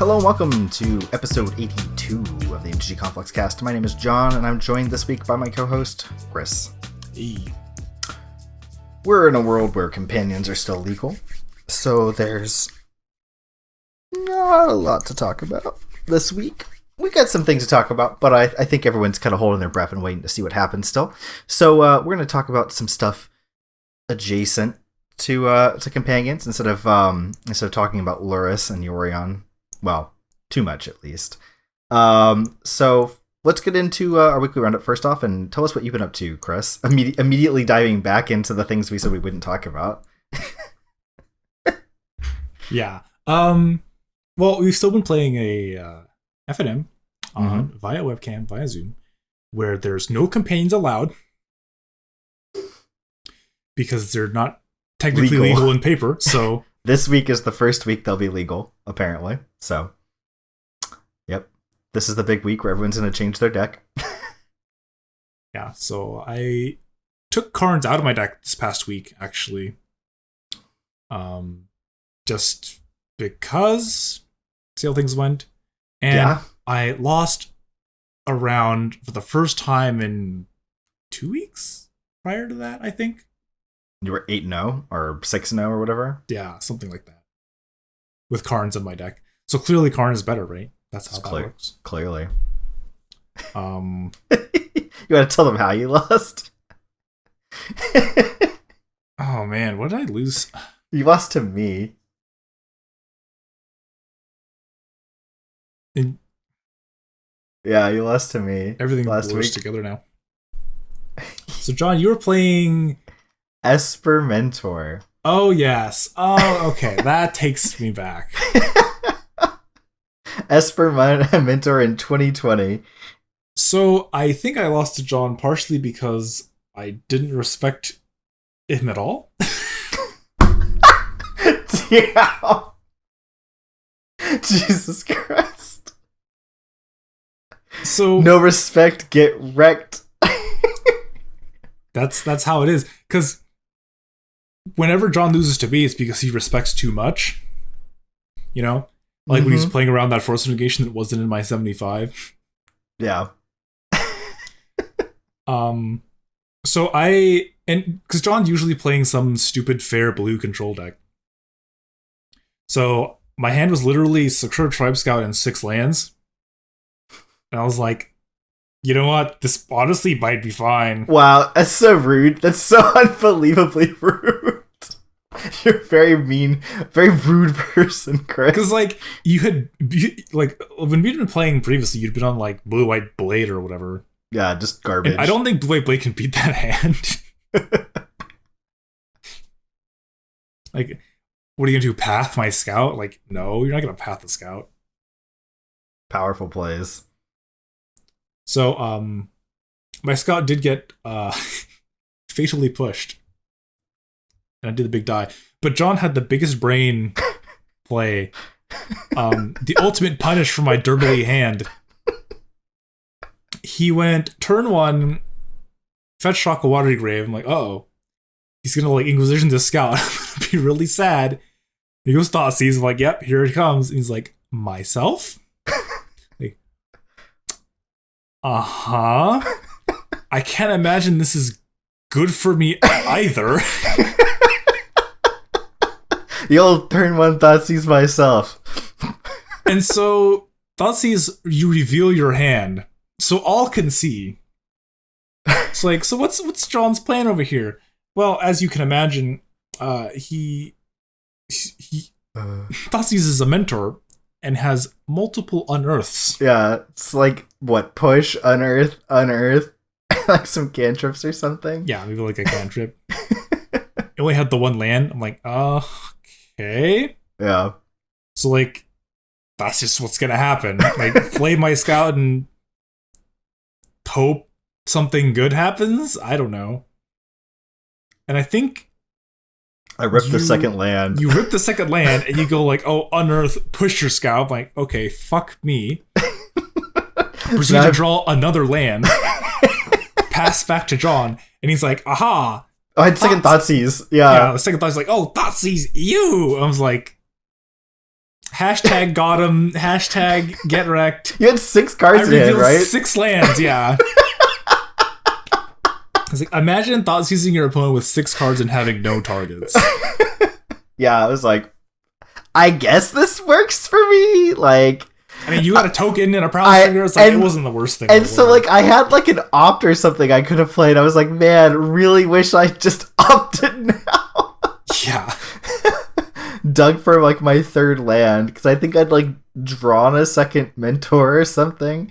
Hello and welcome to episode 82 of the MTG Conflux cast. My name is Jon, and I'm joined this week by my co-host, Chris. Hey. We're in a world where companions are still legal, so there's not a lot to talk about this week. We got some things to talk about, but I think everyone's kind of holding their breath and waiting to see what happens still. So we're going to talk about some stuff adjacent to companions instead of talking about Luris and Yorion. Well, too much at least. So let's get into our weekly roundup first off, and tell us what you've been up to, Chris. Immediately diving back into the things we said we wouldn't talk about. Yeah. Well, we've still been playing a FNM via webcam, via Zoom, where there's no companions allowed because they're not technically legal in paper. So this week is the first week they'll be legal, apparently. So, yep. This is the big week where everyone's going to change their deck. Yeah, so I took Karns out of my deck this past week, actually. Just because, see how things went. And yeah. I lost a round for the first time in 2 weeks prior to that, I think. You were 8-0 or 6-0 or whatever? Yeah, something like that. With Karns in my deck. So clearly Karns is better, right? That's how that works. Clearly. You gotta tell them how you lost. Oh man, what did I lose? You lost to me. Yeah, you lost to me. Everything blurs together now. So Jon, you were playing Esper Mentor. Oh yes. Oh, okay. That takes me back. Esper Mentor in 2020. So I think I lost to Jon partially because I didn't respect him at all. Yeah. Jesus Christ. So no respect, get wrecked. That's how it is. Because whenever Jon loses to me, it's because he respects too much. You know? Like when he was playing around that force negation that wasn't in my 75. Yeah. So because Jon's usually playing some stupid fair blue control deck. So my hand was literally Sakura Tribe Scout and 6 lands. And I was like, you know what? This honestly might be fine. Wow, that's so rude. That's so unbelievably rude. You're a very mean, very rude person, Chris. Because, like, when we'd been playing previously, you'd been on, like, Blue-White Blade or whatever. Yeah, just garbage. And I don't think Blue-White Blade can beat that hand. Like, what are you gonna do? Path my scout? Like, no, you're not gonna path the scout. Powerful plays. So, my scout did get fatally pushed. And I did the big die. But Jon had the biggest brain play. The ultimate punish for my Derby hand. He went turn 1, fetch Shock a Watery Grave. I'm like, oh, he's gonna like Inquisition this scout. I'm gonna be really sad. He goes Thoughtseize. I'm like, yep, here it comes. And he's like, myself? Like, I can't imagine this is good for me either. The old turn 1 Thoughtseize myself. And so Thoughtseize, you reveal your hand, so all can see. It's like, so what's Jon's plan over here? Well, as you can imagine, he Thoughtseize is a mentor and has multiple unearths. Yeah, it's like what, push, unearth, like some cantrips or something. Yeah, maybe like a cantrip. It only had the 1 land. I'm like, okay. Yeah. So like, that's just what's gonna happen. Like, play my scout and hope something good happens? I don't know. And I think I ripped the second land. You rip the second land and you go like, oh, unearth, push your scout. I'm like, okay, fuck me. Proceed to draw another land. Pass back to Jon. And he's like, aha. Oh, I had second Thoughtseize. Yeah. The second Thoughtseize like, oh, Thoughtseize, you. I was like, Hashtag got him. Hashtag get wrecked. You had 6 cards in hand, right? 6 lands, yeah. I was like, imagine thought seizing your opponent with 6 cards and having no targets. Yeah, I was like, I guess this works for me. Like, I mean, you got a token and a prowess trigger. It's like, it wasn't the worst thing. And so, like, I had like an opt or something I could have played. I was like, man, really wish I just opted now. Yeah. Dug for like my 3rd land because I think I'd like drawn a 2nd mentor or something.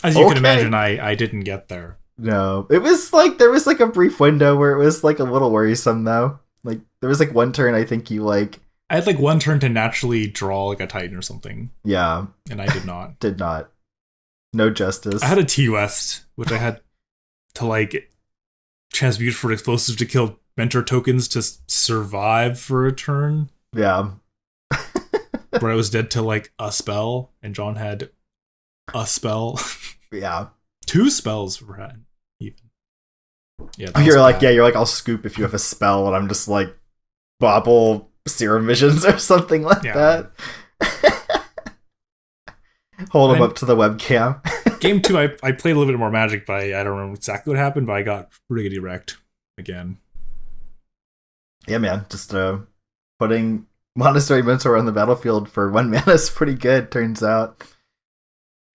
As you can imagine, I didn't get there. No, it was like there was like a brief window where it was like a little worrisome though. Like there was like one turn I think you like. I had like one turn to naturally draw like a Titan or something. Yeah, and I did not. Did not. No justice. I had a T-West, which I had to like transmute for explosives to kill mentor tokens to survive for a turn. Yeah. Where I was dead to like a spell, and John had a spell. Yeah. 2 spells for Ren, even. Yeah. You're like, bad. You're like, I'll scoop if you have a spell, and I'm just like, bobble serum visions or something like that. Hold him up to the webcam. Game 2, I played a little bit more Magic, but I don't remember exactly what happened, but I got riggedy wrecked again. Yeah, man. Just putting Monastery Mentor on the battlefield for 1 mana is pretty good, turns out.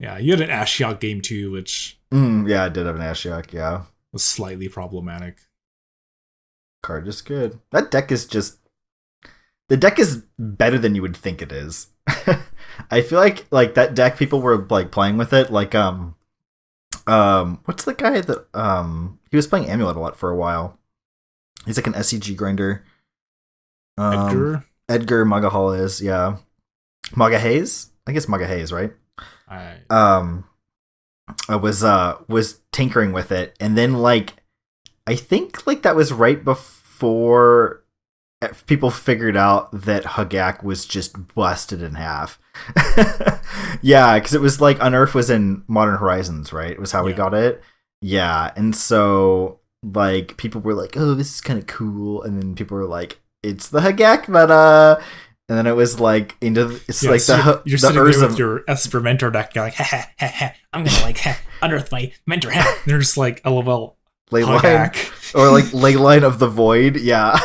Yeah, you had an Ashiok game 2, which... yeah, I did have an Ashiok, yeah. Was slightly problematic. Card is good. That deck is just... The deck is better than you would think it is. I feel like that deck, people were like playing with it. Like what's the guy that he was playing Amulet a lot for a while. He's like an SCG grinder. Edgar Magahall yeah. Magahaze? I think it's Magahaze, right? I was tinkering with it, and then like I think like that was right before people figured out that Hagak was just busted in half. Yeah, because it was like Unearth was in Modern Horizons, right? It was how we got it. Yeah, and so like people were like, "Oh, this is kind of cool," and then people were like, "It's the Hagak meta." And then it was like like so you're sitting there with your Esper Mentor deck. You're like, ha, ha, ha, I'm gonna like unearth my Mentor. And they're just like, LOL, Leyline, or like Leyline of the Void. Yeah.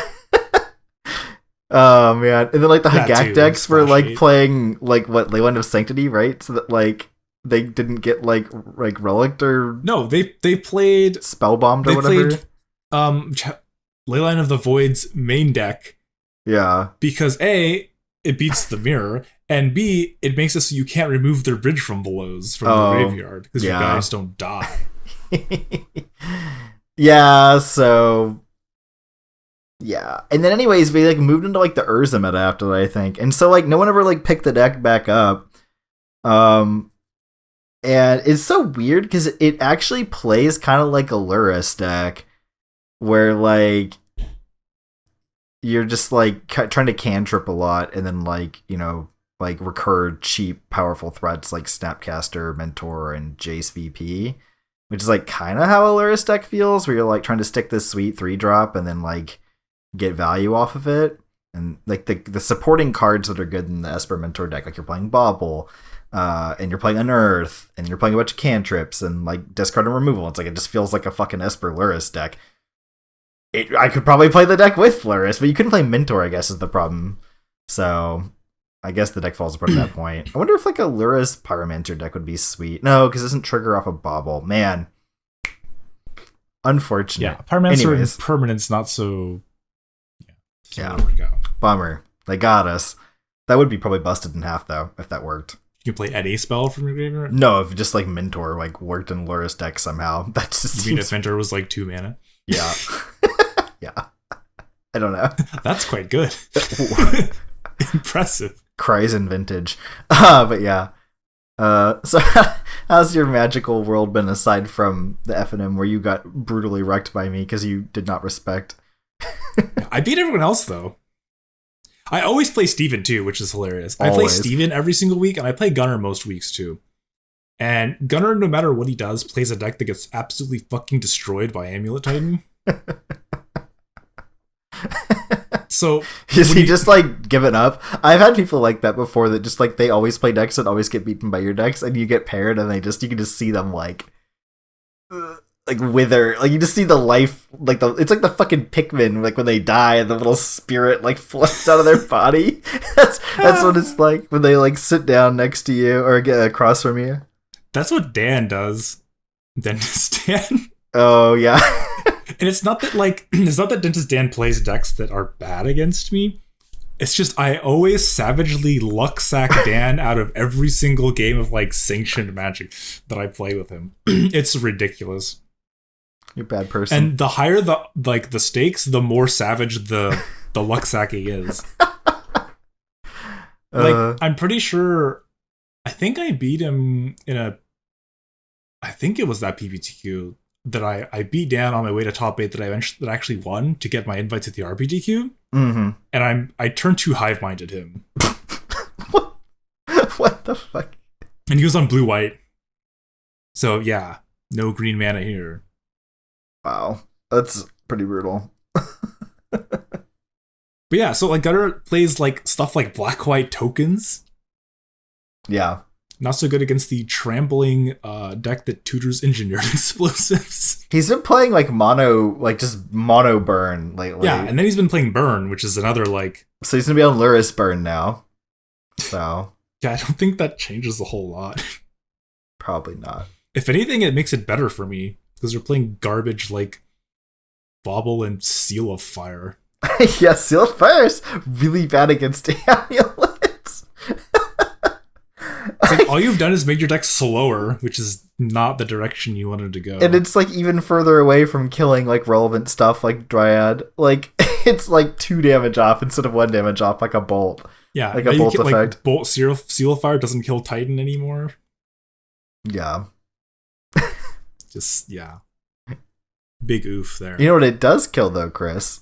Oh man, and then like the Hagak decks were like playing like what Leyline of Sanctity, right? So that like they didn't get like Relict or no, they played Spellbombed or whatever. Played, Leyline of the Void's main deck. Yeah, because A, it beats the mirror, and B, it makes it so you can't remove their bridge from the graveyard because your guys don't die. Yeah, so yeah, and then anyways, we like moved into like the Urza meta after that, I think, and so like no one ever like picked the deck back up, and it's so weird because it actually plays kind of like a Lurrus deck, where like you're just like trying to cantrip a lot and then like, you know, like recur cheap powerful threats like Snapcaster, Mentor, and Jace VP, which is like kind of how a Lurrus deck feels, where you're like trying to stick this sweet 3-drop and then like get value off of it. And like the supporting cards that are good in the Esper Mentor deck, like you're playing Bobble, and you're playing Unearth, and you're playing a bunch of cantrips and like discard and removal. It's like it just feels like a fucking Esper Lurrus deck. I could probably play the deck with Lurrus, but you couldn't play Mentor, I guess, is the problem. So I guess the deck falls apart at that point. I wonder if like a Lurrus Pyromancer deck would be sweet. No, because it doesn't trigger off a Bobble. Man. Unfortunate. Yeah, Pyromancer and permanent's not so... Yeah. Bummer. They got us. That would be probably busted in half, though, if that worked. You can play any spell from your graveyard? No, if just like Mentor like worked in Lurrus deck somehow. That just You mean if Mentor was like 2 mana? Yeah. Yeah. I don't know. That's quite good. Impressive. Cries in vintage. But yeah. So how's your magical world been aside from the FNM where you got brutally wrecked by me because you did not respect? I beat everyone else though. I always play Steven too, which is hilarious. Always. I play Steven every single week, and I play Gunnar most weeks too. And Gunnar, no matter what he does, plays a deck that gets absolutely fucking destroyed by Amulet Titan. So Is he just like giving up? I've had people like that before that just like they always play decks and always get beaten by your decks, and you get paired and you can just see them like wither. Like you just see the life, like it's like the fucking Pikmin, like when they die and the little spirit like floats out of their body. That's what it's like when they like sit down next to you or get across from you. That's what Dan does. Dentist Dan. Oh yeah. And it's not that Dentist Dan plays decks that are bad against me. It's just I always savagely luck sack Dan out of every single game of like sanctioned Magic that I play with him. It's ridiculous. You're a bad person. And the higher the stakes, the more savage the luck sacking is. I'm pretty sure. I think I beat him I think it was that PPTQ that I beat Dan on my way to top 8 that I actually won to get my invite to the RPTQ. Mm-hmm. And I turned 2 hive-minded him. What the fuck? And he was on blue-white. So yeah, no green mana here. Wow, that's pretty brutal. But yeah, so like Gutter plays like stuff like black-white tokens. Yeah. Not so good against the trambling deck that tutors engineered explosives. He's been playing like just mono burn lately. Yeah, and then he's been playing burn, which is another like. So he's gonna be on Luris burn now. So yeah, I don't think that changes a whole lot. Probably not. If anything, it makes it better for me because they're playing garbage like Bobble and Seal of Fire. Yeah, Seal of Fire's really bad against amulets. It's like all you've done is made your deck slower, which is not the direction you wanted to go. And it's like even further away from killing like relevant stuff like Dryad. Like it's like 2 damage off instead of 1 damage off, like a bolt. Yeah, like a bolt effect. Like Bolt Seal of Fire doesn't kill Titan anymore. Yeah. Just yeah. Big oof there. You know what it does kill though, Chris?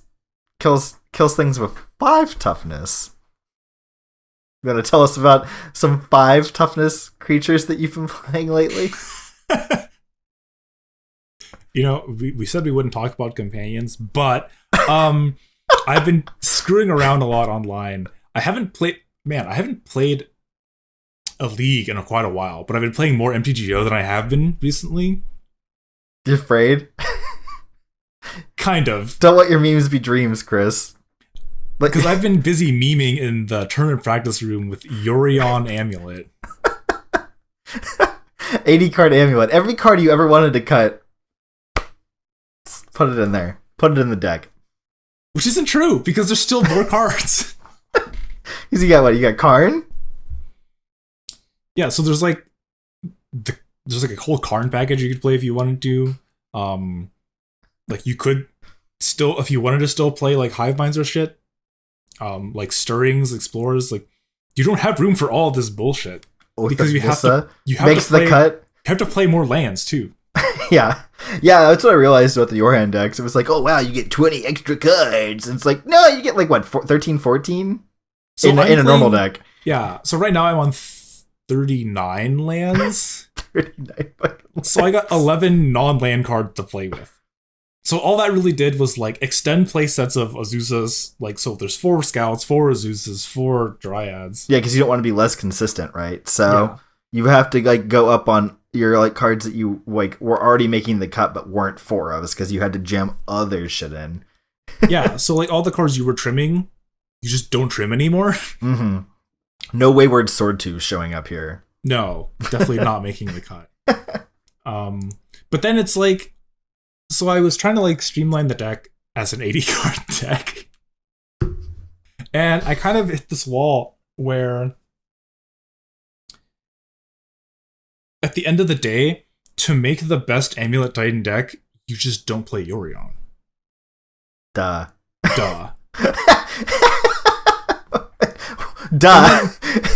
Kills things with 5 toughness. You want to tell us about some 5 toughness creatures that you've been playing lately? You know, we said we wouldn't talk about companions, but I've been screwing around a lot online. I haven't played a league in quite a while, but I've been playing more MTGO than I have been recently. You afraid? Kind of. Don't let your memes be dreams, Chris. Because I've been busy memeing in the tournament practice room with Yorion Amulet. 80 card amulet. Every card you ever wanted to cut, put it in there. Put it in the deck. Which isn't true, because there's still more cards. Because you got what? You got Karn? Yeah, so there's like a whole Karn package you could play if you wanted to. Like you could still, if you wanted to still play like Hive Minds or shit. Like Stirrings, Explorers, like you don't have room for all this bullshit because you have to play more lands too. Yeah, that's what I realized about the Yorhan decks. It was like, oh wow, you get 20 extra cards. And it's like, no, you get like what, 13, 14 so in a normal deck. Yeah, so right now I'm on 39 lands. 39. So I got 11 non-land cards to play with. So all that really did was like extend play sets of Azuzas. Like, so there's 4 Scouts, 4 Azuzas, 4 Dryads. Yeah, because you don't want to be less consistent, right? So you have to like go up on your like cards that you like were already making the cut but weren't 4 of us because you had to jam other shit in. Yeah, so like all the cards you were trimming, you just don't trim anymore. Mm-hmm. No Wayward Sword 2 showing up here. No, definitely not making the cut. But then it's like, so I was trying to like streamline the deck as an 80 card deck. And I kind of hit this wall where at the end of the day, to make the best Amulet Titan deck, you just don't play Yorion. Duh. Duh. Duh.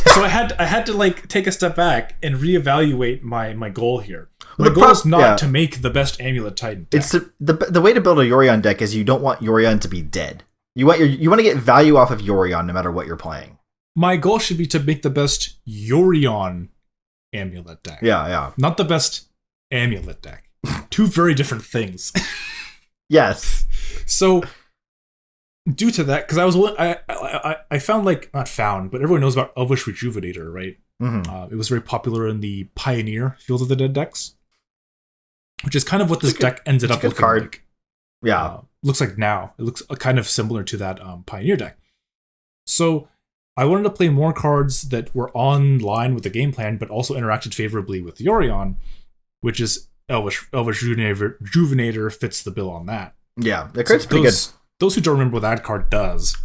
So I had to like take a step back and reevaluate my goal here. My goal is not to make the best Amulet Titan deck. It's the way to build a Yorion deck is you don't want Yorion to be dead. You want to get value off of Yorion no matter what you're playing. My goal should be to make the best Yorion Amulet deck. Yeah. Not the best Amulet deck. 2 very different things. Yes. So due to that, because I found like not found, but everyone knows about Elvish Rejuvenator, right? Mm-hmm. It was very popular in the Pioneer Field of the Dead decks, which is kind of what this deck ended up looking card. like. Yeah, looks like now. It looks kind of similar to that Pioneer deck. So I wanted to play more cards that were on line with the game plan, but also interacted favorably with Yorion, which is Elvish Rejuvenator fits the bill on that. Yeah, the card's pretty good. Those who don't remember what that card does,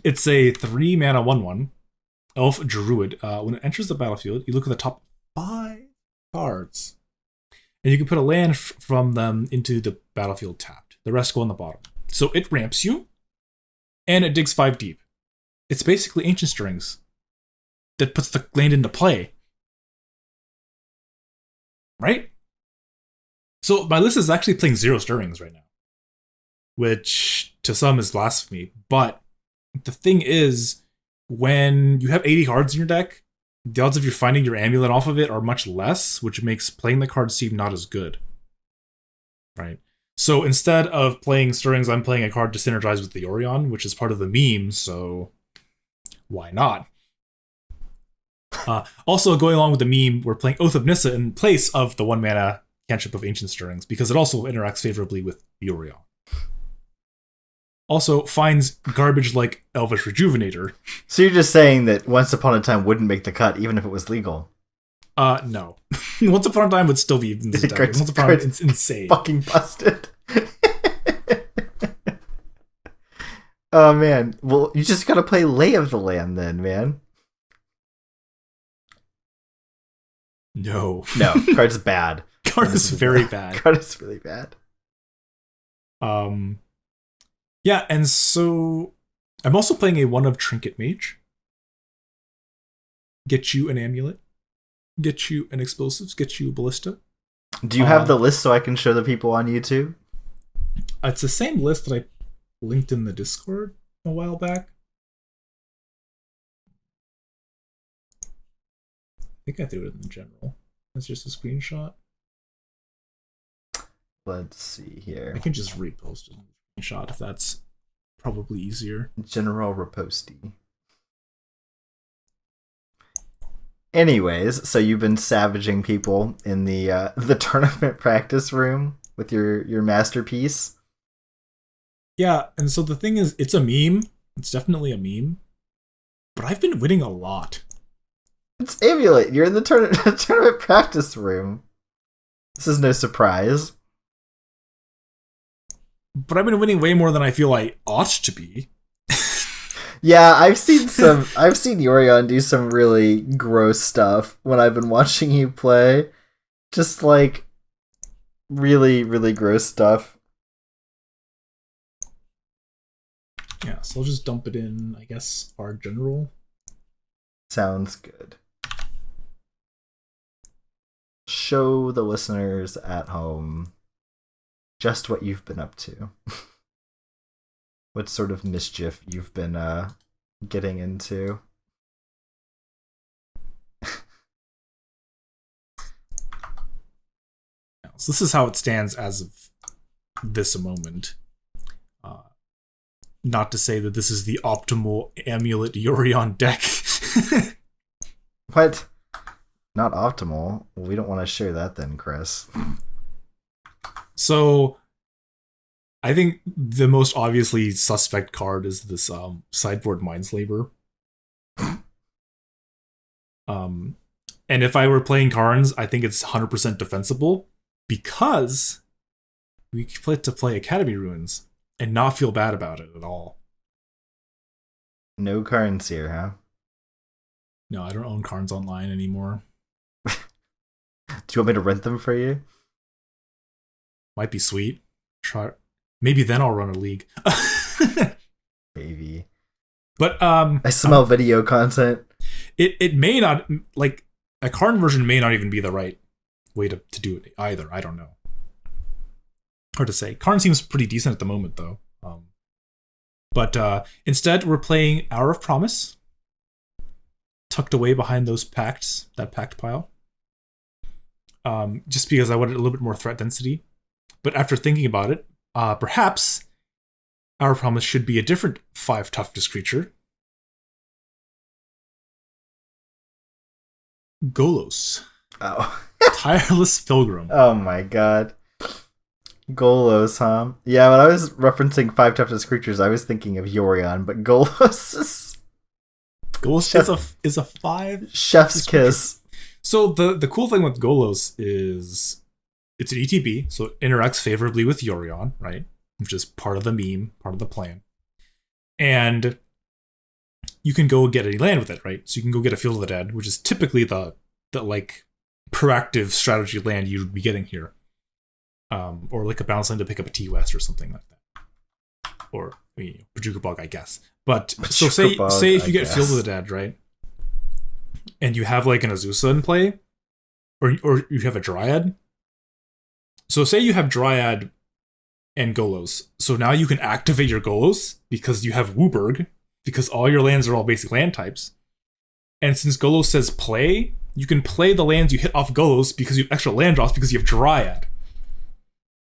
it's a 3-mana 1/1 Elf Druid. When it enters the battlefield, you look at the top 5 cards, and you can put a land from them into the battlefield tapped. The rest go on the bottom. So it ramps you, and it digs 5 deep. It's basically Ancient Strings that puts the land into play. Right? So my list is actually playing 0 Stirrings right now, which to some is blasphemy. But the thing is, when you have 80 cards in your deck, the odds of you finding your amulet off of it are much less, which makes playing the card seem not as good. Right? So instead of playing Stirrings, I'm playing a card to synergize with the Yorion, which is part of the meme, so why not? Also, going along with the meme, we're playing Oath of Nissa in place of the 1-mana cantrip of Ancient Stirrings, because it also interacts favorably with Yorion. Also, finds garbage like Elvish Rejuvenator. So you're just saying that Once Upon a Time wouldn't make the cut, even if it was legal? No. Once Upon a Time would still be in this deck. Once Upon a Time, it's insane. Fucking busted. Oh, man. Well, you just gotta play Lay of the Land then, man. No. No, card's bad. Card is very bad. Card is really bad. Yeah, and so I'm also playing a 1 of Trinket Mage. Get you an amulet. Get you an explosives. Get you a ballista. Do you have the list so I can show the people on YouTube? It's the same list that I linked in the Discord a while back. I think I threw it in general. That's just a screenshot. Let's see here. I can just repost a screenshot if that's probably easier. General Reposty. Anyways, so you've been savaging people in the tournament practice room with your masterpiece. Yeah, and so the thing is, it's a meme. It's definitely a meme. But I've been winning a lot. It's Amulet. You're in the tournament practice room. This is no surprise. But I've been winning way more than I feel I ought to be. Yeah, I've seen Yorion do some really gross stuff when I've been watching you play. Just like really, really gross stuff. Yeah, so I'll just dump it in, I guess, our general. Sounds good. Show the listeners at home just what you've been up to. What sort of mischief you've been getting into. So this is how it stands as of this moment. Not to say that this is the optimal Amulet Yorion deck. What? Not optimal? Well, we don't want to share that then, Chris. So, I think the most obviously suspect card is this sideboard Mindslaver. And if I were playing Karns, I think it's 100% defensible because we get to play Academy Ruins and not feel bad about it at all. No Karns here, huh? No, I don't own Karns online anymore. Do you want me to rent them for you? Might be sweet. Try. Maybe then I'll run a league. Maybe. But I smell video content. It may not, like, a Karn version may not even be the right way to do it either. I don't know. Hard to say. Karn seems pretty decent at the moment, though. But instead, we're playing Hour of Promise, tucked away behind those pacts, that pact pile. Just because I wanted a little bit more threat density. But after thinking about it, perhaps our promise should be a different 5 toughness creature. Golos. Oh. Tireless Pilgrim. Oh my god. Golos, huh? Yeah, when I was referencing 5 toughness creatures, I was thinking of Yorion, but Golos is... Golos is a 5? Chef's kiss. So the cool thing with Golos is it's an ETB, so it interacts favorably with Yorion, right? Which is part of the meme, part of the plan. And you can go get any land with it, right? So you can go get a Field of the Dead, which is typically the like proactive strategy land you'd be getting here. Or like a bounce land to pick up a T-West or something like that. Or Pajuka Bog, I guess. But so say if you get Field of the Dead, right? And you have like an Azusa in play, or you have a Dryad. So say you have Dryad and Golos. So now you can activate your Golos because you have Wooburg, because all your lands are all basic land types. And since Golos says play, you can play the lands you hit off Golos because you have extra land drops because you have Dryad.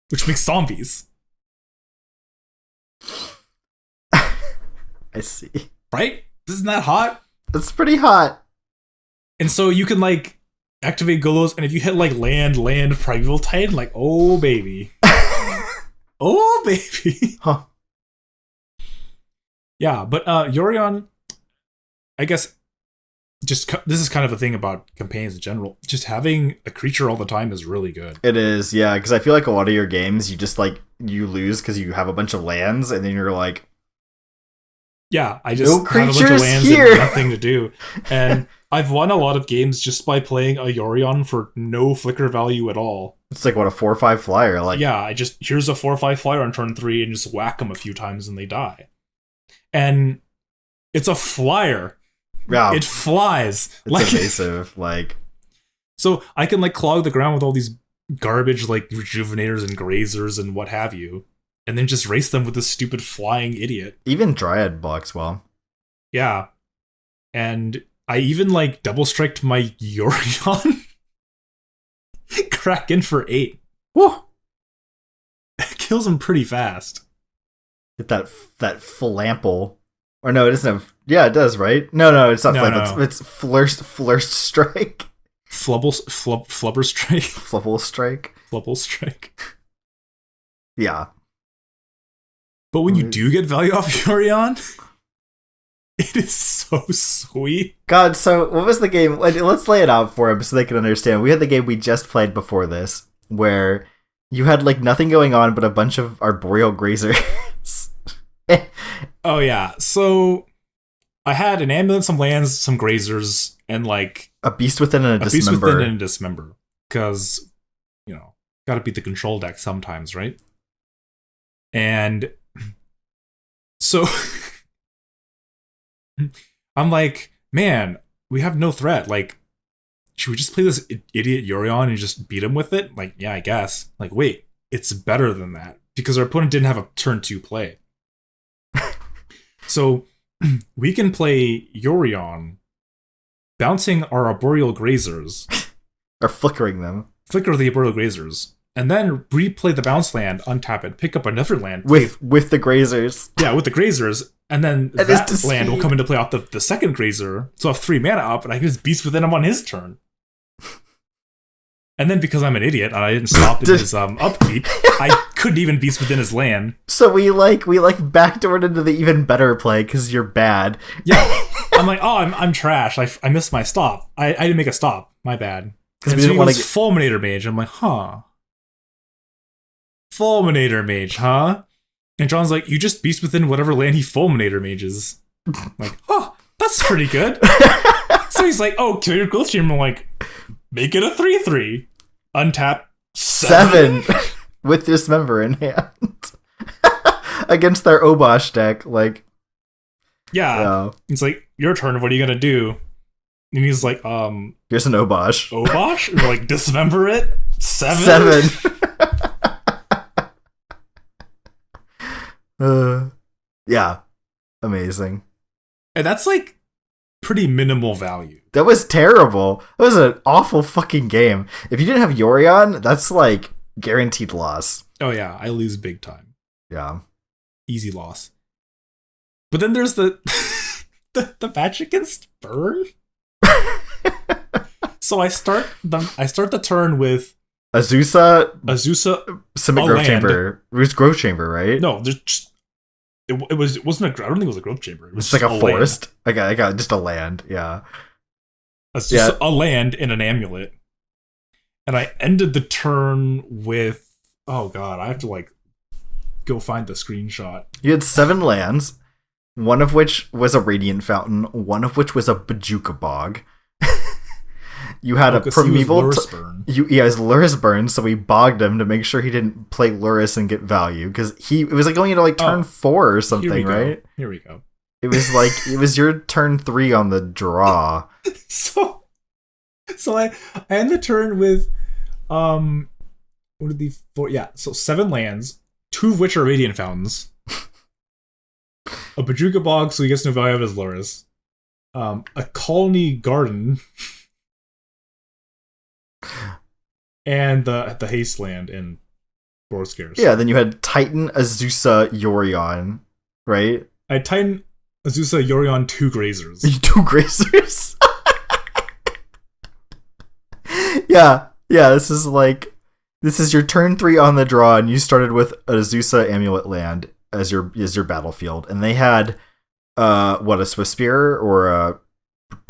Which makes zombies. I see. Right? Isn't that hot? That's pretty hot. And so you can like activate Golos, and if you hit like land, Primeval Titan, like, oh baby. Oh baby. Huh. Yeah, but Yorion, I guess this is kind of a thing about campaigns in general. Just having a creature all the time is really good. It is, yeah, because I feel like a lot of your games, you just like, you lose because you have a bunch of lands, and then you're like, yeah, I just no have a bunch of lands here. and nothing to do. And I've won a lot of games just by playing a Yorion for no flicker value at all. It's like, what, a 4/5 flyer? Like, yeah, here's a 4/5 flyer on turn 3 and just whack them a few times and they die. And it's a flyer. Yeah, it flies. It's like, evasive. Like, so I can like clog the ground with all these garbage like rejuvenators and grazers and what have you, and then just race them with this stupid flying idiot. Even Dryad blocks well. Yeah, and I even like double striked my Yorion. Crack in for 8. Woo! Kills him pretty fast. Get that flample. Or no, it doesn't have... Yeah, it does, right? No, it's not flample. No. It's Flurst Strike. Flubber Strike. Flubble Strike. Flubble Strike. Yeah. But when you do get value off Yorion, it is so sweet. God, so what was the game? Let's lay it out for them so they can understand. We had the game we just played before this, where you had like nothing going on but a bunch of arboreal grazers. Oh yeah, so I had an ambulance, some lands, some grazers, and like a beast within and a dismember. Beast within and a dismember, because gotta beat the control deck sometimes, right? And so I'm like, man, we have no threat. Like, should we just play this idiot Yorion and just beat him with it? Like, yeah, I guess. Like, wait, it's better than that because our opponent didn't have a turn 2 play. So we can play Yorion, bouncing our arboreal grazers. Or flickering them. Flicker the arboreal grazers. And then replay the bounce land, untap it, pick up another land. With the grazers. Yeah, with the grazers. And then that land will come into play off the second grazer. So I have 3 mana up, and I can just beast within him on his turn. And then because I'm an idiot and I didn't stop in his upkeep, I couldn't even beast within his land. So we backdoored into the even better play because you're bad. Yeah, I'm like, oh, I'm trash. I missed my stop. I didn't make a stop. My bad. Because we didn't want to get Fulminator Mage. I'm like, huh. Fulminator Mage, huh? And John's like, you just beast within whatever land he Fulminator Mages. I'm like, oh, that's pretty good. So he's like, oh, kill your Growth Chamber. I'm like, make it a 3/3. Untap 7. With Dismember in hand. Against their Obosh deck, like. Yeah. It's like, your turn, what are you gonna do? And he's like, here's an Obosh. Obosh? And we're like, Dismember it? 7? Yeah. Amazing. And that's like pretty minimal value. That was terrible. That was an awful fucking game. If you didn't have Yorion, that's like guaranteed loss. Oh yeah, I lose big time. Yeah. easy loss. But then there's the the match against Burn. So I start the turn with Azusa, a Simic Growth land. Chamber. It was Growth Chamber, right? No, there's just it wasn't a. I don't think it was a growth chamber. It was It's like just a forest. I got just a land. Yeah. It's just a land and an amulet. And I ended the turn with, oh god, I have to like go find the screenshot. You had 7 lands, one of which was a Radiant Fountain, one of which was a Bajuka Bog. You had a Primeval... It was Luris Burn, so we bogged him to make sure he didn't play Luris and get value, because it was like going into like turn 4 or something, right? Here we go. It was like, it was your turn 3 on the draw. So I end the turn with, what are the 4? Yeah, so 7 lands, 2 of which are Radiant Fountains. A Bajuka Bog, so he gets no value of his Luris. A Colony Garden. And the Haste Land in Board Scares. Yeah, then you had Titan, Azusa, Yorion, right? I had Titan, Azusa, Yorion, 2 Grazers. 2 Grazers? Yeah, this is your turn 3 on the draw, and you started with Azusa Amulet Land as your battlefield, and they had a Swiss Spear or a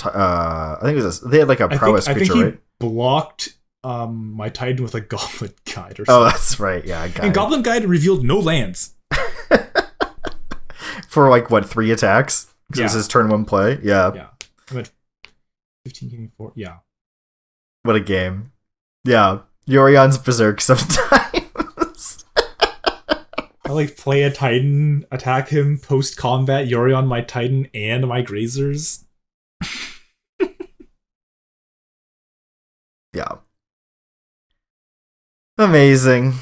I think it was they had like a prowess creature, right? Blocked my Titan with a Goblin Guide or something. Oh, that's right, yeah. And Goblin Guide revealed no lands. For like, what, 3 attacks? Because yeah. It was his turn 1 play? Yeah. Yeah. I went 15, getting 4. Yeah. What a game. Yeah. Yorion's berserk sometimes. I like play a Titan, attack him post-combat, Yorion my Titan and my Grazers. Yeah. Amazing.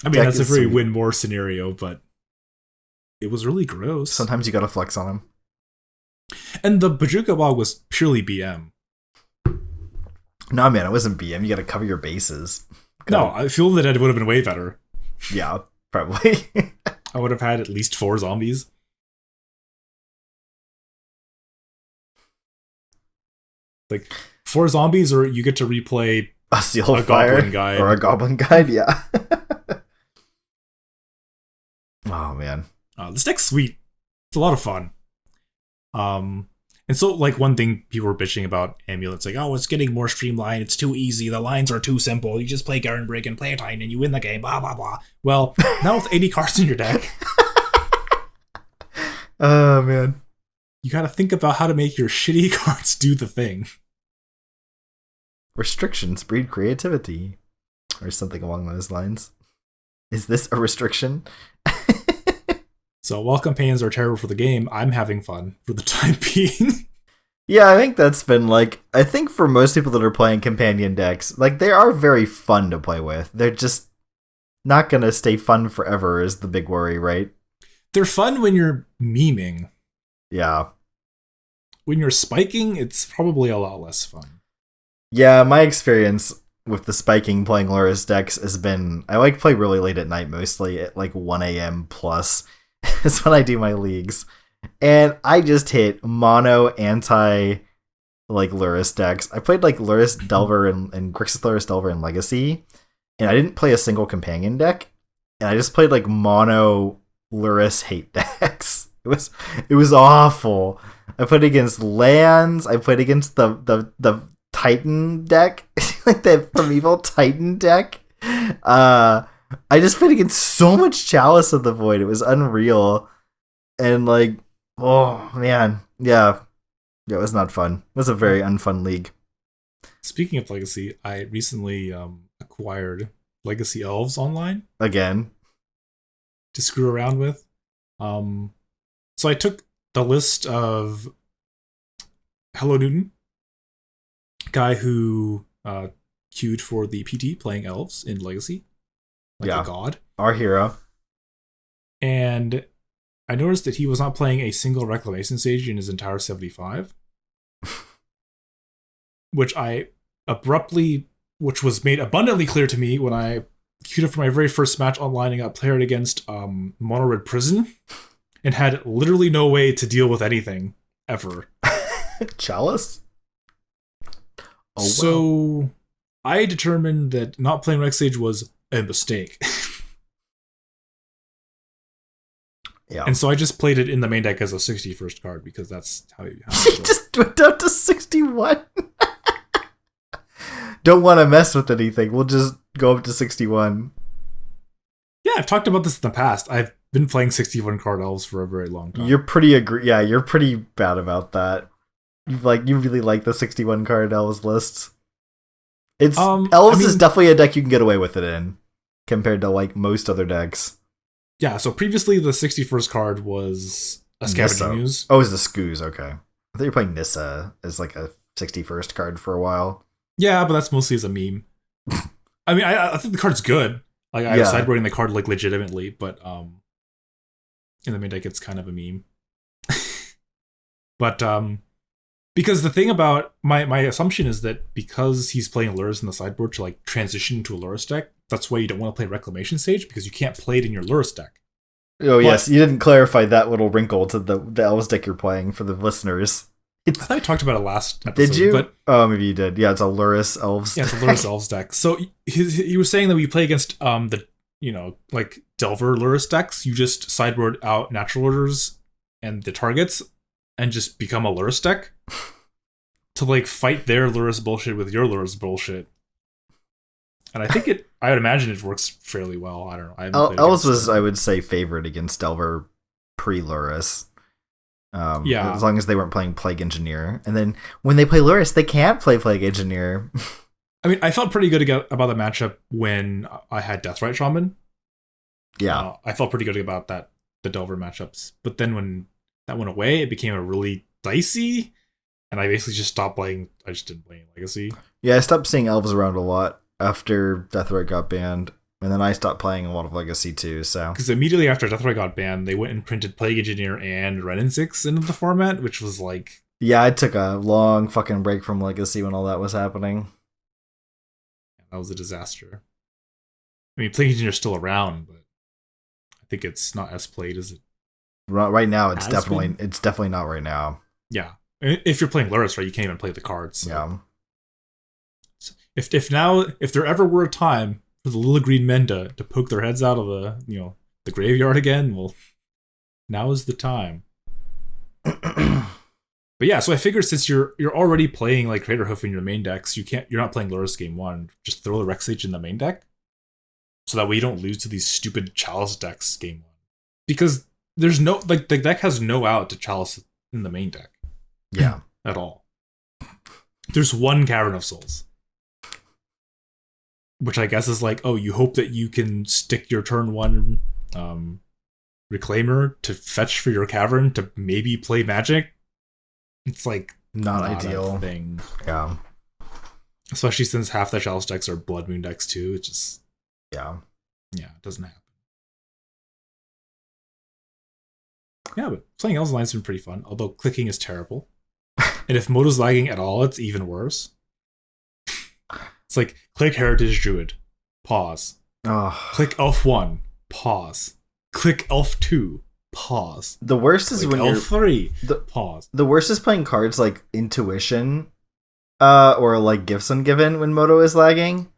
I mean, that's a very win more scenario, but it was really gross. Sometimes you gotta flex on him. And the Bajuka Bog was purely BM. No, man, it wasn't BM. You gotta cover your bases. No, I feel that it would have been way better. Yeah, probably. I would have had at least 4 zombies. Like 4 zombies, or you get to replay a Seal of Fire Goblin Guide. Or a Goblin Guide, yeah. Oh, man. This deck's sweet. It's a lot of fun. And so, like, one thing people were bitching about Amulets, like, oh, it's getting more streamlined, it's too easy, the lines are too simple, you just play Garen Brig and play a Titan and you win the game, blah, blah, blah. Well, now with 80 cards in your deck... Oh, man. You gotta think about how to make your shitty cards do the thing. Restrictions breed creativity. Or something along those lines. Is this a restriction? So while companions are terrible for the game, I'm having fun for the time being. Yeah, I think that's been I think for most people that are playing companion decks, they are very fun to play with. They're just not gonna stay fun forever is the big worry, right? They're fun when you're memeing. Yeah. When you're spiking, it's probably a lot less fun. Yeah, my experience with the spiking playing Luris decks has been, I play really late at night, mostly at 1 a.m. plus. Is when I do my leagues. And I just hit mono anti Luris decks. I played Luris Delver and Grixis Luris Delver in Legacy, and I didn't play a single companion deck. And I just played mono Luris hate decks. It was awful. I played against lands. I played against the Titan deck, the Primeval Titan deck. I just played against so much Chalice of the Void. It was unreal. And oh man. Yeah. Yeah, it was not fun. It was a very unfun league. Speaking of Legacy, I recently acquired Legacy Elves online. Again. To screw around with. So I took the list of Hello Newton, guy who queued for the PT playing Elves in Legacy. A god. Our hero. And I noticed that he was not playing a single Reclamation Sage in his entire 75. Which was made abundantly clear to me when I queued up for my very first match online and got paired against Mono Red Prison and had literally no way to deal with anything ever. Chalice? Oh, so I determined that not playing Rec Sage was a mistake. Yeah. And so I just played it in the main deck as a 61st card because that's how you just went down to 61. Don't want to mess with anything. We'll just go up to 61. Yeah, I've talked about this in the past. I've been playing 61 card elves for a very long time. You're pretty you're pretty bad about that. You really like the 61 card elves lists. It's elves is definitely a deck you can get away with it in compared to like most other decks. Yeah, so previously the 61st card was a Scavenging Ooze. Oh, it's the Skoos, okay. I thought you were playing Nissa as like a 61st card for a while. Yeah, but that's mostly as a meme. I mean, I think the card's good. Like, I was sideboarding the card, like, legitimately, but in the main deck, it's kind of a meme. But, because the thing about, my assumption is that because he's playing Lurrus in the sideboard to, like, transition to a Lurrus deck, that's why you don't want to play Reclamation Sage, because you can't play it in your Lurrus deck. Oh, yes, you didn't clarify that little wrinkle to the elves deck you're playing for the listeners. I thought I talked about it last episode. Did you? But, maybe you did. Yeah, it's a Lurrus Elves. Yeah, it's a Lurrus Elves deck. So he was saying that we play against the like Delver Lurrus decks. You just sideboard out natural orders and the targets and just become a Lurrus deck to like fight their Lurrus bullshit with your Lurrus bullshit. And I think I would imagine it works fairly well. I don't know. Elves was, I would say, favored against Delver pre-Lurrus. As long as they weren't playing Plague Engineer. And then when they play Lurrus, they can't play Plague Engineer. I mean, I felt pretty good about the matchup when I had Deathrite Shaman. Yeah. I felt pretty good about the Delver matchups. But then when that went away, it became a really dicey, and I basically just stopped playing. I just didn't play Legacy. Yeah, I stopped seeing Elves around a lot after Deathrite got banned. And then I stopped playing a lot of Legacy too, so... Because immediately after Deathrite got banned, they went and printed Plague Engineer and Renin 6 into the format, which was like... Yeah, I took a long fucking break from Legacy when all that was happening. That was a disaster. I mean, Plague Engineer's still around, but I think it's not as played as it... Right now, it's definitely not right now. Yeah. If you're playing Lurrus, right, you can't even play the cards. So. Yeah. If there ever were a time for the little green men to poke their heads out of the graveyard again, well, now is the time. But yeah, so I figured since you're already playing like Craterhoof in your main decks, you're not playing Lurrus game 1, just throw the Rec Sage in the main deck, so that way you don't lose to these stupid Chalice decks game 1. Because there's no the deck has no out to Chalice in the main deck. Yeah. At all. There's one Cavern of Souls. Which I guess is like, oh, you hope that you can stick your turn 1 Reclaimer to fetch for your Cavern to maybe play Magic. It's like not ideal thing. Yeah. Especially since half the Chalice decks are Blood Moon decks too. It just yeah, it doesn't happen. Yeah, but playing Elves Alliance has been pretty fun, although clicking is terrible. And if Moto's lagging at all, it's even worse. It's like, click Heritage Druid, pause. Oh. Click Elf 1, pause. Click Elf 2, pause. The worst is when Elf 3, pause. The worst is playing cards like Intuition, or like Gifts Ungiven when Moto is lagging.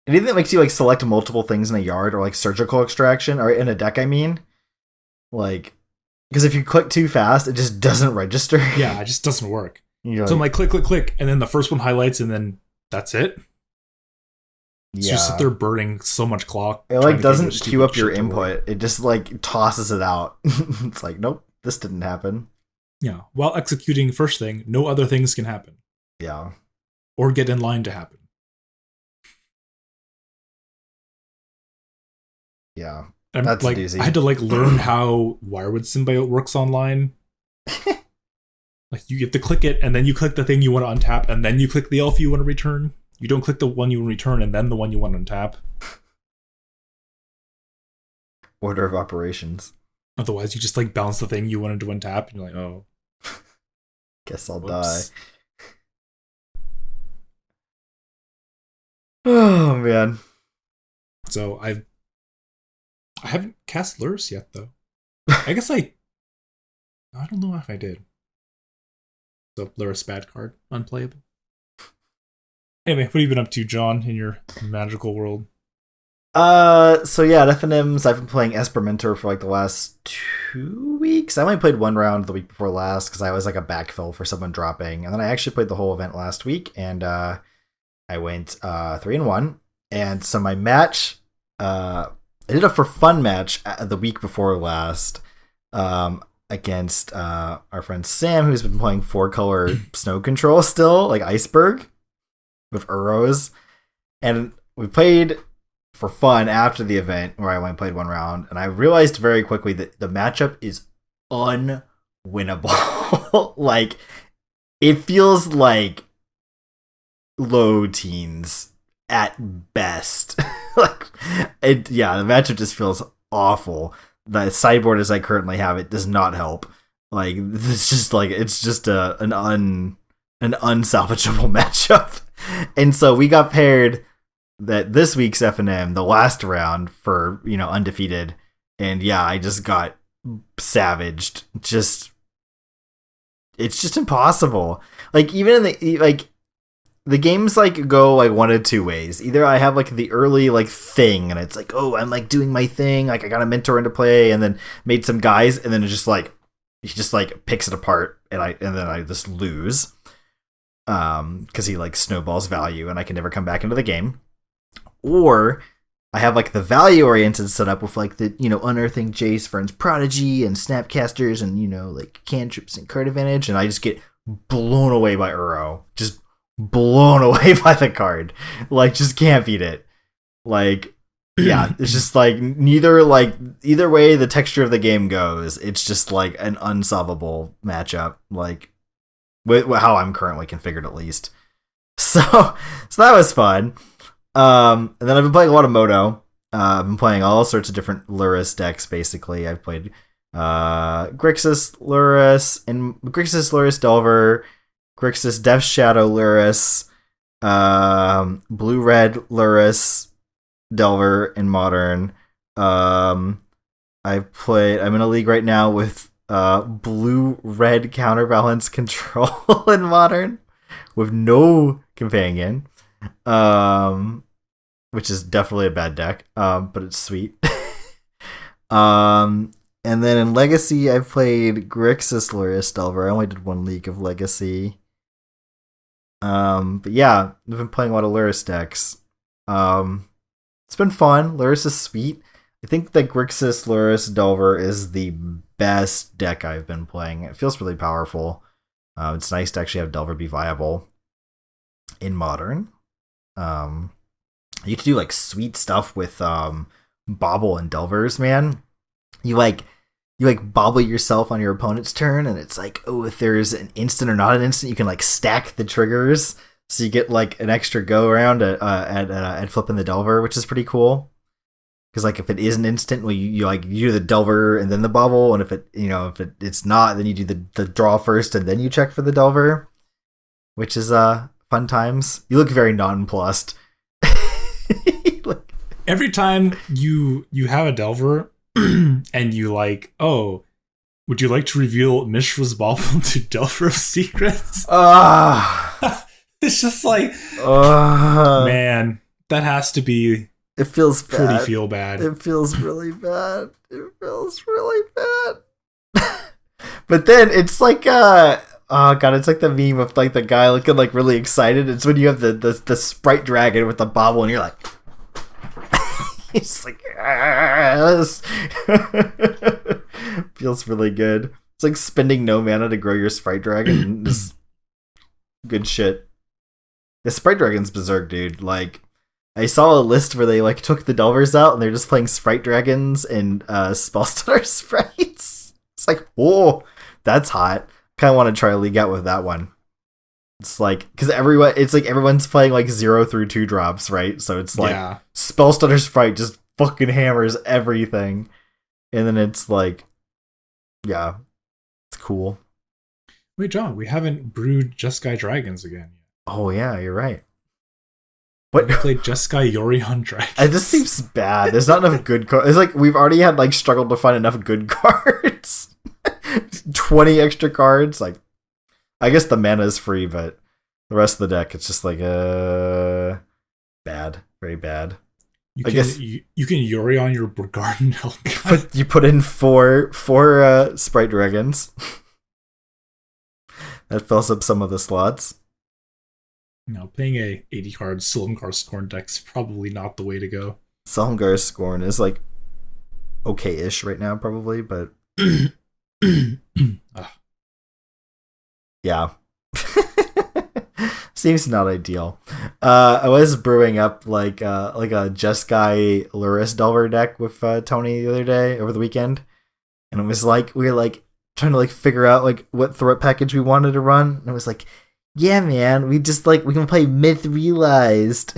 Anything that makes you like select multiple things in a yard, or like Surgical Extraction, or in a deck, I mean. Like, because if you click too fast, it just doesn't register. Yeah, it just doesn't work. So I'm like, click, click, click, and then the first one highlights, and then that's it. So you sit there burning so much clock. It like doesn't queue up your input. It just like tosses it out. It's like, nope, this didn't happen. Yeah. While executing first thing, no other things can happen. Yeah. Or get in line to happen. Yeah. That's like, doozy. I had to like learn how Wirewood Symbiote works online. Like you have to click it, and then you click the thing you want to untap, and then you click the elf you want to return. You don't click the one you want to return, and then the one you want to untap. Order of operations. Otherwise, you just like bounce the thing you wanted to untap, and you're like, oh. Guess I'll die. Oh, man. So I haven't cast Lurrus yet though. I guess I don't know if I did. So Lurrus bad card, unplayable. Anyway, what have you been up to, John, in your magical world? So yeah, at FNMs, I've been playing Esper Mentor for like the last 2 weeks. I only played one round the week before last because I was like a backfill for someone dropping, and then I actually played the whole event last week, and I went 3-1. And so my match, I did a for fun match the week before last, against our friend Sam, who's been playing 4-color snow control still, like Iceberg, with Uros, and we played for fun after the event where I went and played one round, and I realized very quickly that the matchup is unwinnable. Like, it feels like low teens at best. Like, the matchup just feels awful. The sideboard as I currently have it does not help. Like, it's just an unsalvageable matchup. And so we got paired that this week's FNM, the last round for, undefeated. And yeah, I just got savaged. It's just impossible. Like, even in the games like go like one of two ways. Either I have like the early like thing and it's like, oh, I'm like doing my thing, like I got a mentor into play and then made some guys, and then it's just like he just like picks it apart, and then I just lose. Because he like snowballs value and I can never come back into the game. Or I have like the value oriented setup with like the, unearthing Jace, Fern's Prodigy, and Snapcasters, and like cantrips and card advantage, and I just get blown away by Uro. Just blown away by the card. Like, just can't beat it. Like, yeah, it's just like either way the texture of the game goes, it's just like an unsolvable matchup. Like, with how I'm currently configured, at least. So that was fun. And then I've been playing a lot of Moto. I've been playing all sorts of different Lurrus decks, basically. I've played Grixis Lurrus, and Grixis Lurrus Delver, Grixis Death Shadow Lurrus, Blue-Red Lurrus Delver in Modern. I'm in a league right now with Blue-Red Counterbalance Control in Modern, with no companion. Which is definitely a bad deck, but it's sweet. And then in Legacy, I've played Grixis Lurrus Delver. I only did one league of Legacy. But yeah, I've been playing a lot of Lurrus decks. It's been fun. Lurrus is sweet. I think that Grixis Lurrus Delver is the best deck I've been playing. It feels really powerful. It's nice to actually have Delver be viable in Modern. You can do like sweet stuff with Bobble and Delvers, man. You bobble yourself on your opponent's turn, and it's like, oh, if there's an instant or not an instant, you can like stack the triggers, so you get like an extra go around at flipping the Delver, which is pretty cool. Because like if it is an instant, well, you do the Delver and then the Bobble, and if it's not, then you do the draw first and then you check for the Delver, which is fun times. You look very nonplussed. Every time you have a Delver and you like, oh, would you like to reveal Mishra's Bauble to Delver of Secrets? It's just like, man, that has to be. It feels pretty bad. Feel bad. It feels really bad. It feels really bad. But then it's like oh god, it's like the meme of like the guy looking like really excited. It's when you have the sprite dragon with the bobble and you're like he's like feels really good. It's like spending no mana to grow your sprite dragon. Just good shit. The sprite dragon's berserk, dude. Like, I saw a list where they like took the Delvers out and they're just playing sprite dragons and Spellstutter sprites. It's like, whoa, that's hot. Kind of want to try a league out with that one. It's like, because everyone's playing like 0 through 2 drops, right? So it's like, yeah. Spellstutter Sprite just fucking hammers everything. And then it's like, yeah, it's cool. Wait, John, we haven't brewed Just Guy Dragons again yet. Oh, yeah, you're right. What? We played Jeskai Yorion Dragon. It just seems bad. There's not enough good cards. It's like we've already had like struggled to find enough good cards. 20 extra cards. Like, I guess the mana is free, but the rest of the deck, it's just like bad, very bad. You can Yorion your Garden Hellcat. You put in four Sprite Dragons. That fills up some of the slots. No, playing a 80 card Silumgar Scorn deck's probably not the way to go. Silumgar Scorn is like okay-ish right now, probably, but yeah. Seems not ideal. I was brewing up like a Jeskai Luris Delver deck with Tony the other day over the weekend, and it was like we were like trying to like figure out like what threat package we wanted to run, and it was like, yeah, man, we can play Myth Realized.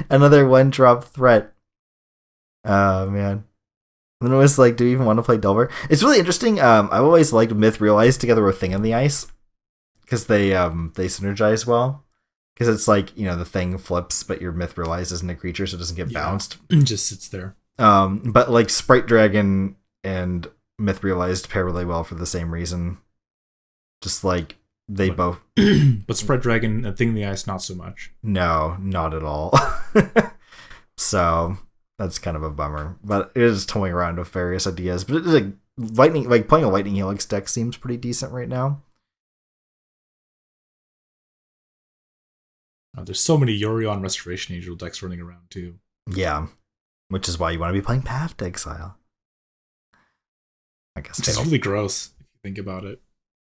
Another 1-drop threat. Oh man. And it was like, do you even want to play Delver? It's really interesting. I've always liked Myth Realized together with Thing in the Ice, because they synergize well. Because it's like, the thing flips, but your Myth Realized isn't a creature, so it doesn't get bounced. It just sits there. But like Sprite Dragon and Myth Realized pair really well for the same reason. Just like both. But Sprite Dragon and Thing in the Ice, not so much. No, not at all. So that's kind of a bummer. But it is toying around with various ideas. But it's like playing a Lightning Helix deck seems pretty decent right now. There's so many Yorion Restoration Angel decks running around too. Yeah, which is why you want to be playing Path to Exile. I guess it's really gross if you think about it.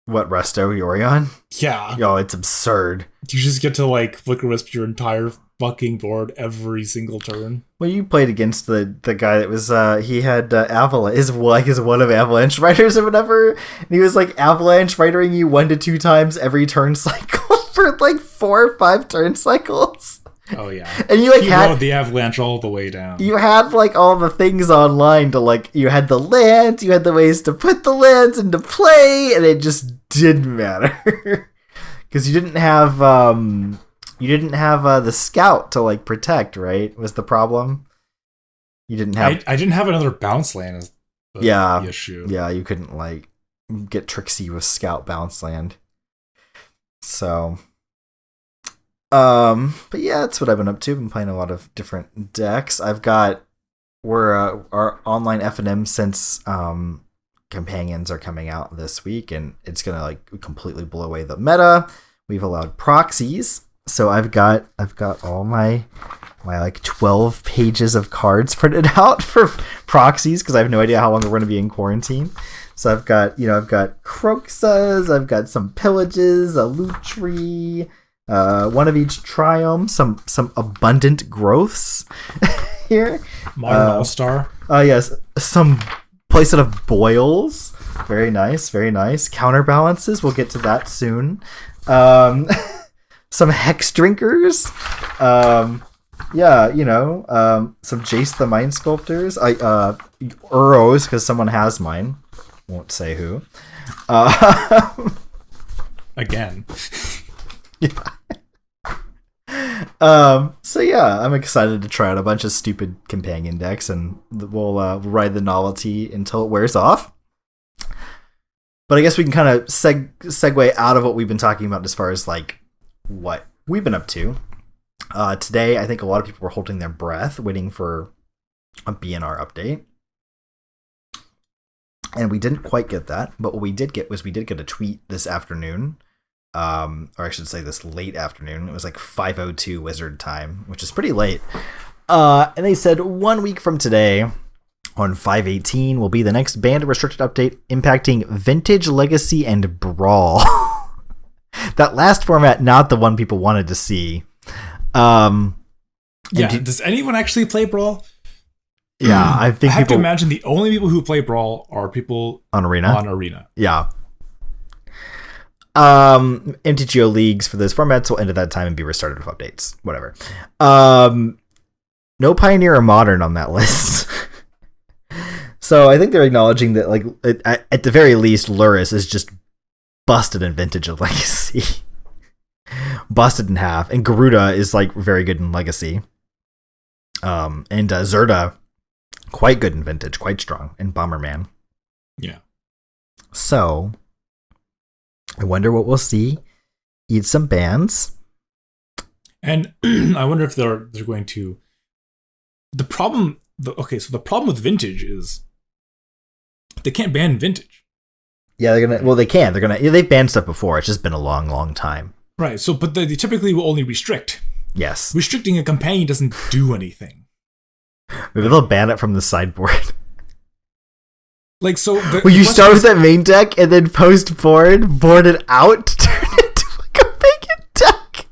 What, Resto Yorion? Yeah. Yo, it's absurd. You just get to like Flicker Wisp your entire fucking board every single turn. Well, you played against the guy that was he had Avalanche, is one of Avalanche Riders or whatever, and he was like Avalanche Ridering you 1 to 2 times every turn cycle for like 4 or 5 turn cycles. Oh yeah, and you like had the Avalanche all the way down. You had like all the things online to like, you had the lands, you had the ways to put the lands into play, and it just didn't matter because you didn't have the scout to like protect, right? Was the problem? You didn't have. I didn't have another bounce land as the issue. Yeah, you couldn't like get tricksy with scout bounce land. So. But yeah, that's what I've been up to. I've been playing a lot of different decks. We're our online FNM since companions are coming out this week, and it's gonna like completely blow away the meta. We've allowed proxies, so I've got all my like 12 pages of cards printed out for proxies because I have no idea how long we're gonna be in quarantine. So I've got Croxas, I've got some Pillages, a Lutri. One of each Triome, some abundant growths here. Modern All-Star. Yes, some place out of boils. Very nice, very nice. Counterbalances, we'll get to that soon. Some Hex Drinkers. Some Jace the Mind Sculptors. Uros, because someone has mine. Won't say who. Again. Yeah. So yeah, I'm excited to try out a bunch of stupid companion decks, and we'll ride the novelty until it wears off. But I guess we can kind of segue out of what we've been talking about as far as like what we've been up to. Today, I think a lot of people were holding their breath, waiting for a BNR update. And we didn't quite get that, but what we did get a tweet this afternoon. Or I should say this late afternoon. It was like 5:02 Wizard time, which is pretty late. And they said 1 week from today, on 5/18, will be the next banned restricted update impacting Vintage, Legacy, and Brawl. That last format, not the one people wanted to see. Does anyone actually play Brawl? Yeah, I think I have to imagine the only people who play Brawl are people on Arena. Yeah. MTGO leagues for those formats will end at that time and be restarted with updates. Whatever. No Pioneer or Modern on that list. So I think they're acknowledging that, like, at the very least, Luris is just busted in Vintage of Legacy. busted in half. And Garuda is like very good in Legacy. And Zerda, quite good in Vintage, quite strong in Bomberman. Yeah. So, I wonder what we'll see. Eat some bans. And I wonder if they're going to. The problem with Vintage is they can't ban Vintage. Yeah, they're gonna. Well, they can. They're gonna. Yeah, they've banned stuff before. It's just been a long, long time. Right. So, but they typically will only restrict. Yes. Restricting a companion doesn't do anything. Maybe they'll ban it from the sideboard. Like, so. Well, you start with that main deck and then post board it out to turn it into like a vacant deck.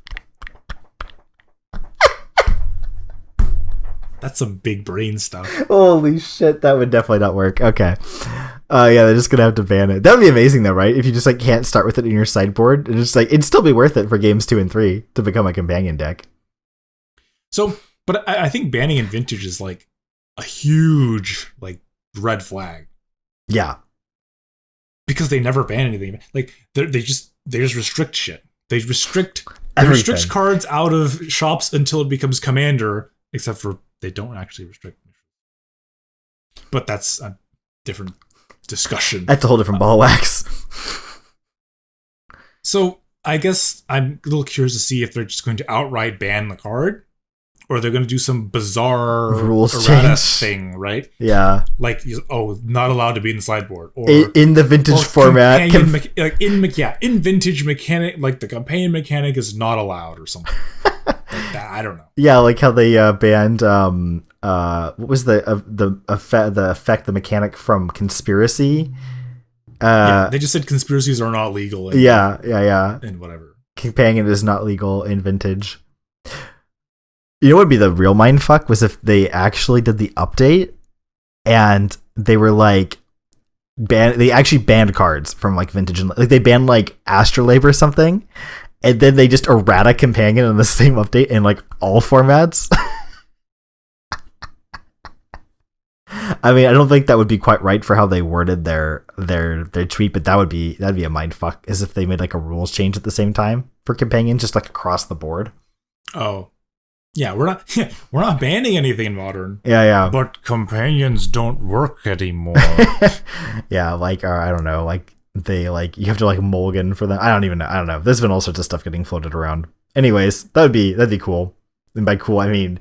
That's some big brain stuff. Holy shit, that would definitely not work. Okay. Yeah, they're just gonna have to ban it. That would be amazing though, right? If you just like can't start with it in your sideboard, and just like it'd still be worth it for games 2 and 3 to become a companion deck. So, but I think banning in Vintage is like a huge like red flag. Yeah. Because they never ban anything. Like they just restrict shit. They restrict cards out of shops until it becomes Commander, except for they don't actually restrict. But that's a different discussion. That's a whole different ball of wax. So I guess I'm a little curious to see if they're just going to outright ban the card, or they're going to do some bizarre rules errata change thing, right? Yeah. Like, not allowed to be in the sideboard, or in the Vintage format. In Vintage mechanic, like the companion mechanic is not allowed, or something. Like that. I don't know. Yeah, like how they banned what was the effect, the mechanic from Conspiracy. They just said conspiracies are not legal. And whatever. Companion is not legal in Vintage. You know what would be the real mindfuck was if they actually did the update and they were like they actually banned cards from like Vintage, and like they banned like Astrolabe or something, and then they just errata Companion in the same update in like all formats. I mean, I don't think that would be quite right for how they worded their tweet, but that'd be a mindfuck, as if they made like a rules change at the same time for Companion, just like across the board. Oh. Yeah, we're not banning anything in Modern. Yeah. But companions don't work anymore. Yeah, like I don't know, like they like you have to like mulligan for them. I don't know. There's been all sorts of stuff getting floated around. Anyways, that'd be cool. And by cool, I mean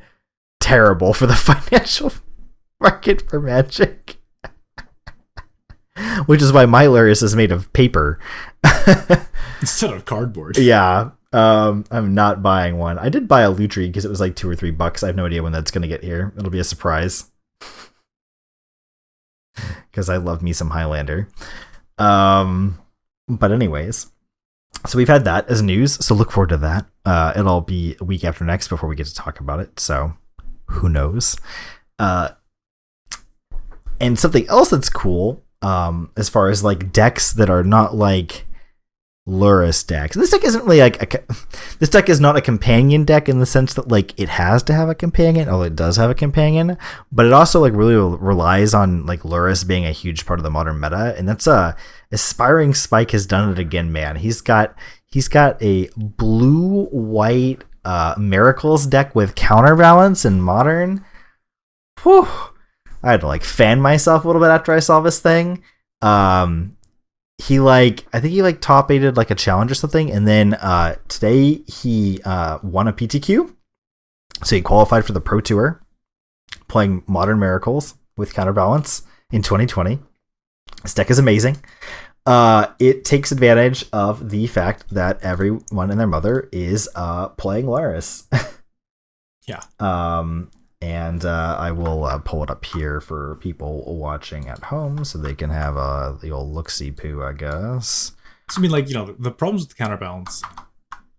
terrible for the financial market for Magic. Which is why my Lurrus is made of paper instead of cardboard. Yeah. I'm not buying one. I did buy a Lutri because it was like $2 or $3. I have no idea when that's going to get here. It'll be a surprise. Because I love me some Highlander. But anyways. So we've had that as news. So look forward to that. It'll be a week after next before we get to talk about it. So who knows? And something else that's cool, as far as like decks that are not like Lurrus decks. This deck isn't really like this deck is not a companion deck in the sense that like it has to have a companion. Oh, it does have a companion, but it also like really relies on like Lurrus being a huge part of the modern meta, and that's Aspiring Spike has done it again, man. He's got a blue white Miracles deck with counterbalance in modern. Whew. I had to like fan myself a little bit after I saw this thing. I think he top 8'd like a challenge or something, and then today he won a PTQ, so he qualified for the Pro Tour, playing Modern Miracles with Counterbalance in 2020. This deck is amazing. It takes advantage of the fact that everyone and their mother is playing Lurrus. Yeah. And I will pull it up here for people watching at home so they can have the old look-see poo, I guess. So, I mean, like, the problems with the counterbalance,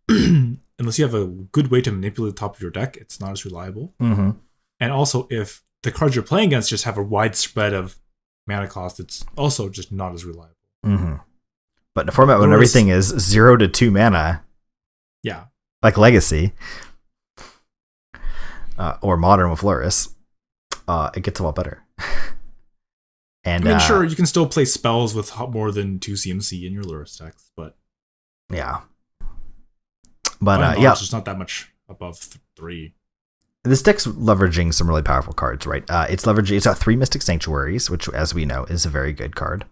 unless you have a good way to manipulate the top of your deck, it's not as reliable. Mm-hmm. And also, if the cards you're playing against just have a wide spread of mana cost, it's also just not as reliable. Mm-hmm. But in a format when everything is 0 to 2 mana, yeah, like Legacy, or Modern with Lurrus, it gets a lot better. And I mean, sure, you can still play spells with more than 2 CMC in your Lurrus decks, but yeah. By and yeah, large, it's not that much above 3. this deck's leveraging some really powerful cards, right? It's got 3 Mystic Sanctuaries, which, as we know, is a very good card.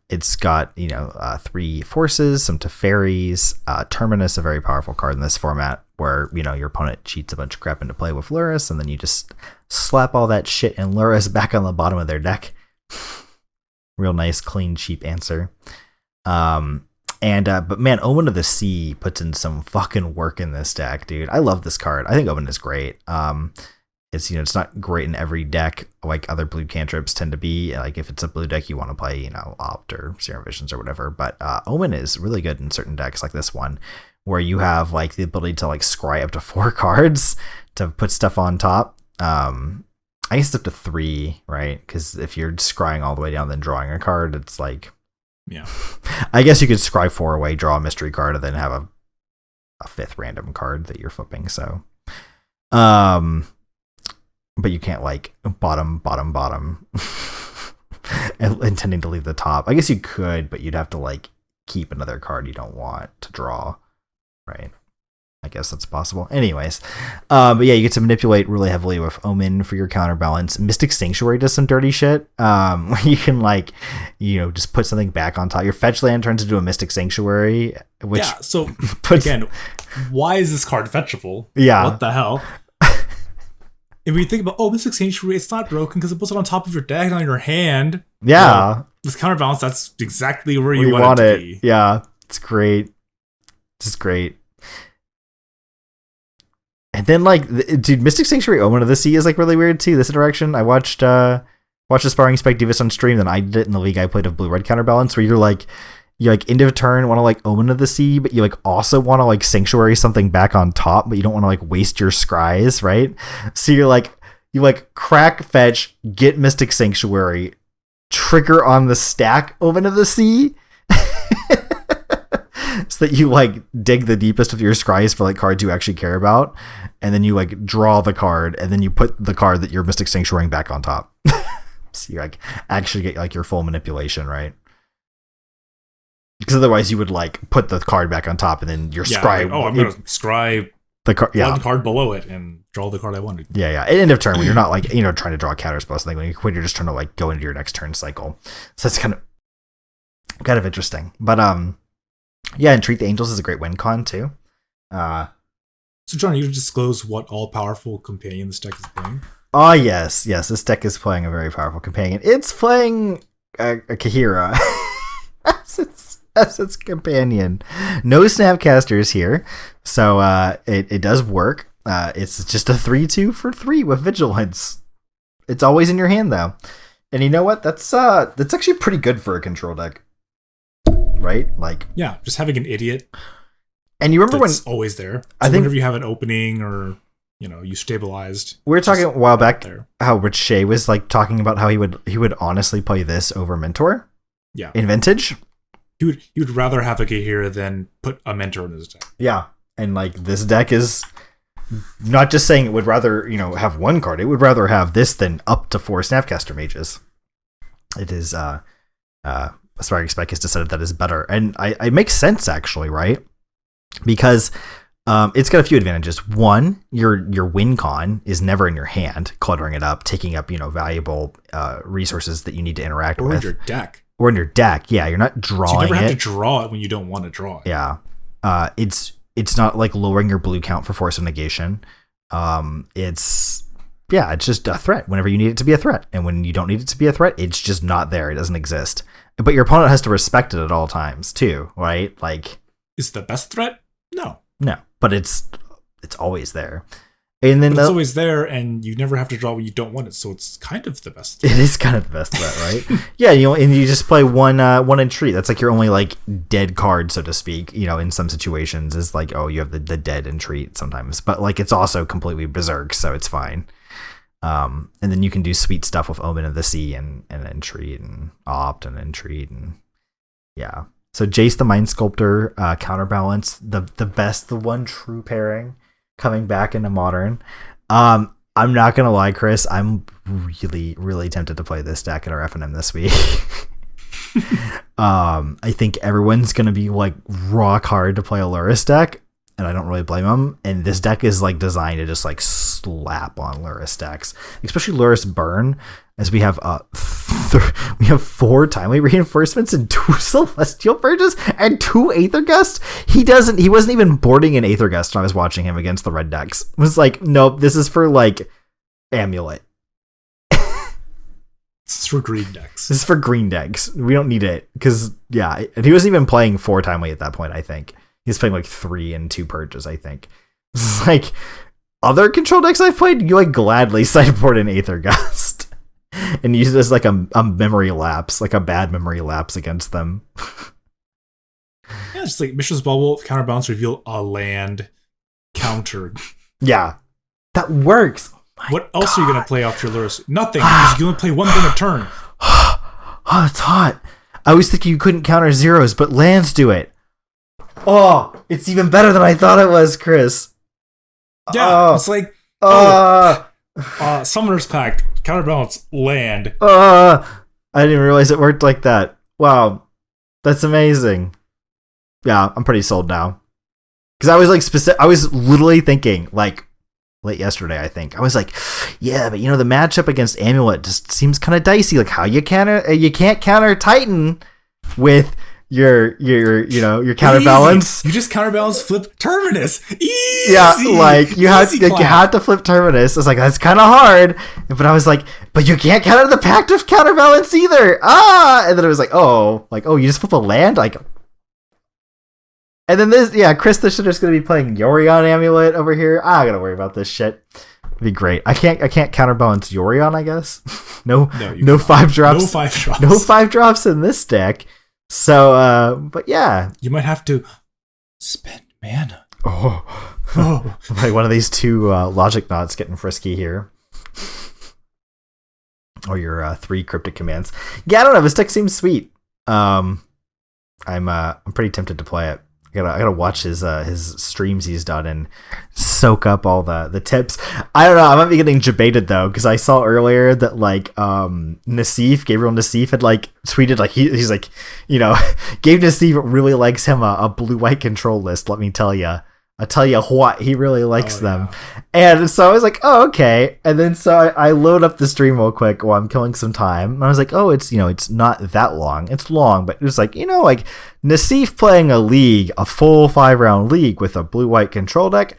It's got 3 forces, some Teferis, Terminus, a very powerful card in this format, where your opponent cheats a bunch of crap into play with Luris, and then you just slap all that shit and Luris back on the bottom of their deck. Real nice, clean, cheap answer. But man, Omen of the Sea puts in some fucking work in this deck, dude. I love this card. I think Omen is great. It's not great in every deck like other blue cantrips tend to be. Like if it's a blue deck you want to play, Opt or Serum Visions or whatever. But Omen is really good in certain decks like this one, where you have like the ability to like scry up to 4 cards to put stuff on top. I guess it's up to 3, right? Because if you're scrying all the way down, then drawing a card, it's like, yeah. I guess you could scry 4 away, draw a mystery card, and then have a 5th random card that you're flipping. So, but you can't like bottom, intending to leave the top. I guess you could, but you'd have to like keep another card you don't want to draw, right? I guess that's possible. Anyways, but yeah, you get to manipulate really heavily with Omen for your counterbalance. Mystic Sanctuary does some dirty shit. Where you can like, just put something back on top. Your fetch land turns into a Mystic Sanctuary, which so again, why is this card fetchable? Yeah, what the hell? If we think about Mystic Sanctuary, it's not broken because it puts it on top of your deck, not on your hand. Yeah, with counterbalance, that's exactly where you want it to be. Yeah, it's great. It's great. And then, like, dude, Mystic Sanctuary Omen of the Sea is, like, really weird, too. This interaction, I watched Aspiring Spike Divas on stream, then I did it in the league I played of Blue-Red Counterbalance, where you're end of turn, want to, like, Omen of the Sea, but you, like, also want to, like, Sanctuary something back on top, but you don't want to, like, waste your scries, right? So you crack, fetch, get Mystic Sanctuary, trigger on the stack Omen of the Sea, so that you like dig the deepest of your scries for like cards you actually care about, and then you like draw the card, and then you put the card that you're Mystic Sanctuarying back on top. So you like actually get like your full manipulation, right? Because otherwise you would like put the card back on top and then your scry. Like, I'm gonna scry the card, one card below it and draw the card I wanted. Yeah. At end of turn when you're not like trying to draw a counter spell, something when you're just trying to like go into your next turn cycle. So it's kind of interesting, but yeah, and Treat the Angels is a great win con too. So John, you disclose what all-powerful companion this deck is playing? Oh yes, this deck is playing a very powerful companion. It's playing a Kahira as its companion. No Snapcasters here, so it does work. It's just a 3/2 for 3 with Vigilance. It's always in your hand though, and you know what? That's actually pretty good for a control deck. Right? Like, yeah, just having an idiot. And you remember when always there. So I think whenever you have an opening or you stabilized. We were talking a while back there. How Rich Shea was like talking about how he would honestly play this over Mentor. Yeah. In Vintage. He would rather have a Kahira than put a Mentor in his deck. Yeah. And like this deck is not just saying it would rather, have one card. It would rather have this than up to 4 Snapcaster Mages. It is Aspiring Spike has decided that is better, and it makes sense actually, right? Because it's got a few advantages. One, your win con is never in your hand, cluttering it up, taking up valuable resources that you need to interact with. Or in your deck. Yeah, you're not drawing it. So you never have to draw it when you don't want to draw it. Yeah, it's not like lowering your blue count for Force of Negation. It's just a threat whenever you need it to be a threat, and when you don't need it to be a threat, it's just not there. It doesn't exist. But your opponent has to respect it at all times too, right? Like, is it the best threat? No, but it's always there, and then it's always there, and you never have to draw when you don't want it. So it's kind of the best threat. It is kind of the best threat, right? Yeah, and you just play one entreat. That's like your only like dead card, so to speak. In some situations, is like, oh, you have the dead entreat sometimes, but like it's also completely berserk, so it's fine. And then you can do sweet stuff with Omen of the Sea and Entreat and Opt and Entreat and yeah. So Jace the Mind Sculptor, Counterbalance, the best, the one true pairing coming back into Modern. I'm not gonna lie, Chris, I'm really, really tempted to play this deck at our FNM this week. I think everyone's gonna be like rock hard to play a Luris deck. and I don't really blame him. And this deck is like designed to just like slap on Lurrus decks, especially Lurrus Burn, as we have we have 4 timely reinforcements and 2 Celestial Purges and 2 Aether Gust. He wasn't even boarding an Aether Gust when I was watching him against the red decks. It was like, nope, this is for like Amulet. This is for green decks. This is for green decks. We don't need it because and he wasn't even playing 4 timely at that point. I think he was playing like 3 and 2 purges. I think it's like other control decks I've played. You like gladly sideboard an Aether Gust and use it as like a memory lapse, like a bad memory lapse against them. Yeah, it's like Mishra's Bubble, counterbalance, reveal a land, countered. Yeah, that works. What else are you going to play off your Lurrus? Nothing, because you only play one thing a turn. Oh, it's hot. I was thinking you couldn't counter zeros, but lands do it. Oh, it's even better than I thought it was, Chris. Yeah, it's like, Summoner's Pact, counterbalance, land. I didn't even realize it worked like that. Wow, that's amazing. Yeah, I'm pretty sold now. Because I was like, I was literally thinking, like, late yesterday, I think. I was like, yeah, but the matchup against Amulet just seems kind of dicey. Like how you can't counter Titan with your counterbalance. Easy. You just counterbalance flip Terminus. Easy. Yeah, like you have to flip Terminus. It's like that's kind of hard. But I was like, but you can't counter the Pact of Counterbalance either. And then it was like, you just flip a land, like. And then Chris the Shitter's gonna be playing Yorion Amulet over here. I gotta worry about this shit. It'd be great. I can't counterbalance Yorion, I guess. No 5 drops. No 5 drops. No 5 drops in this deck. So but yeah. You might have to spend mana. Oh. Like one of these 2 logic knots getting frisky here. Or your 3 cryptic commands. Yeah, I don't know. This deck seems sweet. I'm pretty tempted to play it. I gotta watch his streams he's done and soak up all the tips. I don't know. I might be getting debated though because I saw earlier that like Gabriel Nassif had like tweeted like he's like Gabe Nassif really likes him a blue-white control list. Let me tell you. I'll tell you what, he really likes them. Yeah. And so I was like, oh, okay. And then so I load up the stream real quick while I'm killing some time. And I was like, oh, it's not that long. It's long, but it was like, like Nassif playing a full 5-round league with a blue-white control deck.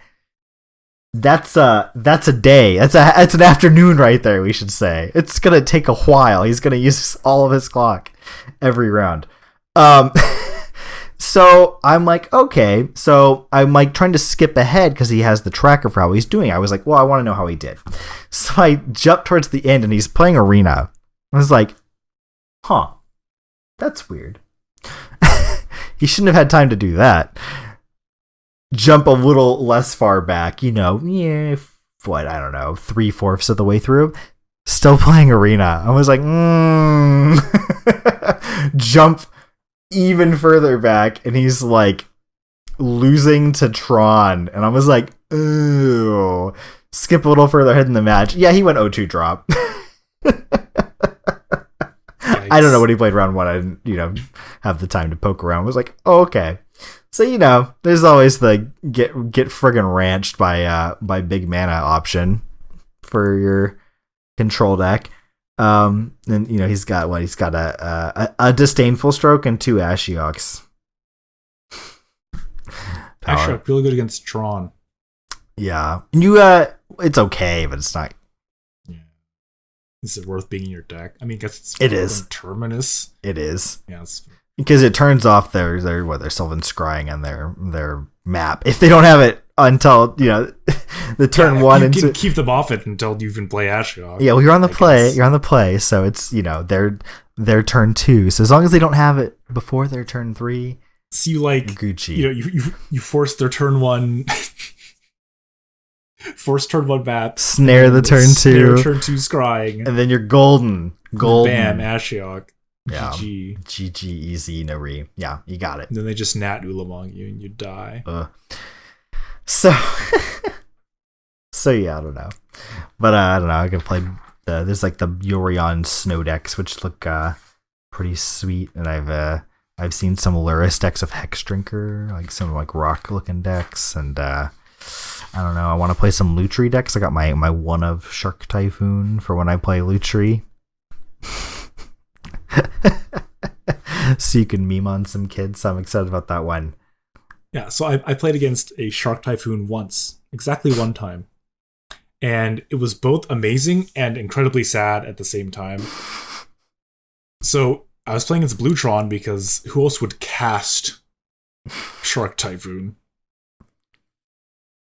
That's a day. That's an afternoon right there, we should say. It's going to take a while. He's going to use all of his clock every round. So I'm like, okay. So I'm like trying to skip ahead because he has the tracker for how he's doing. I was like, well, I want to know how he did. So I jumped towards the end and he's playing Arena. I was like, that's weird. He shouldn't have had time to do that. Jump a little less far back, I don't know, 3/4 of the way through. Still playing Arena. I was like, jump even further back, and he's like losing to Tron, and I was like, ooh. Skip a little further ahead in the match. Yeah, he went 0-2 drop. I don't know what he played round 1. I didn't, have the time to poke around. I was like, oh, okay. So, there's always the get friggin' ranched by big mana option for your control deck. And he's got a disdainful stroke and 2 Ashioks. Ashiok really good against Tron. Yeah, and it's okay, but it's not. Yeah, is it worth being in your deck? I mean, I guess it is Terminus. It is. Yeah, because it turns off their Sylvan Scrying and their map if they don't have it until the turn 1 you and can keep them off it until you can play Ashiok. Yeah, well, you're on the play, so it's their turn 2. So as long as they don't have it before their turn 3, so you like Gucci. You force their turn 1. Force turn 1 map. Snare the turn 2. Snare turn 2 scrying. And then you're golden. Bam, Ashiok. Yeah. GG, easy, no re. Yeah, you got it. And then they just nat Ulamog you and you die. So yeah, I don't know. But I don't know. I can play there's like the Yorion snow decks, which look pretty sweet. And I've I've seen some Luris decks of Hex Drinker, like some like rock looking decks, and I don't know. I want to play some Lutri decks. I got my one of Shark Typhoon for when I play Lutri. So you can meme on some kids. So I'm excited about that one. Yeah, so I played against a Shark Typhoon once, exactly one time. And it was both amazing and incredibly sad at the same time. So I was playing against Bluetron because who else would cast Shark Typhoon?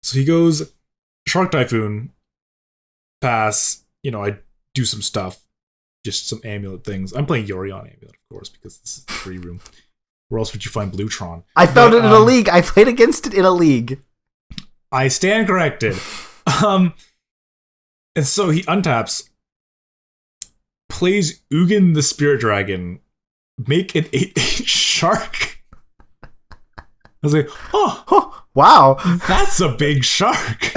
So he goes, Shark Typhoon, pass, I do some stuff. Just some amulet things. I'm playing Yorion Amulet, of course, because this is the free room. Where else would you find Bluetron? I found it in a league. I played against it in a league. I stand corrected. And so he untaps, plays Ugin the Spirit Dragon, make an 8/8 shark. I was like, oh, wow, that's a big shark.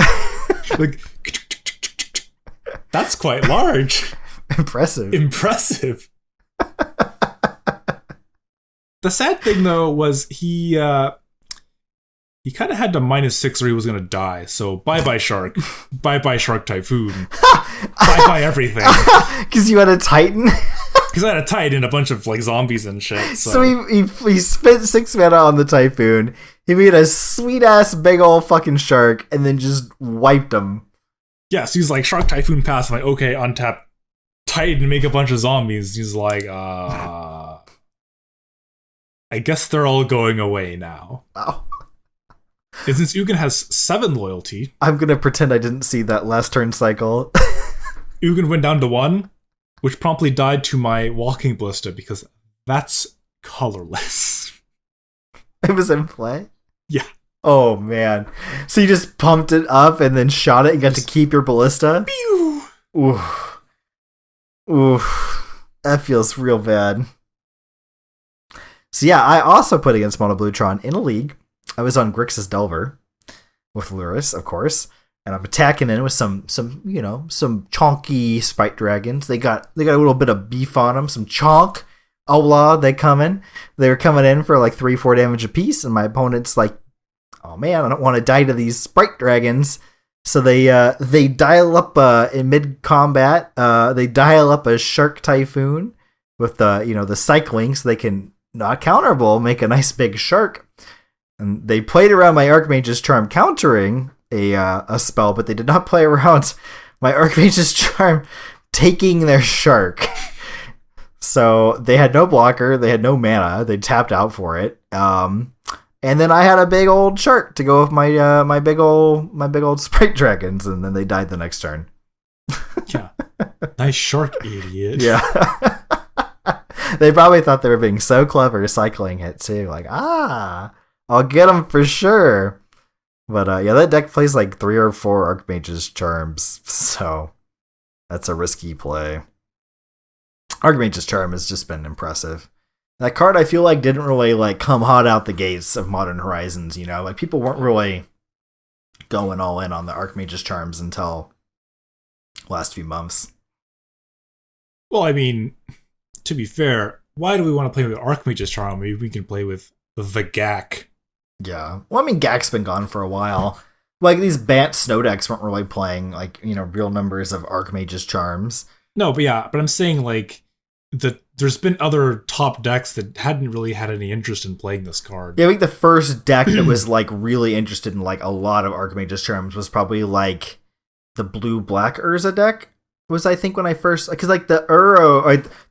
Like, that's quite large. Impressive. The sad thing, though, was he kind of had to -6 or he was going to die. So bye-bye Shark. Bye-bye Shark Typhoon. Bye-bye everything. Because you had a Titan? Because I had a Titan and a bunch of like zombies and shit. So he spent 6 mana on the Typhoon. He made a sweet-ass big old fucking shark and then just wiped him. Yeah, so he's like, Shark Typhoon pass. I'm like, okay, untap Titan, make a bunch of zombies. He's like, I guess they're all going away now. Wow. And since Ugin has 7 loyalty, I'm gonna pretend I didn't see that last turn cycle. Ugin went down to 1, which promptly died to my Walking Ballista because that's colorless. It was in play? Yeah. Oh man. So you just pumped it up and then shot it and got to keep your ballista? Pew! Oof. That feels real bad. So yeah, I also played against Mono Bluetron in a league. I was on Grixis Delver with Luris, of course, and I'm attacking in with some chonky Sprite Dragons. They got a little bit of beef on them, some chonk. Ola, they were coming in for like 3-4 damage apiece, and my opponent's like, oh man, I don't want to die to these Sprite Dragons. So they dial up in mid combat. They dial up a Shark Typhoon with the cycling, so they can not counterable, make a nice big shark. And they played around my Archmage's Charm countering a spell, but they did not play around my Archmage's Charm taking their shark. So they had no blocker, they had no mana, they tapped out for it. And then I had a big old shark to go with my big old Sprite Dragons, and then they died the next turn. Yeah. Nice shark, idiot. Yeah. They probably thought they were being so clever cycling it too. Like, I'll get them for sure. But yeah, that deck plays like 3 or 4 Archmage's Charms, so that's a risky play. Archmage's Charm has just been impressive. That card, I feel like, didn't really like come hot out the gates of Modern Horizons, Like, people weren't really going all in on the Archmage's Charms until last few months. Well, I mean, to be fair, why do we want to play with Archmage's Charm? Maybe we can play with the GAC. Yeah. Well, I mean, GAC's been gone for a while. Like, these Bant Snow decks weren't really playing, like, real numbers of Archmage's Charms. No, but I'm saying, like, there's been other top decks that hadn't really had any interest in playing this card. Yeah, I think the first deck that was like really interested in like a lot of Archmage's Charms was probably like the blue-black Urza deck. Was I think when I first, because like the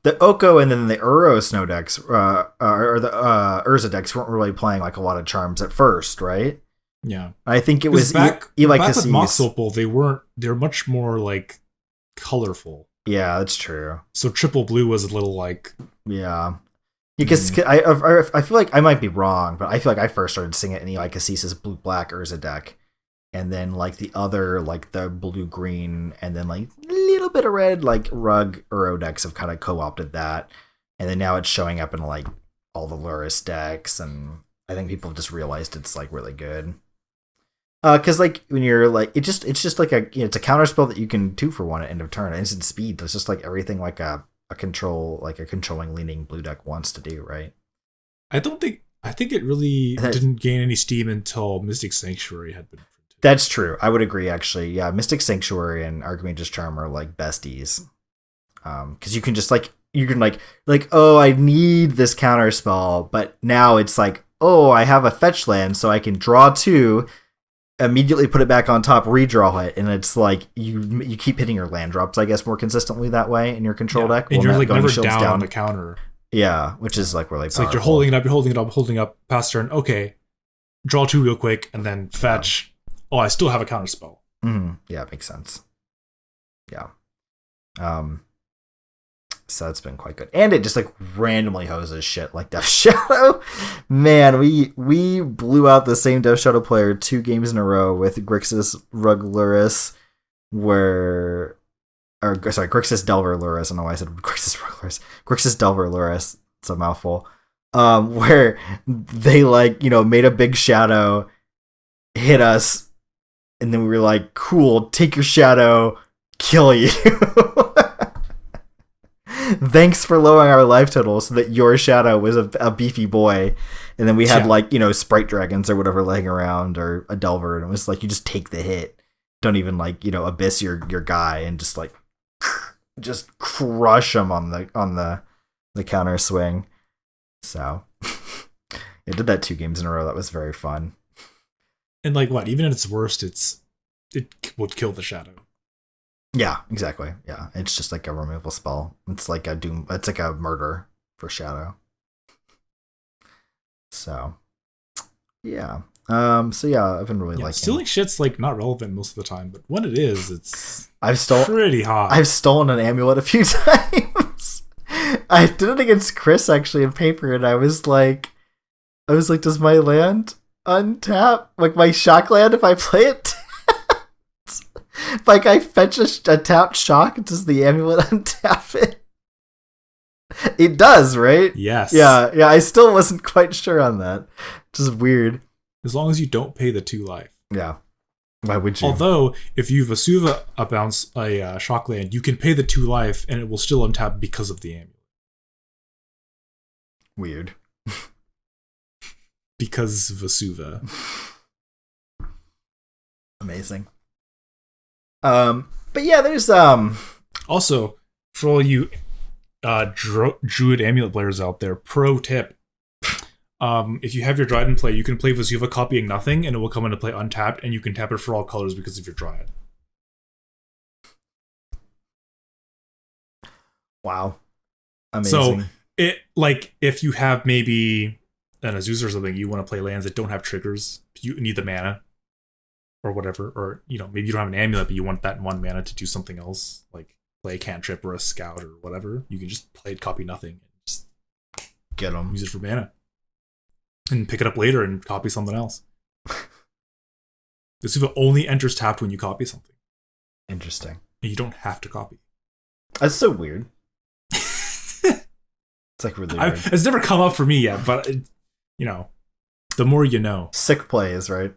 the Oko and then the Uro Snow decks or the Urza decks weren't really playing like a lot of charms at first, right? Yeah, I think it was back with Mox Cassis. Opal. They're much more like colorful. Yeah, that's true. So triple blue was a little like... Yeah. Because I feel like I might be wrong, but I feel like I first started seeing it in the Cassis blue-black Urza deck. And then like the other, like the blue-green, and then like a little bit of red, like Rug Uro decks have kind of co-opted that. And then now it's showing up in like all the Luris decks, and I think people have just realized it's like really good. Because like when you're like it's just like it's a counter spell that you can 2-for-1 at end of turn. Instant speed. It's just like everything like a controlling leaning blue deck wants to do, right? I think it really didn't gain any steam until Mystic Sanctuary had been printed. That's true. I would agree, actually. Yeah, Mystic Sanctuary and Archmage's Charm are like besties. Because you can just oh, I need this counter spell, but now it's like, oh, I have a fetch land, so I can draw 2, immediately put it back on top, redraw it, and it's like you keep hitting your land drops, I guess, more consistently that way in your control deck. And you're like never down on the counter. Yeah, which is like really powerful. It's like you're holding it up, past turn, okay, draw 2 real quick, and then fetch. Oh, I still have a counter spell. Mm-hmm. Yeah, it makes sense. Yeah. So that's been quite good. And it just like randomly hoses shit like Death Shadow. Man, we blew out the same Death Shadow player 2 games in a row with Grixis Rugluris, Grixis Delver Luris. I don't know why I said Grixis Rugluris. Grixis Delver Luris. It's a mouthful. Where they made a big shadow, hit us, and then we were like, cool, take your shadow, kill you. Thanks for lowering our life total so that your shadow was a beefy boy. And then we had sprite dragons or whatever laying around, or a delver, and it was like you just take the hit. Don't even abyss your guy and just crush him on the counter swing. So it did that 2 games in a row. That was very fun. And even at its worst, it would kill the shadow. Yeah, exactly. Yeah, it's just like a removal spell. It's like a doom. It's like a murder for shadow. So, yeah. So yeah, I've been really liking. Stealing shit's not relevant most of the time, but when it is, it's pretty hot. I've stolen an amulet a few times. I did it against Chris actually in paper, and I was like, does my land untap? Like my shock land if I play it? Like I fetch a tapped shock, does the amulet untap it? It does, right? Yes. Yeah. I still wasn't quite sure on that. Which is weird. As long as you don't pay the 2 life. Yeah. Why would you? Although, if you Vesuva a shock land, you can pay the 2 life and it will still untap because of the amulet. Weird. Because Vesuva. Amazing. But yeah, there's also, for all you Druid Amulet players out there, pro tip. If you have your Dryad in play, you can play Vesuva copying nothing, and it will come into play untapped, and you can tap it for all colors because of your Dryad. Wow. Amazing. So, if you have maybe an Azusa or something, you want to play lands that don't have triggers, you need the mana, or whatever, or, maybe you don't have an amulet, but you want that 1 mana to do something else, like play a cantrip or a scout or whatever, you can just play it copy nothing, and just get them. Use it for mana. And pick it up later and copy something else. This only enters tapped when you copy something. Interesting. And you don't have to copy. That's so weird. It's like really weird. It's never come up for me yet, but, the more you know. Sick plays, right?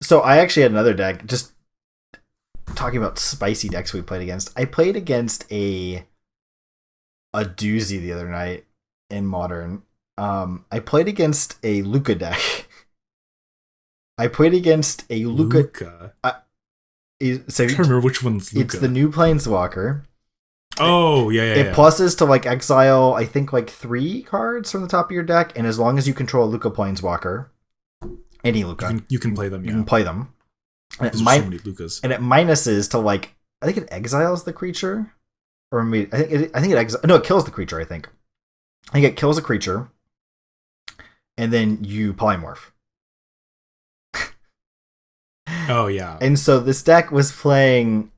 So I actually had another deck, just talking about spicy decks we played against. I played against a doozy the other night in Modern. I played against a Luca deck. I played against a Luca. I can't remember which one's Luca. It's the new Planeswalker. Oh, yeah. It pluses to exile, I think 3 cards from the top of your deck, and as long as you control a Luca Planeswalker, any Luca, you can play them. Yeah. You can play them. And so many Lucas. And it minuses to I think it exiles the creature, or maybe I think it kills the creature. I think it kills a creature, and then you polymorph. Oh yeah. And so this deck was playing,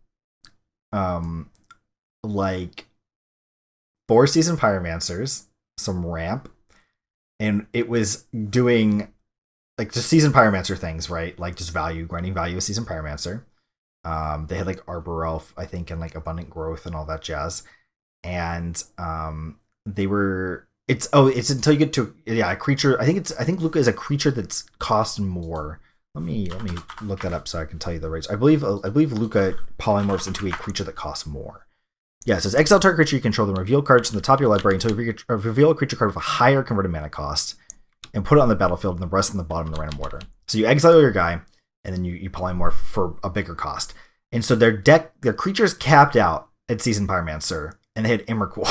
4 Season Pyromancers, some ramp, and it was doing just Season Pyromancer things, right? Just grinding value of Season Pyromancer. They had Arbor Elf, I think, and Abundant Growth and all that jazz. And it's until you get to a creature. I think Luca is a creature that's cost more. Let me look that up so I can tell you the rates. I believe Luca polymorphs into a creature that costs more. Yeah, it says exile target creature you control, then reveal cards from the top of your library until you reveal a creature card with a higher converted mana cost, and put it on the battlefield and the rest on the bottom in the random order. So you exile your guy, and then you polymorph for a bigger cost. And so their creatures capped out at Seasoned Pyromancer, and they had Emrakul.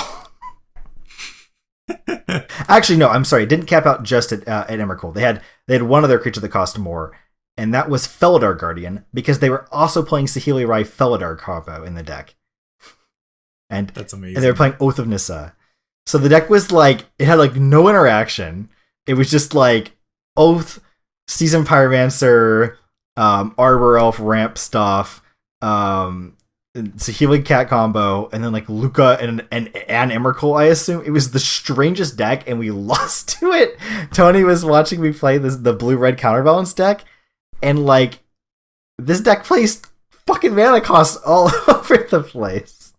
Actually, no, I'm sorry. It didn't cap out just at Emrakul. They had one other creature that cost more, and that was Felidar Guardian, because they were also playing Saheeli Rai Felidar combo in the deck. And that's amazing. And they were playing Oath of Nissa. So the deck was like, it had like no interaction. It was just like Oath, Seasoned Pyromancer, Arbor Elf ramp stuff, Saheeli Cat combo, and then like Luca and Emrakul, I assume. It was the strangest deck, and we lost to it. Tony was watching me play the blue-red counterbalance deck, and like, this deck plays fucking mana costs all over the place.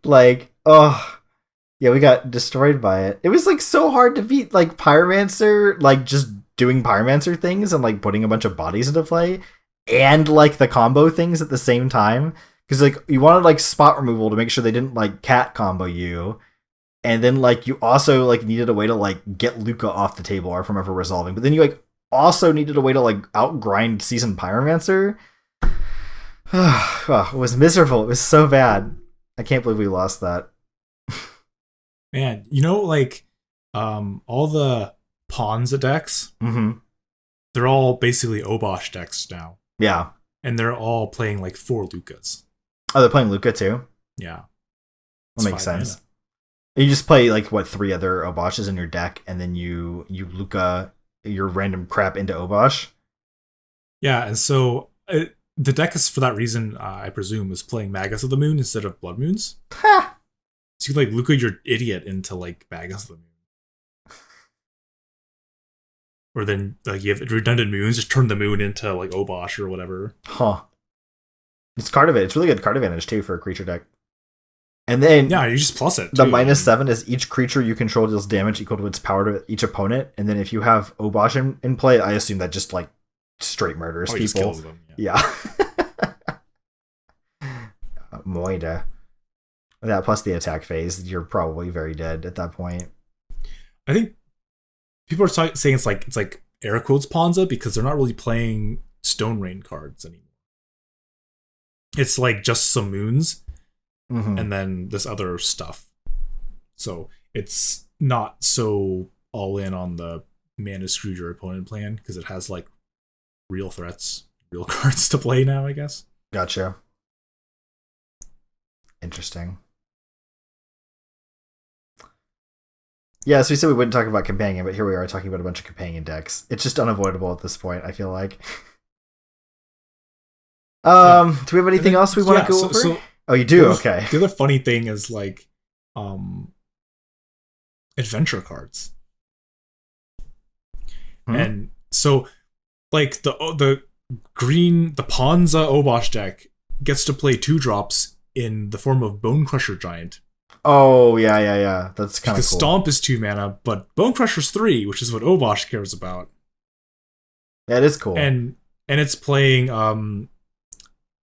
Like, oh, yeah, we got destroyed by it. It was like so hard to beat like Pyromancer, like just doing Pyromancer things and like putting a bunch of bodies into play, and like the combo things at the same time. Because like you wanted like spot removal to make sure they didn't like cat combo you, and then like you also like needed a way to like get Luca off the table or from ever resolving. But then you like also needed a way to like outgrind Seasoned Pyromancer. Oh, it was miserable. It was so bad. I can't believe we lost that. Man, you know, like all the Ponza decks, they're all basically Obosh decks now. Yeah. And they're all playing like 4 Lucas. Oh, they're playing Luca too? Yeah. That makes sense. You just play like 3 other Oboshes in your deck, and then you Luca your random crap into Obosh. Yeah, and so the deck is, for that reason, I presume, is playing Magus of the Moon instead of Blood Moons. Ha! So you like Luca your idiot into like Magus of the Moon. Or then like you have redundant moons, just turn the moon into like Obosh or whatever. Huh. It's card advantage. It's really good card advantage too for a creature deck. And then yeah, you just plus it. The -7 is each creature you control deals damage equal to its power to each opponent. And then if you have Obosh in play, I assume that just like straight murders people. Just kills them. Yeah. Moida. That plus the attack phase, you're probably very dead at that point. I think people are saying it's like air quotes Ponza because they're not really playing Stone Rain cards anymore. It's like just some moons and then this other stuff. So it's not so all in on the mana screwed your opponent plan because it has like real threats, real cards to play now, I guess. Gotcha. Interesting. Yeah, so we said we wouldn't talk about companion, but here we are talking about a bunch of companion decks. It's just unavoidable at this point, I feel like. Do we have anything else we want to go over? Oh, you do? Okay. The other funny thing is like adventure cards. And so like the Ponza Obosh deck gets to play 2-drops in the form of Bone Crusher Giant. Oh, yeah. That's kind of cool. Stomp is 2 mana, but Bone Crusher's 3, which is what Obosh cares about. That is cool. And it's playing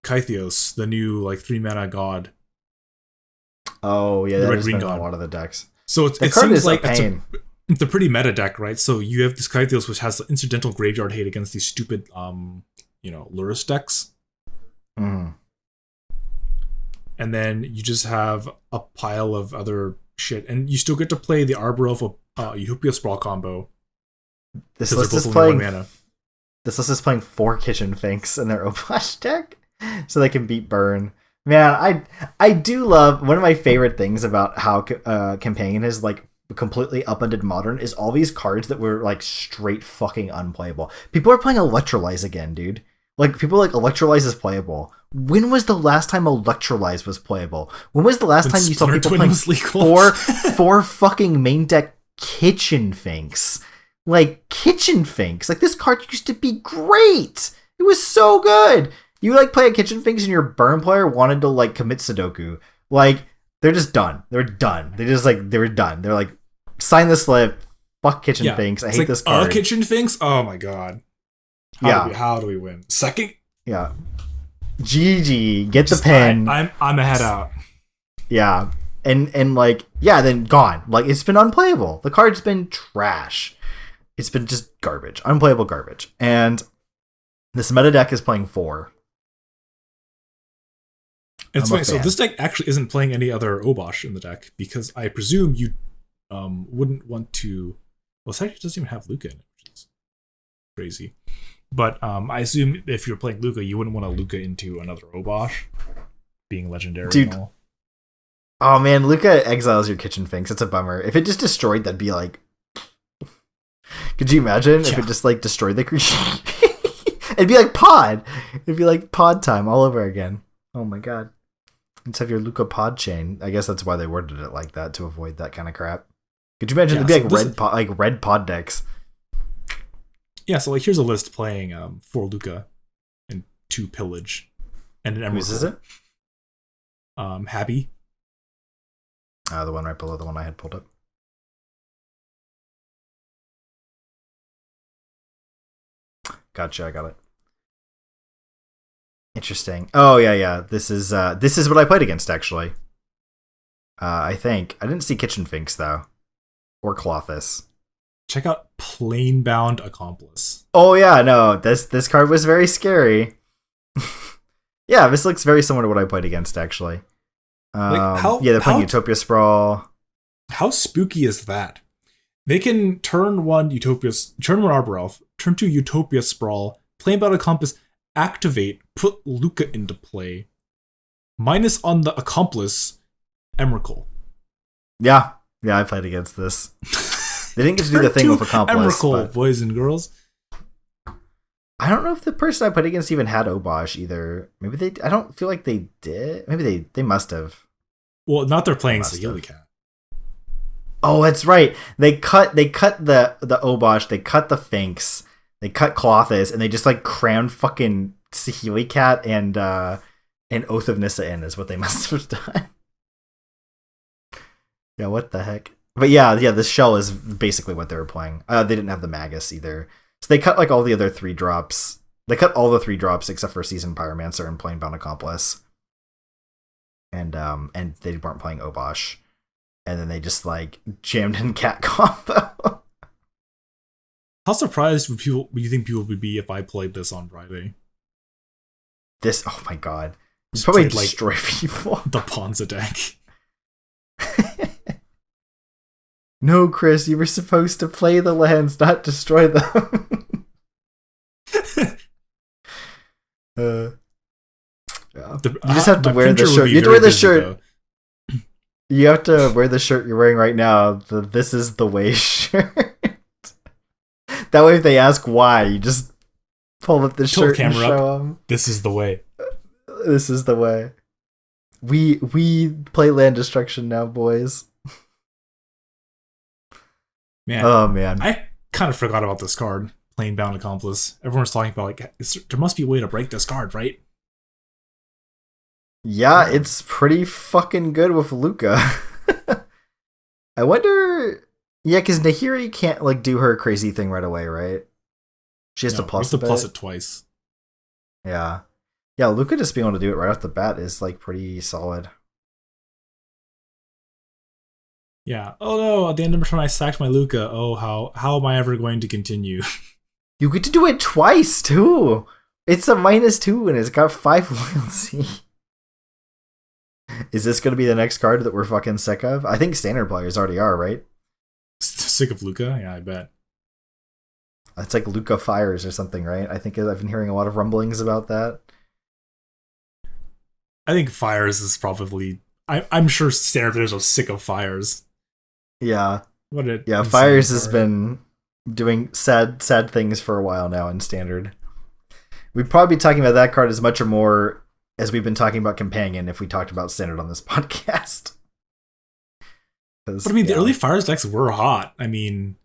Kythios, the new like 3 mana god. Oh, yeah, that has been god. a lot of the decks. So it seems like it's a pretty meta deck, right? So you have this Kythios which has incidental graveyard hate against these stupid Lurrus decks. And then you just have a pile of other shit. And you still get to play the Arbor Elf Euhupia Sprawl combo. This list is playing 4 Kitchen Finks in their Obosh deck, so they can beat Burn. Man, I do love, one of my favorite things about how Companion is like completely upended Modern is all these cards that were like straight fucking unplayable. People are playing Electrolyze again, dude. Like, people like Electrolyze is playable. When was the last time Electrolyze was playable? When was the last time you saw people playing 4 fucking main deck Kitchen Finks? Like, Kitchen Finks. Like, this card used to be great. It was so good. You, like, play a Kitchen Finks and your Burn player wanted to, like, commit Sudoku. Like, they're just done. They're done. They were done. They're like, sign the slip. Fuck Kitchen Finks. I hate this card. Kitchen Finks? Oh, my God. How do we win? Second? Yeah. GG. Get the pen. I'm a head out. Yeah. And like, yeah, then gone. Like, it's been unplayable. The card's been trash. It's been just garbage. Unplayable garbage. And this meta deck is playing 4. It's funny. So this deck actually isn't playing any other Obosh in the deck, because I presume you wouldn't want to... Well, it actually doesn't even have Luca in it, which is crazy. But I assume if you're playing Luca, you wouldn't want to Luca into another Obosh, being legendary. Dude. And all. Oh man, Luca exiles your Kitchen Finks. It's a bummer. If it just destroyed, that'd be like... Could you imagine if it just like destroyed the creature? It'd be like Pod. It'd be like Pod time all over again. Oh my god. Let's have your Luca Pod chain. I guess that's why they worded it like that, to avoid that kind of crap. Could you imagine it'd be like red pod decks? Yeah, so like here's a list playing 4 Luca and 2 Pillage and an Emerald. Whose is it? Happy. The one right below the one I had pulled up. Gotcha, I got it. Interesting. Oh yeah. This is what I played against actually. I think I didn't see Kitchen Finks though, or Toughness. Check out Planebound Accomplice. Oh yeah, no, this card was very scary. Yeah, this looks very similar to what I played against actually. They're playing Utopia Sprawl. How spooky is that? They can turn 1 Arbor Elf, turn 2 Utopia Sprawl, Planebound Accomplice, activate, put Luca into play, minus on the Accomplice, Emrakul. Yeah, I played against this. They didn't get to do the thing with Accomplice. Emrakul, boys and girls. I don't know if the person I played against even had Obosh either. Maybe they... I don't feel like they did. Maybe they must have. Well, not they're playing Saheeli Cat. Oh, that's right. They cut the Obosh, they cut the Finks, they cut Toughness, and they just like crammed fucking Saheeli Cat and Oath of Nissa in is what they must have done. Yeah, what the heck? But yeah, this shell is basically what they were playing. They didn't have the Magus either. So they cut like all the other 3 drops. They cut all the 3 drops except for Seasoned Pyromancer and Planebound Accomplice. And they weren't playing Obosh. And then they just like jammed in Cat combo. How surprised would you think people would be if I played this on Friday? This, oh my god. Just probably played, destroy people. The Ponza deck. No, Chris, you were supposed to play the lands, not destroy them. Yeah. You just have to wear the shirt. You have to wear the shirt. You have to wear the shirt you're wearing right now. The "This is the way" shirt. That way, if they ask why, you just pull up the shirt and show them. This is the way. This is the way. We play land destruction now, boys. Man, oh man, I kind of forgot about this card, Planebound Accomplice. Everyone's talking about like there must be a way to break this card, right? Yeah, it's pretty fucking good with Luca. I wonder, yeah, because Nahiri can't like do her crazy thing right away, right? She has to plus it twice. Yeah, Luca just being able to do it right off the bat is like pretty solid. Yeah. Oh no! At the end of the turn, I sacked my Luca. Oh, how am I ever going to continue? You get to do it twice too. It's a -2 and it's got 5 loyalty. Is this going to be the next card that we're fucking sick of? I think standard players already are, right? Sick of Luca? Yeah, I bet. It's like Luca Fires or something, right? I think I've been hearing a lot of rumblings about that. I think Fires is probably... I'm sure standard players are sick of Fires. Yeah. Yeah, Fires has been doing sad things for a while now in standard. We'd probably be talking about that card as much or more as we've been talking about Companion if we talked about standard on this podcast. But I mean, the early Fires decks were hot. I mean,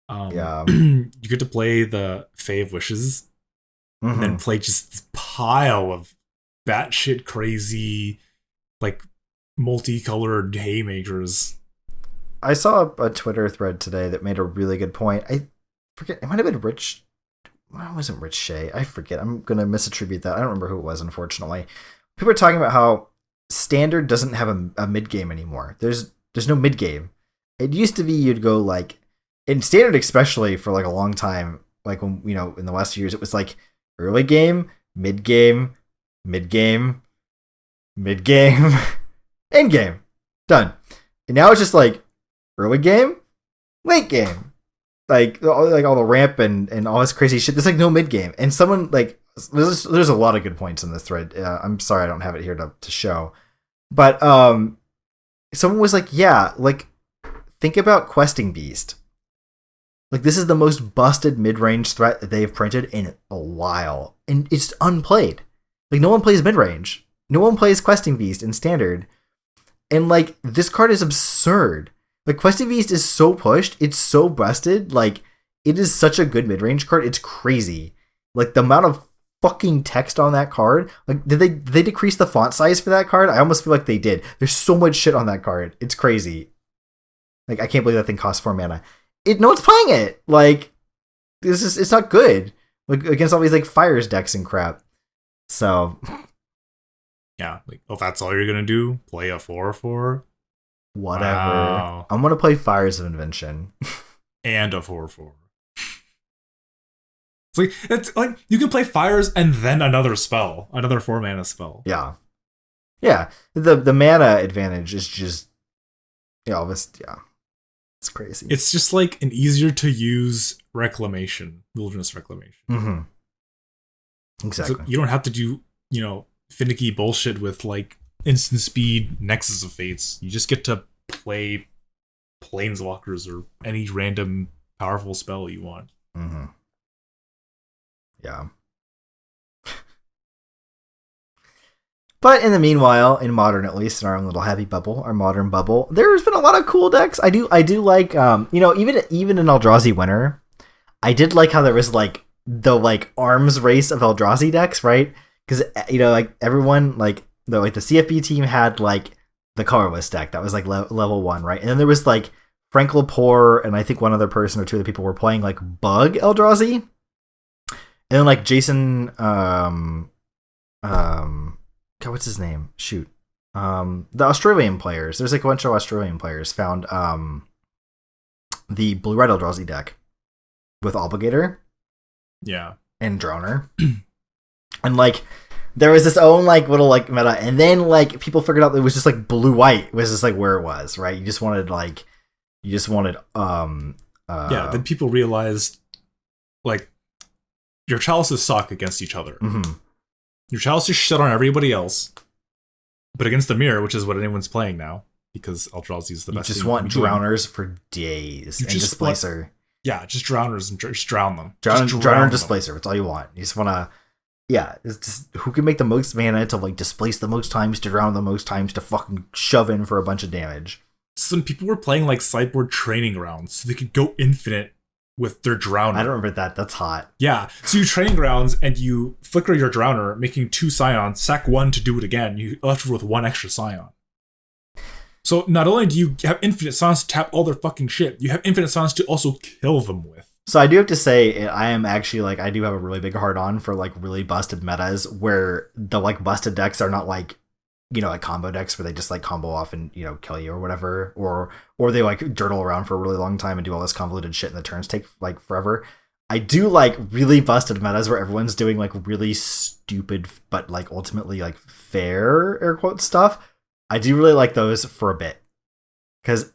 you get to play the Fae of Wishes, and then play just this pile of batshit crazy, like, multicolored haymakers. I saw a Twitter thread today that made a really good point. I forget, it might have been Rich. Well, it wasn't Rich Shea. I forget. I'm going to misattribute that. I don't remember who it was, unfortunately. People are talking about how Standard doesn't have a mid game anymore. There's no mid game. It used to be you'd go like in Standard, especially for like a long time, like when in the last few years, it was like early game, mid game, mid game, mid game, end game, done. And now it's just like early game, late game, like all the ramp and all this crazy shit. There's like no mid game, and someone like there's a lot of good points in this thread. I'm sorry I don't have it here to show, but someone was like, yeah, like think about Questing Beast. Like this is the most busted mid range threat that they've printed in a while, and it's unplayed. Like no one plays mid range. No one plays Questing Beast in Standard. And, like, this card is absurd. Like, Questing Beast is so pushed. It's so busted. Like, it is such a good mid-range card. It's crazy. Like, the amount of fucking text on that card. Like, did they decrease the font size for that card? I almost feel like they did. There's so much shit on that card. It's crazy. Like, I can't believe that thing costs 4 mana. No one's playing it. Like, it's not good. Like, against all these, like, Fires decks and crap. So... Yeah, like, oh, that's all you're gonna do? Play a 4/4? Whatever. Wow. I'm gonna play Fires of Invention. And a 4/4. It's like you can play Fires and then another spell, another 4 mana spell. Yeah. Yeah. The mana advantage is just it's crazy. It's just like an easier to use Reclamation, Wilderness Reclamation. Mm-hmm. Exactly. So you don't have to do, finicky bullshit with like instant speed Nexus of Fates. You just get to play Planeswalkers or any random powerful spell you want. Mm-hmm. Yeah. But in the meanwhile, in Modern at least, in our own little happy bubble, our Modern bubble, there's been a lot of cool decks. I do like even in Eldrazi Winter, I did like how there was like the like arms race of Eldrazi decks, right? Because like everyone like the CFB team had like the colorless deck that was like level 1, right? And then there was like Frank Lepore and I think one other person or two other people were playing like Bug Eldrazi, and then like Jason God, what's his name? Shoot, the Australian players. There's like a bunch of Australian players found the blue red Eldrazi deck with Obligator, yeah, and Droner. And like there was this own like little like meta, and then like people figured out that it was just like blue white was just like where it was, right? You just wanted then people realized like your chalices suck against each other. Mm-hmm. Your chalices shit on everybody else, but against the mirror, which is what anyone's playing now, because Eldrazi is the best. You just want drowners for days and Displacer. Yeah, just drowners and just drown them. Drowner and Displacer. That's all you want. You just want to. Yeah, it's just who can make the most mana to like displace the most times, to drown the most times, to fucking shove in for a bunch of damage. Some people were playing like sideboard training rounds, so they could go infinite with their Drowner. I don't remember that. That's hot. Yeah, so you training grounds and you flicker your Drowner, making 2 Scions, sack 1 to do it again. You left with 1 extra Scion. So not only do you have infinite Scions to tap all their fucking shit, you have infinite Scions to also kill them with. So I do have to say, I am actually like, I do have a really big hard on for like really busted metas where the like busted decks are not like, like combo decks where they just like combo off and, kill you or whatever, or they like dirtle around for a really long time and do all this convoluted shit and the turns take like forever. I do like really busted metas where everyone's doing like really stupid, but like ultimately like fair air quote stuff. I do really like those for a bit because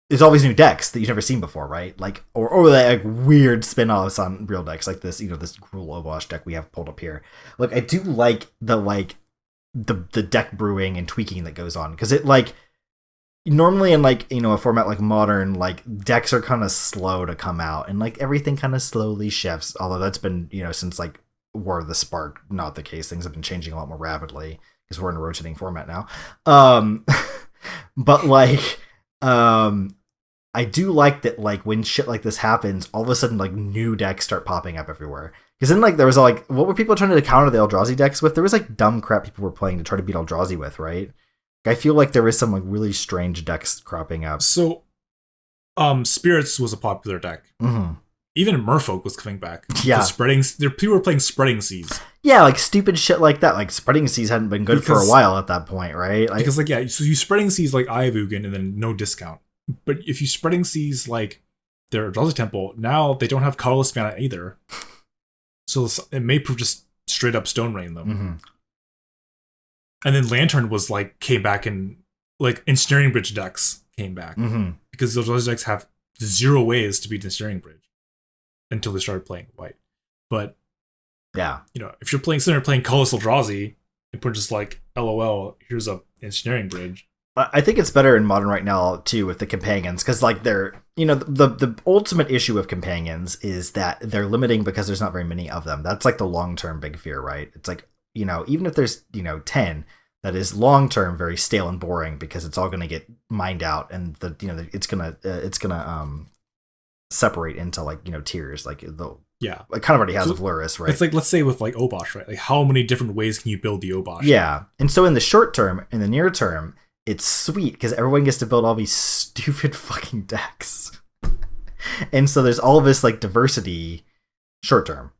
there's always new decks that you've never seen before, right? Like, or like weird spin-offs on real decks like this, this Gruul Obosh deck we have pulled up here. Like, I do like the deck brewing and tweaking that goes on, because it like normally in like a format like Modern, like decks are kind of slow to come out and like everything kind of slowly shifts, although that's been since like War of the Spark not the case. Things have been changing a lot more rapidly because we're in a rotating format now. But like I do like that, like when shit like this happens, all of a sudden like new decks start popping up everywhere. Because then like there was like, what were people trying to counter the Eldrazi decks with? There was like dumb crap people were playing to try to beat Eldrazi with, right? I feel like there was some like really strange decks cropping up. So, Spirits was a popular deck. Mm-hmm. even Merfolk was coming back. Yeah. People were playing Spreading Seas. Yeah, like stupid shit like that. Like Spreading Seas hadn't been good for a while at that point, right? Like, because so you Spreading Seas like Eye of Ugin and then no discount. But if you Spreading Seas like their Eldrazi Temple, now they don't have colorless mana either. So it may prove just straight up Stone Rain them. Mm-hmm. And then Lantern was like came back and like Ensnaring Bridge decks came back because those other decks have 0 ways to beat Ensnaring Bridge until they started playing white. But yeah, if you're playing colorless Eldrazi and put just like LOL, here's a Ensnaring Bridge. I think it's better in Modern right now too with the companions because like they're the ultimate issue of companions is that they're limiting because there's not very many of them. That's like the long-term big fear, right? It's like even if there's 10, that is long-term very stale and boring because it's all going to get mined out and it's gonna separate into like tiers like the it kind of already has with Lurrus, right? It's like, let's say with like Obosh, right? Like how many different ways can you build the Obosh? Yeah, and so in the short term, in the near term, it's sweet because everyone gets to build all these stupid fucking decks. And so there's all of this like diversity short term.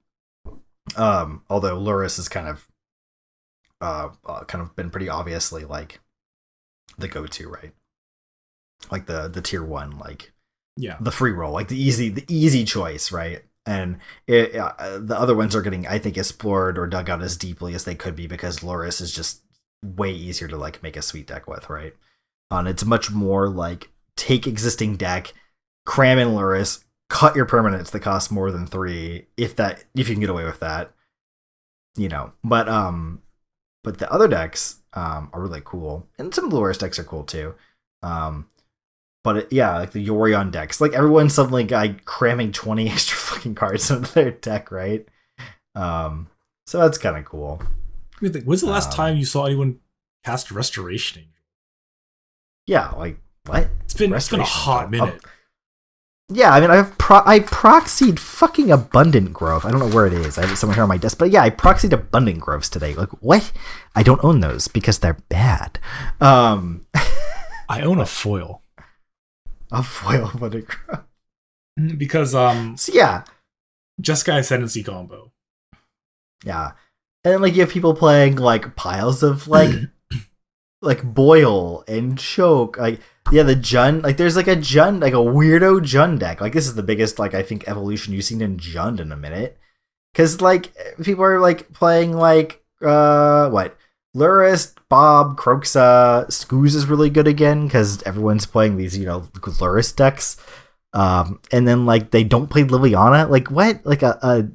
Although Lurrus is kind of been pretty obviously like the go-to, right? Like the tier 1, like the free roll, like the easy choice, right? And the other ones are getting, I think, explored or dug out as deeply as they could be because Lurrus is just way easier to like make a sweet deck with, right? And it's much more like take existing deck, cram in Lurrus, cut your permanents that cost more than 3 if you can get away with that, but the other decks are really cool, and some of the Lurrus decks are cool too. But like the Yorion decks, like everyone's suddenly cramming 20 extra fucking cards into their deck, right? So that's kind of cool. When's the last time you saw anyone cast Restoration Angel? Yeah, like what? It's been a hot minute. Yeah, I mean, I proxied fucking Abundant Growth. I don't know where it is. I have it somewhere here on my desk, but yeah, I proxied Abundant Growths today. Like what? I don't own those because they're bad. I own a foil. A foil Abundant Growth. Because so yeah, Jeskai Ascendancy combo. Yeah. And then like you have people playing like piles of like like Boil and Choke. Like the Jund, like there's like a Jund, like a weirdo Jund deck. Like this is the biggest like I think evolution you've seen in Jund in a minute. Cause like people are like playing like Lurrus, Bob, Kroxa, Skooz is really good again because everyone's playing these, Lurrus decks. And then like they don't play Liliana. Like what? Like a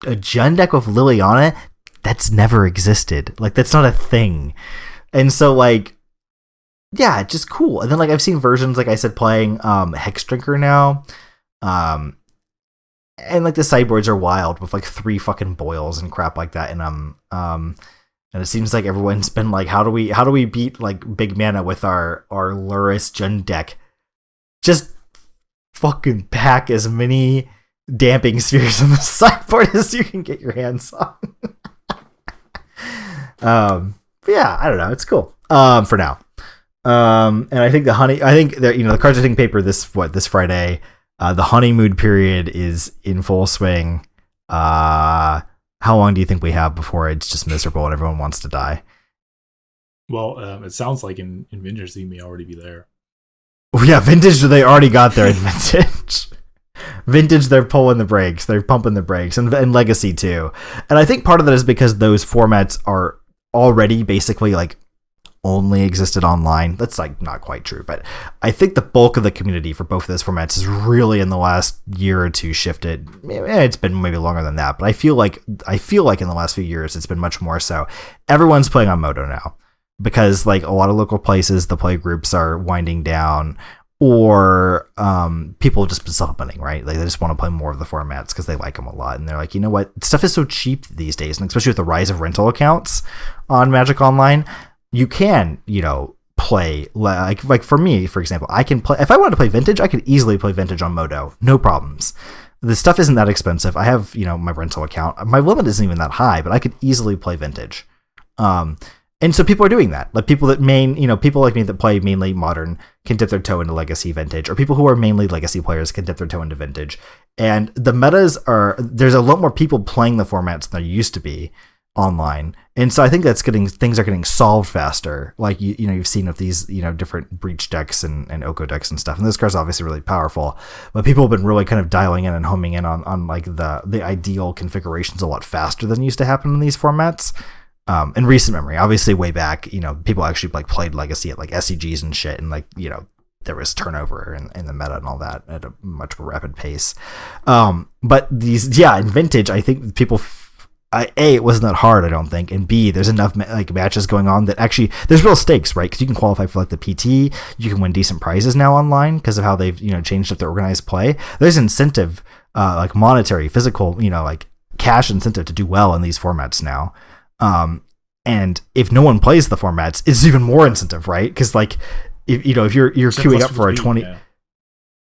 Jund deck with Liliana? That's never existed. Like that's not a thing. And so like yeah, just cool. And then like I've seen versions, like I said, playing Hex Drinker now. And like the sideboards are wild with like 3 fucking boils and crap like that. And it seems like everyone's been like, how do we beat like big mana with our Lurrus Jund deck? Just fucking pack as many damping spheres on the sideboard as you can get your hands on. But yeah, I don't know. It's cool. For now. And I think the cards are hitting paper this Friday. The honeymoon period is in full swing. How long do you think we have before it's just miserable and everyone wants to die? Well, it sounds like in Vintage they may already be there. Oh, yeah, Vintage, they already got there in Vintage. Vintage, they're pulling the brakes. They're pumping the brakes. And Legacy, too. And I think part of that is because those formats are already basically, like, only existed online. That's, like, not quite true. But I think the bulk of the community for both of those formats is really in the last year or two shifted. It's been maybe longer than that. But I feel like in the last few years, it's been much more so. Everyone's playing on Moto now. Because, like, a lot of local places, the play groups are winding down, or people have just been supplementing, right? Like, they just want to play more of the formats because they like them a lot. And they're like, you know what? Stuff is so cheap these days, and especially with the rise of rental accounts on Magic Online, you can, play. Like for me, for example, I can play. If I wanted to play Vintage, I could easily play Vintage on Moto. No problems. The stuff isn't that expensive. I have, my rental account. My limit isn't even that high, but I could easily play Vintage. And so people are doing that. Like people like me that play mainly Modern can dip their toe into Legacy, Vintage, or people who are mainly Legacy players can dip their toe into Vintage. And the metas there's a lot more people playing the formats than there used to be online. And so I think things are getting solved faster. Like you've seen of these, different Breach decks and Oko decks and stuff. And this card's obviously really powerful, but people have been really kind of dialing in and homing in on like the ideal configurations a lot faster than used to happen in these formats. In recent memory, obviously way back, people actually like played Legacy at like SCGs and shit, and like, there was turnover in the meta and all that at a much more rapid pace. But in Vintage, I think people, A, it wasn't that hard, I don't think, and B, there's enough like matches going on that actually there's real stakes, right? Because you can qualify for like the PT, you can win decent prizes now online because of how they've changed up their organized play. There's incentive, like monetary, physical, like cash incentive to do well in these formats now. And if no one plays the formats, it's even more incentive, right? Because like, if you're queuing up for a 20,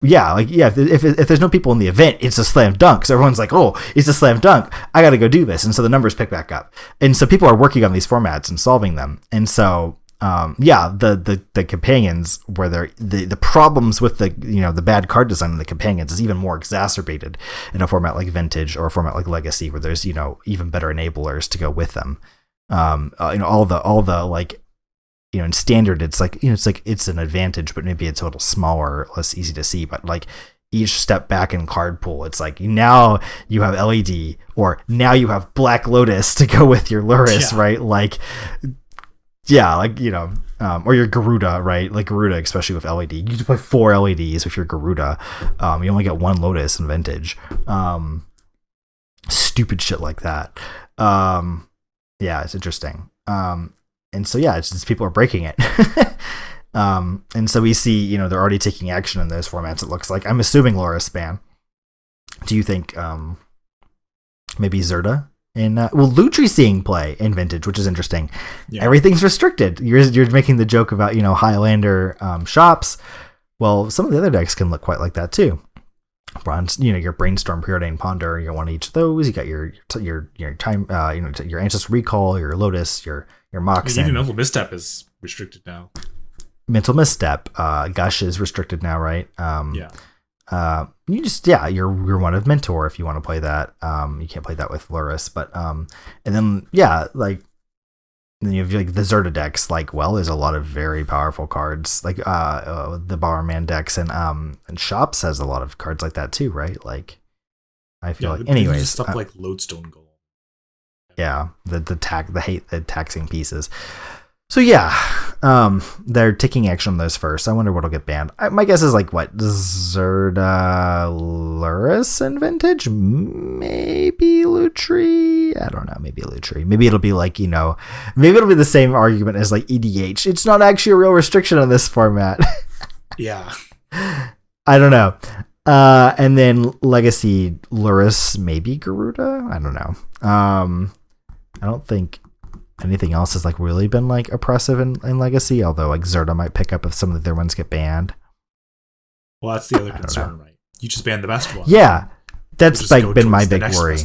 if there's no people in the event, it's a slam dunk. So everyone's like, oh, it's a slam dunk, I got to go do this, and so the numbers pick back up, and so people are working on these formats and solving them, and so the companions where the problems with the bad card design in the companions is even more exacerbated in a format like Vintage or a format like Legacy, where there's even better enablers to go with them. All the like, in Standard, it's like it's an advantage, but maybe it's a little smaller, less easy to see. But like each step back in card pool, it's like now you have LED, or now you have Black Lotus to go with your Luris, right? Like. Yeah, like, or your Garuda, right? Like Garuda, especially with LED. You need to play 4 LEDs with your Garuda. You only get 1 Lotus in Vintage. Stupid shit like that. Yeah, it's interesting. And so, it's just people are breaking it. And so we see, they're already taking action in those formats, it looks like. I'm assuming Loris ban. Do you think maybe Zerda? And Lutri's seeing play in Vintage, which is interesting. Yeah. Everything's restricted. You're making the joke about Highlander shops. Well, some of the other decks can look quite like that too. Bronze, your Brainstorm, Preordained Ponder. You want each of those. You got your time, your Ancestral Recall, your Lotus, your Moxen. Even Mental Misstep is restricted now. Mental Misstep, Gush is restricted now, right? You just you're one of Mentor if you want to play that. You can't play that with Luris, but and then then you have like the Zerda decks. Like, well, there's a lot of very powerful cards, like the Bowerman decks, and Shops has a lot of cards like that too, right? Like, I feel like, anyways, stuff like Lodestone Golem. Yeah, the taxing pieces. So they're taking action on those first. I wonder what'll get banned. My guess is like what, Zerda, Luris, and Vintage, maybe Lutri. I don't know, maybe Lutri. Maybe it'll be like maybe it'll be the same argument as like EDH. It's not actually a real restriction on this format. Yeah, I don't know. And then Legacy, Luris, maybe Garuda. I don't know. I don't think anything else has like really been like oppressive in Legacy, although like Zerda might pick up if some of the other ones get banned. Well, that's the other concern, right? You just ban the best ones. Yeah, that's like been my big worry.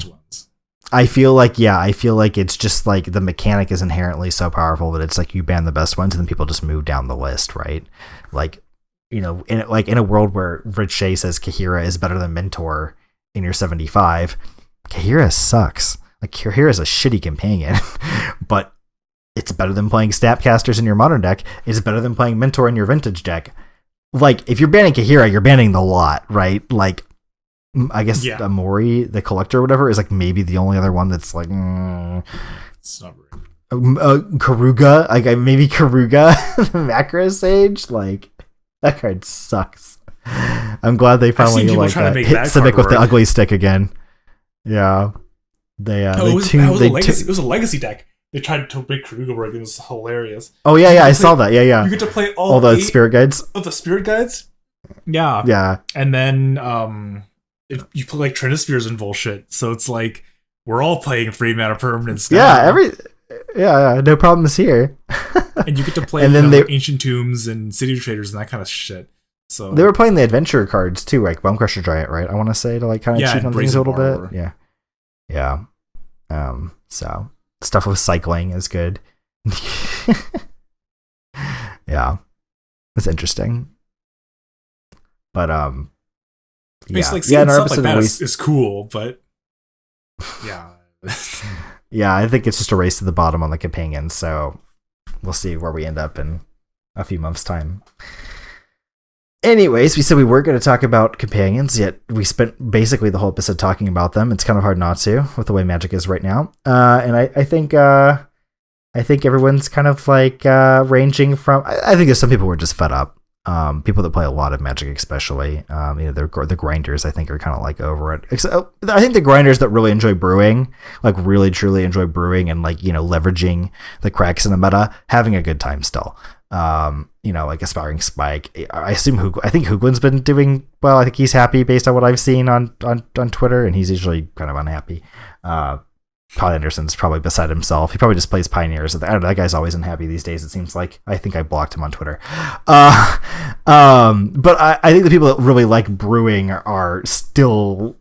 I feel like it's just like the mechanic is inherently so powerful that it's like you ban the best ones and then people just move down the list, right? Like, in a world where Rich Shea says Kahira is better than Mentor in your 75, Kahira sucks. Like, Kahira is a shitty companion, but it's better than playing Snapcasters in your Modern deck. It's better than playing Mentor in your Vintage deck. Like, if you're banning Kahira, you're banning the lot, right? Like, I guess Amori, the Collector or whatever, is like maybe the only other one that's like... It's not right. Karuga, like maybe Karuga, the Macro Sage, like, that card sucks. I'm glad they finally hit Simic with the ugly stick again. Yeah. It was a legacy deck. They tried to make Karuga work, and it was hilarious. Oh yeah, I saw that. Yeah. You get to play all the spirit guides. Oh, the spirit guides. Yeah. And then if you play like Trinispheres and bullshit, so it's like we're all playing 3 mana permanents. Yeah, no problems here. And you get to play and then Ancient Tombs and City Traders and that kind of shit. So they were playing the adventure cards too, like Bone Crusher Giant, right? I want to say, to like kind of cheat on things a little bit. Yeah. So stuff with cycling is good. Yeah, it's interesting. But It's like seeing stuff like that is cool, but yeah. Yeah, I think it's just a race to the bottom on the companions, so we'll see where we end up in a few months' time. Anyways, we said we weren't going to talk about companions, yet we spent basically the whole episode talking about them. It's kind of hard not to, with the way Magic is right now. And I think everyone's kind of like ranging from... I think there's some people who are just fed up. People that play a lot of Magic, especially, the grinders, I think, are kind of like over it. I think the grinders that really enjoy brewing, like really truly enjoy brewing and like, leveraging the cracks in the meta, having a good time still. Like Aspiring Spike. I think Hoogland's been doing well. I think he's happy based on what I've seen on Twitter, and he's usually kind of unhappy. Todd Anderson's probably beside himself. He probably just plays Pioneers. I don't know, that guy's always unhappy these days, it seems like. I think I blocked him on Twitter. But I think the people that really like brewing are still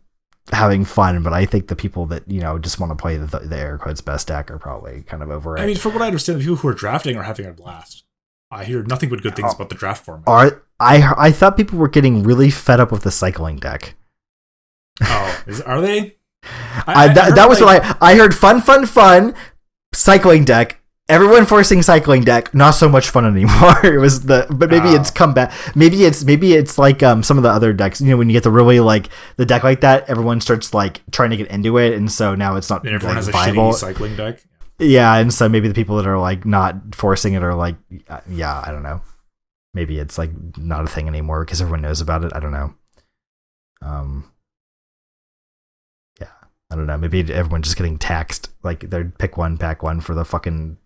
having fun, but I think the people that, just want to play the air quotes best deck are probably kind of over it. I mean, from what I understand, the people who are drafting are having a blast. I hear nothing but good things about the draft format. I thought people were getting really fed up with the cycling deck. Oh, are they? That was what I heard. Fun, cycling deck. Everyone forcing cycling deck. Not so much fun anymore. It was but maybe it's come back. Maybe it's like some of the other decks. When you get the really like the deck like that, everyone starts like trying to get into it, and so now it's not. And everyone has a viable shitty cycling deck. Yeah, and so maybe the people that are like not forcing it are like, yeah, I don't know. Maybe it's like not a thing anymore because everyone knows about it. I don't know. Yeah, I don't know. Maybe everyone's just getting taxed. Like they're pick one, pack one for the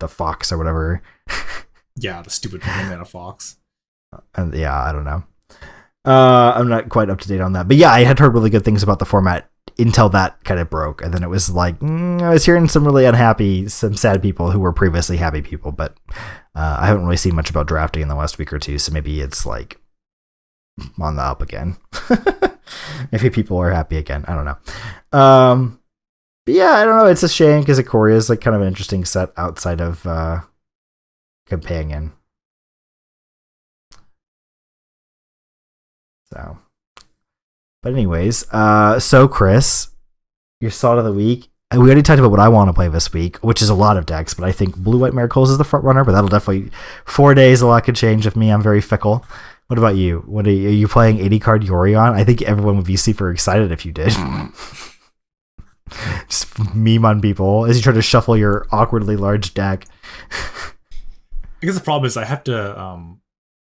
Fox or whatever. Yeah, the stupid mana Fox. And yeah, I don't know. I'm not quite up to date on that, but yeah, I had heard really good things about the format until that kind of broke, and then it was like I was hearing some really unhappy, some sad people who were previously happy people, but I haven't really seen much about drafting in the last week or two, so maybe it's like on the up again. Maybe people are happy again. I don't know. But yeah, I don't know. It's a shame because Ikoria is like kind of an interesting set outside of Companion. So. But anyways, so Chris, your slot of the week. We already talked about what I want to play this week, which is a lot of decks, but I think Blue White Miracles is the front runner, but that'll definitely 4 days, a lot could change with me. I'm very fickle. What about you? Are you playing 80 card Yorion? I think everyone would be super excited if you did. Just meme on people as you try to shuffle your awkwardly large deck. I guess the problem is I have to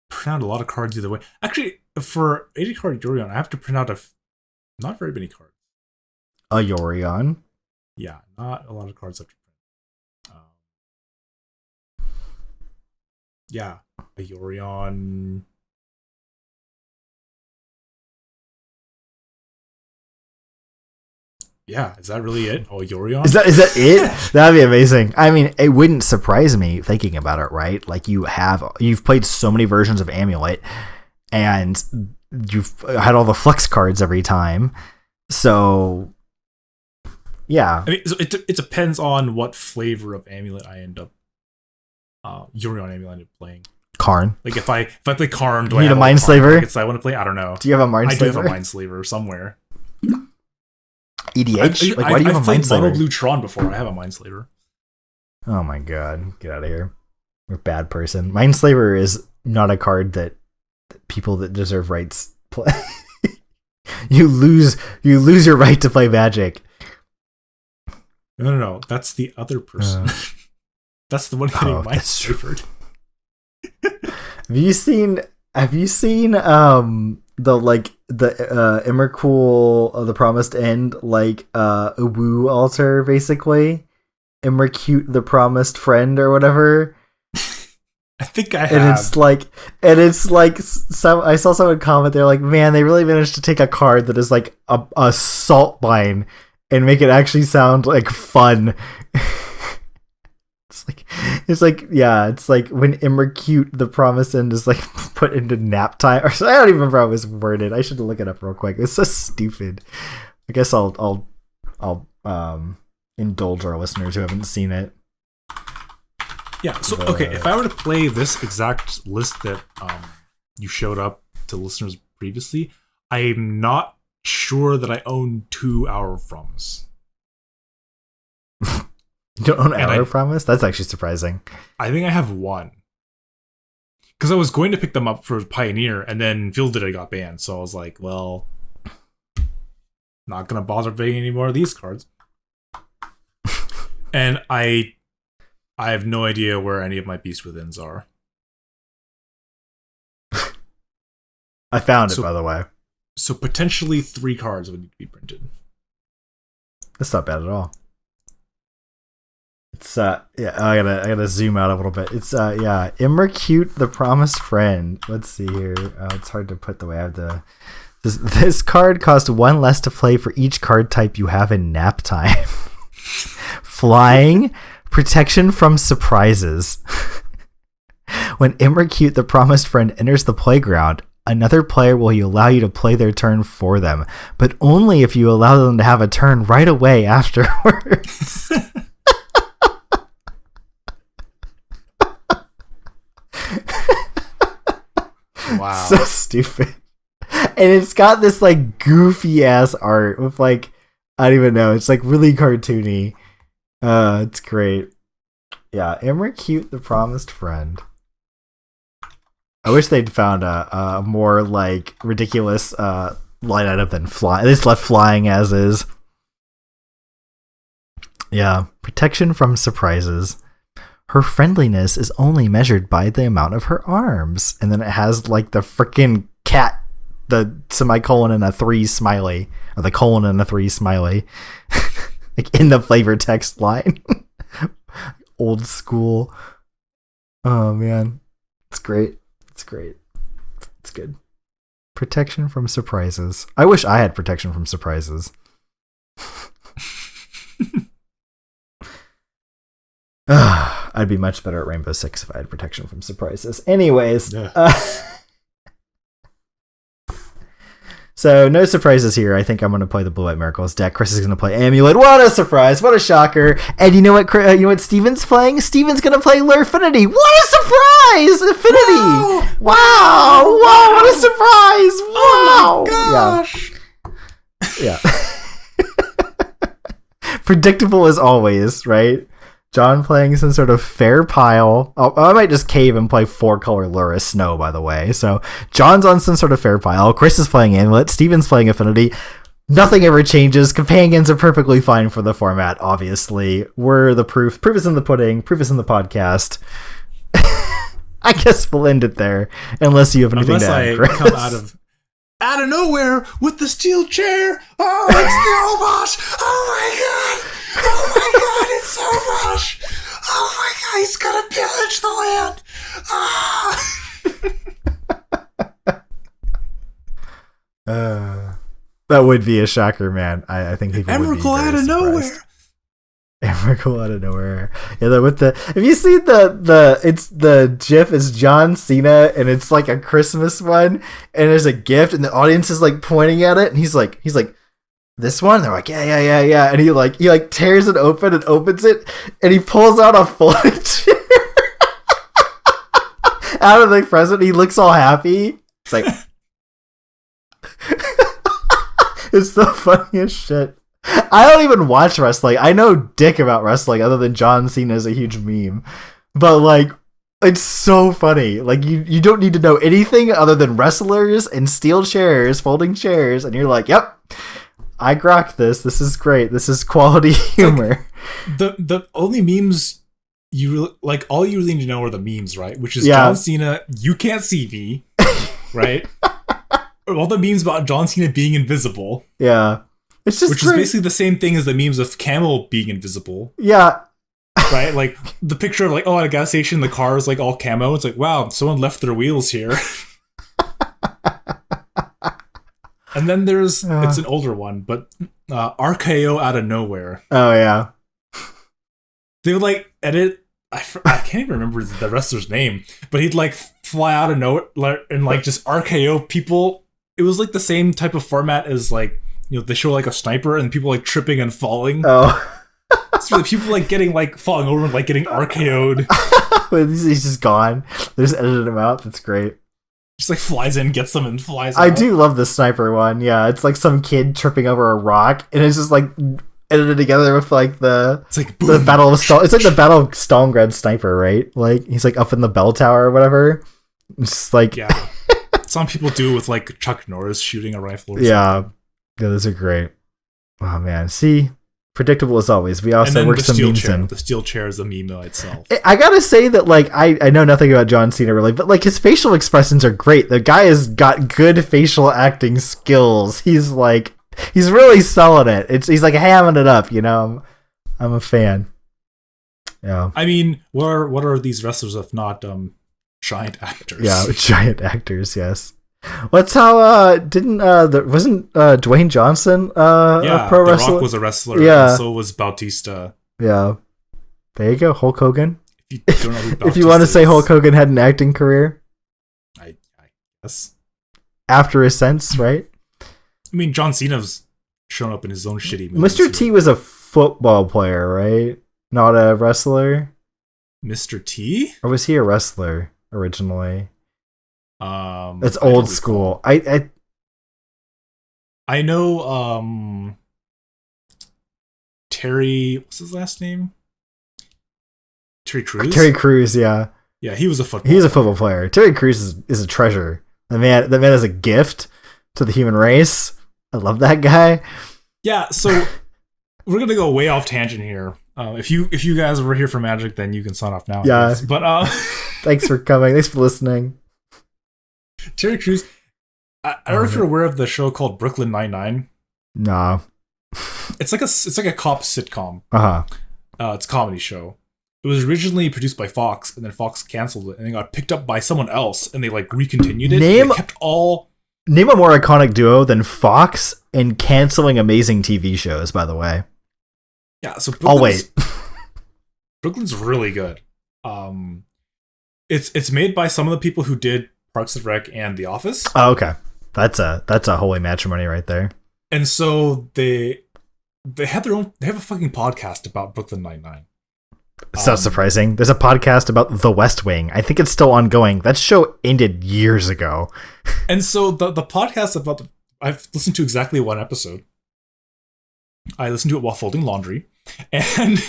print out a lot of cards either way. Actually, for 80 card Yorion, I have to print out not very many cards. A Yorion? Yeah, not a lot of cards I have to print. Yeah, a Yorion. Yeah, is that really it? Oh, Yorion? Is that it? That'd be amazing. I mean, it wouldn't surprise me thinking about it, right? Like you've played so many versions of Amulet, and you've had all the Flux cards every time. So, yeah. I mean, it depends on what flavor of Amulet I end up. Yorion Amulet I end up playing. Karn. Like if I play Karn, do you I need have a Mindslaver? I want to play. I don't know. Do you have a Mindslaver? I do have a Mindslaver somewhere. EDH? Why do you have a played Mindslaver? Mono Blue Tron before. I have a Mindslaver. Oh my god. Get out of here. You're a bad person. Mindslaver is not a card that people that deserve rights play. You lose your right to play Magic. No. That's the other person. That's the one getting Mindslavered. Have you seen the Emrakul the Promised End, like Uwu altar, basically? Emrakute the Promised Friend or whatever? I think I have. And it's like I saw someone comment, they're like, man, they really managed to take a card that is like a salt mine and make it actually sound like fun. It's like when Emrakute the Promised End is like put into nap time or something. I don't even remember how it was worded. I should look it up real quick. It's so stupid. I guess I'll indulge our listeners who haven't seen it. Yeah, so, okay, if I were to play this exact list that you showed up to listeners previously, I'm not sure that I own 2 Hour Promise. You don't own Hour Promise? That's actually surprising. I think I have 1. Because I was going to pick them up for Pioneer, and then fielded it got banned, so I was like, well, not gonna bother playing any more of these cards. And I have no idea where any of my Beast Withins are. I found it, by the way. So potentially 3 cards would need to be printed. That's not bad at all. It's I gotta zoom out a little bit. It's Immercute the Promised Friend. Let's see here. It's hard to put the way I have the. This card costs 1 less to play for each card type you have in nap time. Flying, protection from surprises. When Immercute the Promised Friend enters the playground, another player will allow you to play their turn for them, but only if you allow them to have a turn right away afterwards. Wow. So stupid. And it's got this like goofy ass art with like, I don't even know, it's like really cartoony. It's great. Yeah, Immercute the Promised Friend. I wish they'd found a more like ridiculous line item than fly. They just left flying as is. Yeah, protection from surprises. Her friendliness is only measured by the amount of her arms. And then it has like the freaking cat, the semicolon and a 3 smiley, or the colon and a 3 smiley, like in the flavor text line. Old school. Oh man, it's great. It's great. It's good. Protection from surprises. I wish I had protection from surprises. I'd be much better at Rainbow Six if I had protection from surprises. Anyways, so no surprises here. I think I'm going to play the Blue White Miracles deck. Chris is going to play Amulet. What a surprise! What a shocker! And you know what? You know what Steven's playing? Steven's going to play Lurfinity. What a surprise! Affinity! Wow! Wow! What a surprise! Wow! Oh my gosh! Yeah. Predictable as always, right? Jon playing some sort of fair pile. Oh, I might just cave and play 4-color Lura Snow, by the way. So Jon's on some sort of fair pile. Chris is playing Amulet. Steven's playing Affinity. Nothing ever changes. Companions are perfectly fine for the format, obviously. We're the proof. Proof is in the pudding. Proof is in the podcast. I guess we'll end it there. Unless you have anything to add, Chris. Come out of nowhere with the steel chair. Oh, it's the Obosh. Oh my god. Oh my god, it's so much! Oh my god, he's gonna pillage the land! That would be a shocker, man. I think people would be very out of nowhere. Emrakul out of nowhere. Yeah, with the have you seen the GIF is John Cena and it's like a Christmas one and there's a gift and the audience is like pointing at it and he's like this one? They're like, yeah. And he tears it open and opens it, and he pulls out a folding chair out of the present. He looks all happy. It's like, it's the funniest shit. I don't even watch wrestling. I know dick about wrestling other than John Cena is a huge meme. But like, it's so funny. Like you don't need to know anything other than wrestlers and steel chairs, folding chairs, and you're like, yep. I grok this. This is great. This is quality humor. Like, the only memes all you really need to know are the memes, right? Which is John Cena, you can't see me, right? All the memes about John Cena being invisible. Yeah. It's just which is basically the same thing as the memes of Camel being invisible. Yeah. Right? Like the picture of at a gas station, the car is like all camo. It's like, wow, someone left their wheels here. And then there's, it's an older one, but RKO out of nowhere. Oh, yeah. They would, edit, I can't even remember the wrestler's name, but he'd, fly out of nowhere and, just RKO people. It was, the same type of format as, they show, a sniper and people, tripping and falling. Oh. So the people, falling over and, getting RKO'd. He's just gone. They just edited him out. That's great. Just like flies in, gets them, and flies out. I do love the sniper one. Yeah, it's like some kid tripping over a rock, and it's just like edited together with like the Battle of It's like the Battle of Stalingrad sniper, right? Like he's like up in the bell tower or whatever. It's just like yeah. Some people do with like Chuck Norris shooting a rifle. Or something. Yeah, those are great. Oh man, see, predictable as always. We also work some memes in. The steel chair is a meme itself. I gotta say that like I know nothing about John Cena really, but like his facial expressions are great. The guy has got good facial acting skills. He's really selling it. He's like hamming it up, you know. I'm a fan. Yeah. I mean, what are these wrestlers if not giant actors? Yeah, giant actors. Yes. What's how wasn't Dwayne Johnson a pro wrestler? The Rock was a wrestler. Yeah. And so was Bautista. Yeah. There you go, Hulk Hogan. If you don't know who Bautista if you want to say Hulk Hogan had an acting career, I guess after Ascents, right? I mean, John Cena's shown up in his own shitty movies. Mr. T was a football player, right? Not a wrestler. Mr. T? Or was he a wrestler originally? It's I old school. I know Terry, what's his last name? Terry Crews? Terry Crews, yeah. Yeah, he was a football He's a football player. Terry Crews is a treasure. The man is a gift to the human race. I love that guy. Yeah, so we're gonna go way off tangent here. If you guys were here for Magic, then you can sign off now. Yeah. But thanks for coming. Thanks for listening. Terry Crews. I don't know if you're aware of the show called Brooklyn Nine-Nine. No. It's like a cop sitcom. It's a comedy show. It was originally produced by Fox, and then Fox canceled it, and it got picked up by someone else, and they like recontinued it. Name a more iconic duo than Fox in canceling amazing TV shows. By the way. Yeah. So I'll wait. Brooklyn's really good. It's made by some of the people who did Parks and Rec and The Office. Oh, okay. That's a holy matrimony right there. And so they have a fucking podcast about Brooklyn Nine-Nine. It's not surprising. There's a podcast about The West Wing. I think it's still ongoing. That show ended years ago. And so the podcast I've listened to exactly one episode. I listened to it while folding laundry, and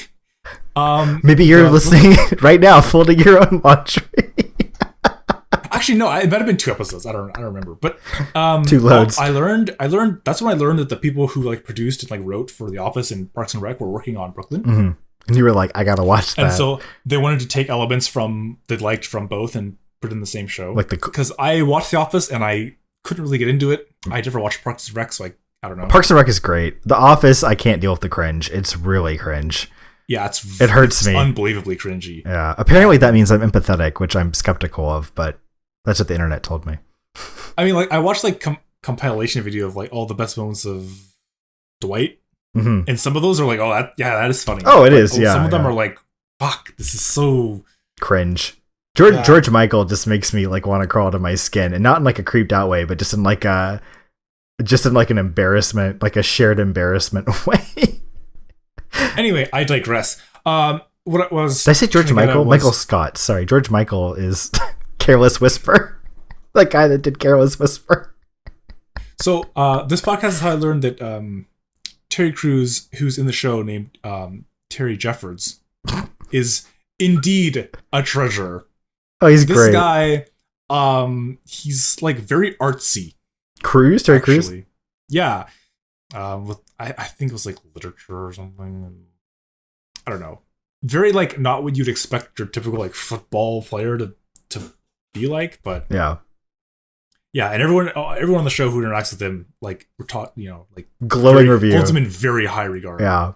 maybe you're listening right now, folding your own laundry. Actually, no, it might have been 2 episodes. I don't remember, but 2 loads. I learned. That's when I learned that the people who like produced and like wrote for The Office and Parks and Rec were working on Brooklyn. Mm-hmm. And you were like, I gotta watch that. And so they wanted to take elements they liked from both and put it in the same show. Because I watched The Office and I couldn't really get into it. I never watched Parks and Rec, so I don't know. Parks and Rec is great. The Office, I can't deal with the cringe. It's really cringe. Yeah, it hurts me. Unbelievably cringy. Yeah, apparently that means I'm empathetic, which I'm skeptical of, but that's what the internet told me. I mean, like I watched like compilation video of like all the best moments of Dwight. Mm-hmm. And some of those are like, oh, that is funny. Oh, it is, yeah. Some of them are like, fuck, this is so cringe. George Michael just makes me like want to crawl to my skin, and not in like a creeped out way, but just in like an embarrassment, like a shared embarrassment way. Anyway, I digress. What it was? Did I say George Michael? Michael Scott. Sorry, George Michael is Careless Whisper, that guy that did Careless Whisper. So this podcast is how I learned that Terry Crews, who's in the show named Terry Jeffords, is indeed a treasure. Oh, he's this great. This guy, he's like very artsy. Terry Crews? Yeah. With I think it was like literature or something. I don't know. Very like not what you'd expect your typical like football player to be like, but yeah. Yeah, and everyone on the show who interacts with him, like, we're taught, like glowing review, holds him in very high regard. Yeah,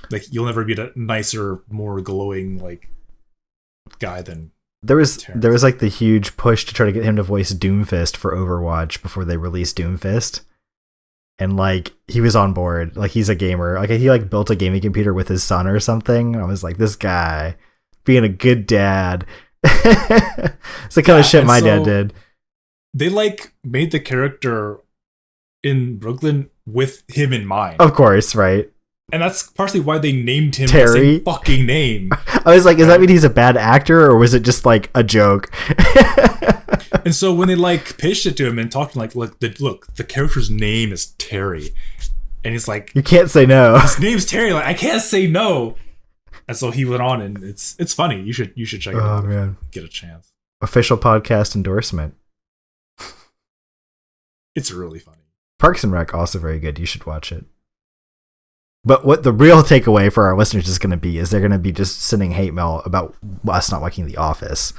like you'll never meet a nicer, more glowing like guy than there was like the huge push to try to get him to voice Doomfist for Overwatch before they released Doomfist, and like he was on board. Like he's a gamer. Like he like built a gaming computer with his son or something. I was like, this guy being a good dad. It's the kind of shit my dad did. They like made the character in Brooklyn with him in mind. Of course, right? And that's partially why they named him Terry. the same fucking name. I was like, does that mean he's a bad actor, or was it just like a joke? And so when they like pitched it to him and talked like, look, the character's name is Terry, and he's like, you can't say no. His name's Terry. Like, I can't say no. And so he went on, and it's funny. You should check it out. Oh man, get a chance. Official podcast endorsement. It's really funny. Parks and Rec also very good. You should watch it. But what the real takeaway for our listeners is going to be is they're going to be just sending hate mail about us not liking The Office.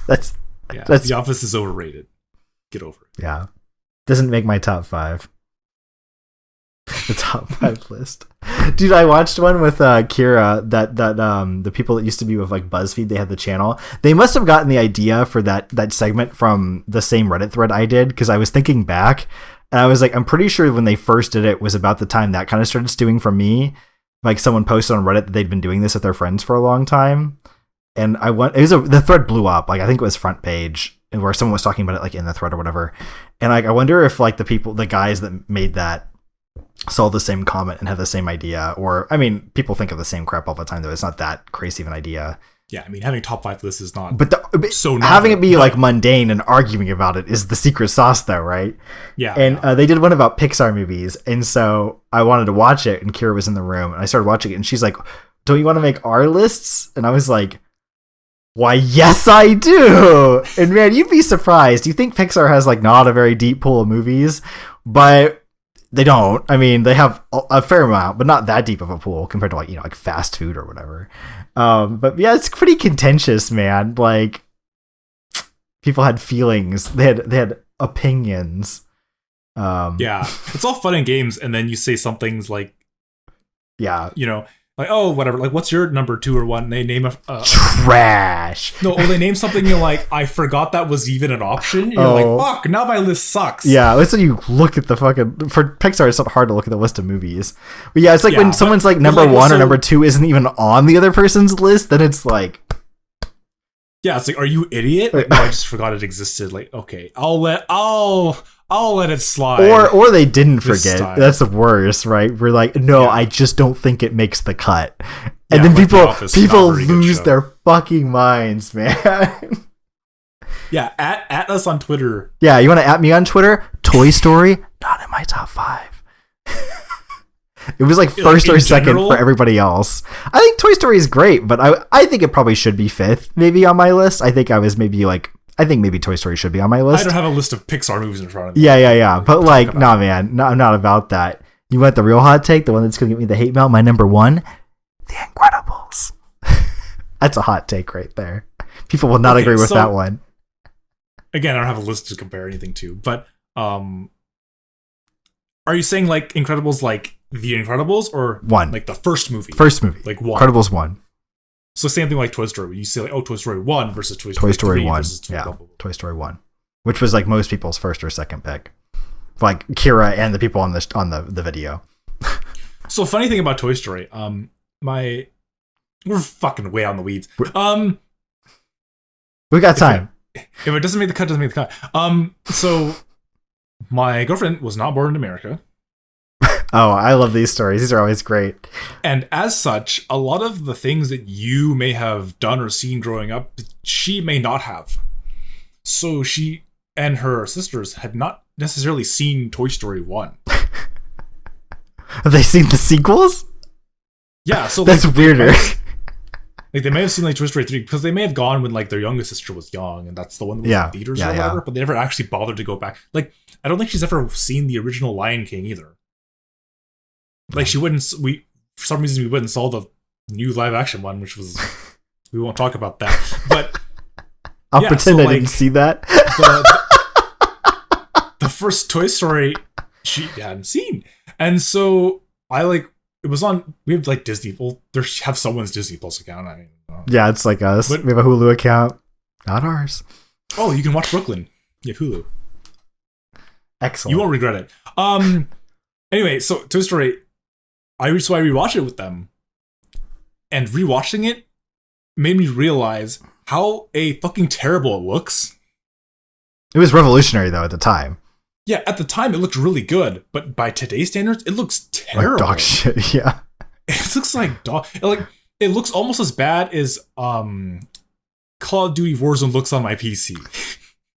That's The Office is overrated. Get over it. Yeah. Doesn't make my top 5. The top 5 list. Dude, I watched one with Kira that the people that used to be with like BuzzFeed, they had the channel. They must have gotten the idea for that segment from the same Reddit thread I did, because I was thinking back and I was like, I'm pretty sure when they first did it was about the time that kind of started stewing from me. Like someone posted on Reddit that they'd been doing this with their friends for a long time. And the thread blew up. Like I think it was front page, and where someone was talking about it like in the thread or whatever. And like I wonder if like the guys that made that saw the same comment and had the same idea. Or I mean, people think of the same crap all the time, though. It's not that crazy of an idea. Yeah, I mean, having top 5 lists is not. But so having it be like mundane and arguing about it is the secret sauce, though, right? Yeah. And they did one about Pixar movies, and so I wanted to watch it, and Kira was in the room, and I started watching it, and she's like, "Don't you want to make our lists?" And I was like, "Why, yes, I do!" And man, you'd be surprised. You think Pixar has like not a very deep pool of movies, but they don't. I mean, they have a fair amount, but not that deep of a pool compared to like fast food or whatever. But yeah, it's pretty contentious, man. Like people had feelings. They had opinions. Yeah, it's all fun and games, and then you say some things like, yeah, like, oh, whatever. Like, what's your number 2 or 1? And they name a trash. No, or they name something. You're like, I forgot that was even an option. You're like, fuck. Now my list sucks. Yeah, it's when you look at the fucking for Pixar. It's not hard to look at the list of movies. But yeah, it's like when someone's like number 1 or number 2 isn't even on the other person's list. Then it's like, yeah, it's like, are you idiot? Like, no, I just forgot it existed. Like, okay, I'll let it slide. Or they didn't forget. That's the worst, right? We're like, no, I just don't think it makes the cut. And then people lose their fucking minds, man. Yeah, at us on Twitter. Yeah, you want to at me on Twitter? Toy Story, not in my top 5. It was like first or second for everybody else. I think Toy Story is great, but I think it probably should be 5th, maybe on my list. I think maybe Toy Story should be on my list. I don't have a list of Pixar movies in front of me. Yeah. But like, nah, man, I'm not about that. You want the real hot take, the one that's gonna get me the hate mail? My number 1, The Incredibles. That's a hot take right there. People will not agree with that one. Again, I don't have a list to compare anything to, but are you saying like Incredibles, like The Incredibles, or 1, like the first movie? First movie, like 1. Incredibles 1. So same thing like Toy Story. When you say like, oh, Toy Story 1 versus Toy Story 3 1. Versus yeah, blah, blah, blah. Toy Story 1, which was like most people's first or second pick, like Kira and the people on the video. So funny thing about Toy Story, we're fucking way on the weeds. We got time. If it doesn't make the cut, doesn't make the cut. So my girlfriend was not born in America. Oh, I love these stories. These are always great. And as such, a lot of the things that you may have done or seen growing up, she may not have. So she and her sisters had not necessarily seen Toy Story 1. Have they seen the sequels? Yeah, so that's weirder. Like they may have seen like Toy Story 3 because they may have gone when like their youngest sister was young, and that's the one that was in theaters or whatever. But they never actually bothered to go back. Like I don't think she's ever seen the original Lion King either. Like she wouldn't. For some reason we wouldn't saw the new live action one, which was we won't talk about that. But I'll pretend I didn't see that. The first Toy Story she hadn't seen, and so it was on. We have like Disney. Well, have someone's Disney Plus account. I mean, yeah, it's like us. But we have a Hulu account, not ours. Oh, you can watch Brooklyn. You have Hulu. Excellent. You won't regret it. Anyway, so Toy Story. I rewatched it with them, and rewatching it made me realize how fucking terrible it looks. It was revolutionary though at the time. Yeah, at the time it looked really good, but by today's standards, it looks terrible. Like dog shit, yeah. It looks like dog. Like it looks almost as bad as Call of Duty Warzone looks on my PC.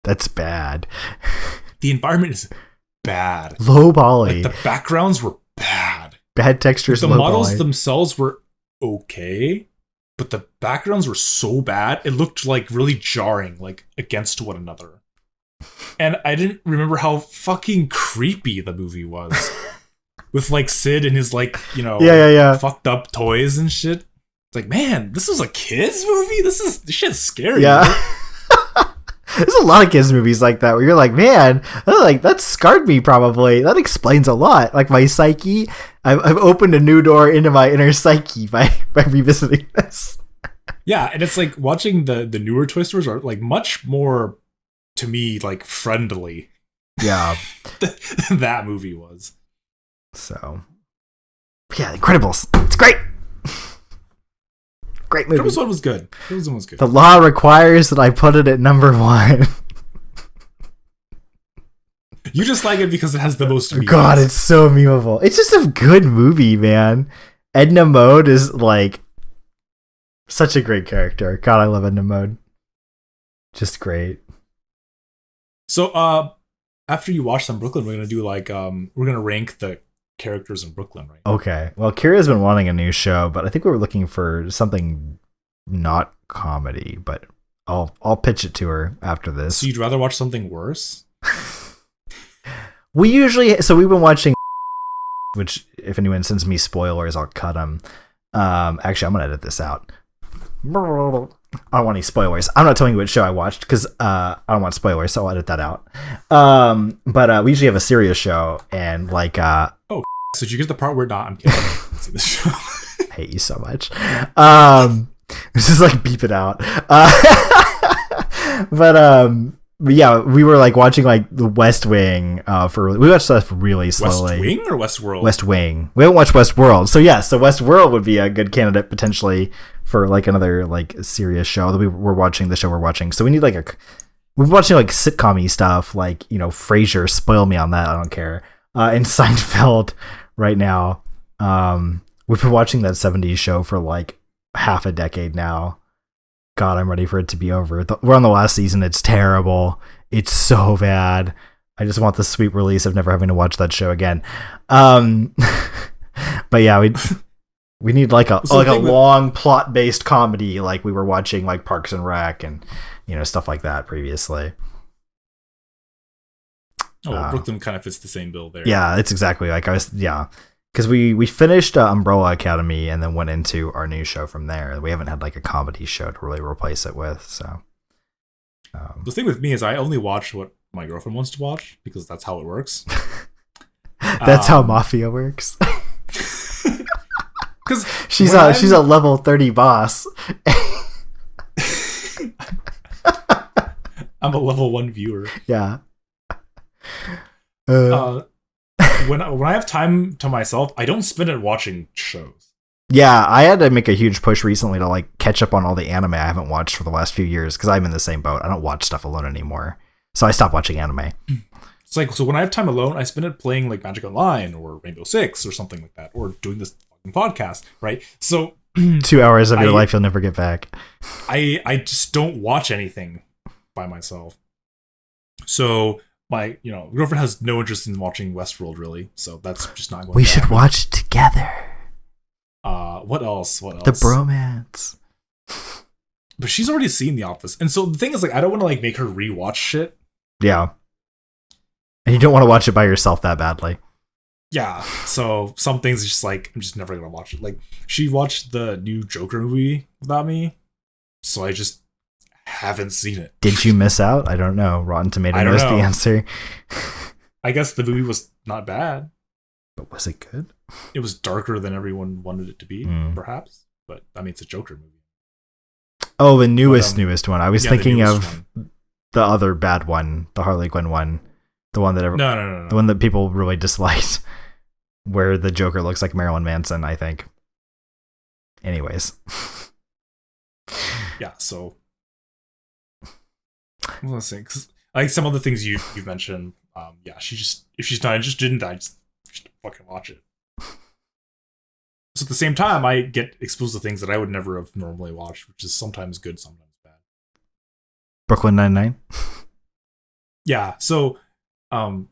That's bad. The environment is bad. Low poly. Like the backgrounds were bad. Bad textures. The low models poly. themselves were okay, but the backgrounds were so bad it looked like really jarring, like against one another. And I didn't remember how fucking creepy the movie was. With like Sid and his like, yeah. fucked up toys and shit. It's like, man, this is a kids movie? This shit's scary. Yeah. There's a lot of kids movies like that where you're like, man, that scarred me probably. That explains a lot. Like my psyche, I've opened a new door into my inner psyche by revisiting this. Yeah, and it's like watching the newer Toy Stories are like much more, to me, like friendly. Yeah. than that movie was. So, yeah, Incredibles. It's great. Great movie. Incredibles 1 was good. Incredibles 1 was good. The law requires that I put it at number 1. You just like it because it has the most memes. God, it's so memeable. It's just a good movie, man. Edna Mode is like such a great character. God, I love Edna Mode. Just great. So, after you watch some Brooklyn, we're gonna do like we're gonna rank the characters in Brooklyn, right? Okay. Well, Kira's been wanting a new show, but I think we were looking for something not comedy. But I'll pitch it to her after this. So you'd rather watch something worse? We've been watching, which if anyone sends me spoilers, I'll cut them. Actually, I'm gonna edit this out. I don't want any spoilers. I'm not telling you what show I watched because I don't want spoilers, so I'll edit that out. But we usually have a serious show, and like so did you get the part where not? I'm kidding. See this show. I hate you so much. Just like beep it out. But yeah, we were like watching like the West Wing we watched stuff really slowly. West Wing or Westworld? West Wing. We haven't watched Westworld, so yeah, so Westworld would be a good candidate potentially for like another like serious show that we're watching. The show we're watching, so we need like we're watching like sitcom-y stuff, like Frasier. Spoil me on that, I don't care. And Seinfeld right now. We've been watching that 70s show for like half a decade now. God, I'm ready for it to be over. We're on the last season. It's terrible. It's so bad. I just want the sweet release of never having to watch that show again. But yeah, we need like a long plot-based comedy, like we were watching like Parks and Rec and stuff like that previously. Brooklyn kind of fits the same bill there. Yeah, it's exactly like because we finished Umbrella Academy and then went into our new show from there. We haven't had like a comedy show to really replace it with. So the thing with me is I only watch what my girlfriend wants to watch because that's how it works. That's how Mafia works. Because she's a level 30 boss. I'm a level 1 viewer. Yeah. When I have time to myself, I don't spend it watching shows. Yeah, I had to make a huge push recently to like catch up on all the anime I haven't watched for the last few years because I'm in the same boat. I don't watch stuff alone anymore, so I stopped watching anime. It's like, so when I have time alone, I spend it playing like Magic Online or Rainbow Six or something like that, or doing this fucking podcast, right? So 2 hours of your life you'll never get back. I just don't watch anything by myself. So my girlfriend has no interest in watching Westworld really, so that's just not going. We should watch together. What else? The bromance. But she's already seen The Office, and so the thing is, like, I don't want to like make her rewatch shit. Yeah, and you don't want to watch it by yourself that badly. Yeah, so some things are just like I'm just never gonna watch it. Like she watched the new Joker movie without me, so I just haven't seen it. Did you miss out? I don't know. Rotten Tomato knows the answer. I guess the movie was not bad. But was it good? It was darker than everyone wanted it to be, perhaps. But I mean, it's a Joker movie. Oh, the newest one. I was thinking of one. The other bad one, the Harley Quinn one, the one that no, the one that people really disliked, where the Joker looks like Marilyn Manson, I think. Anyways, yeah. So I was gonna say, 'cause, like some of the things you've mentioned, Yeah, she just if she's not interested in that, just fucking watch it. So at the same time, I get exposed to things that I would never have normally watched, which is sometimes good, sometimes bad. Brooklyn Nine-Nine. Yeah, so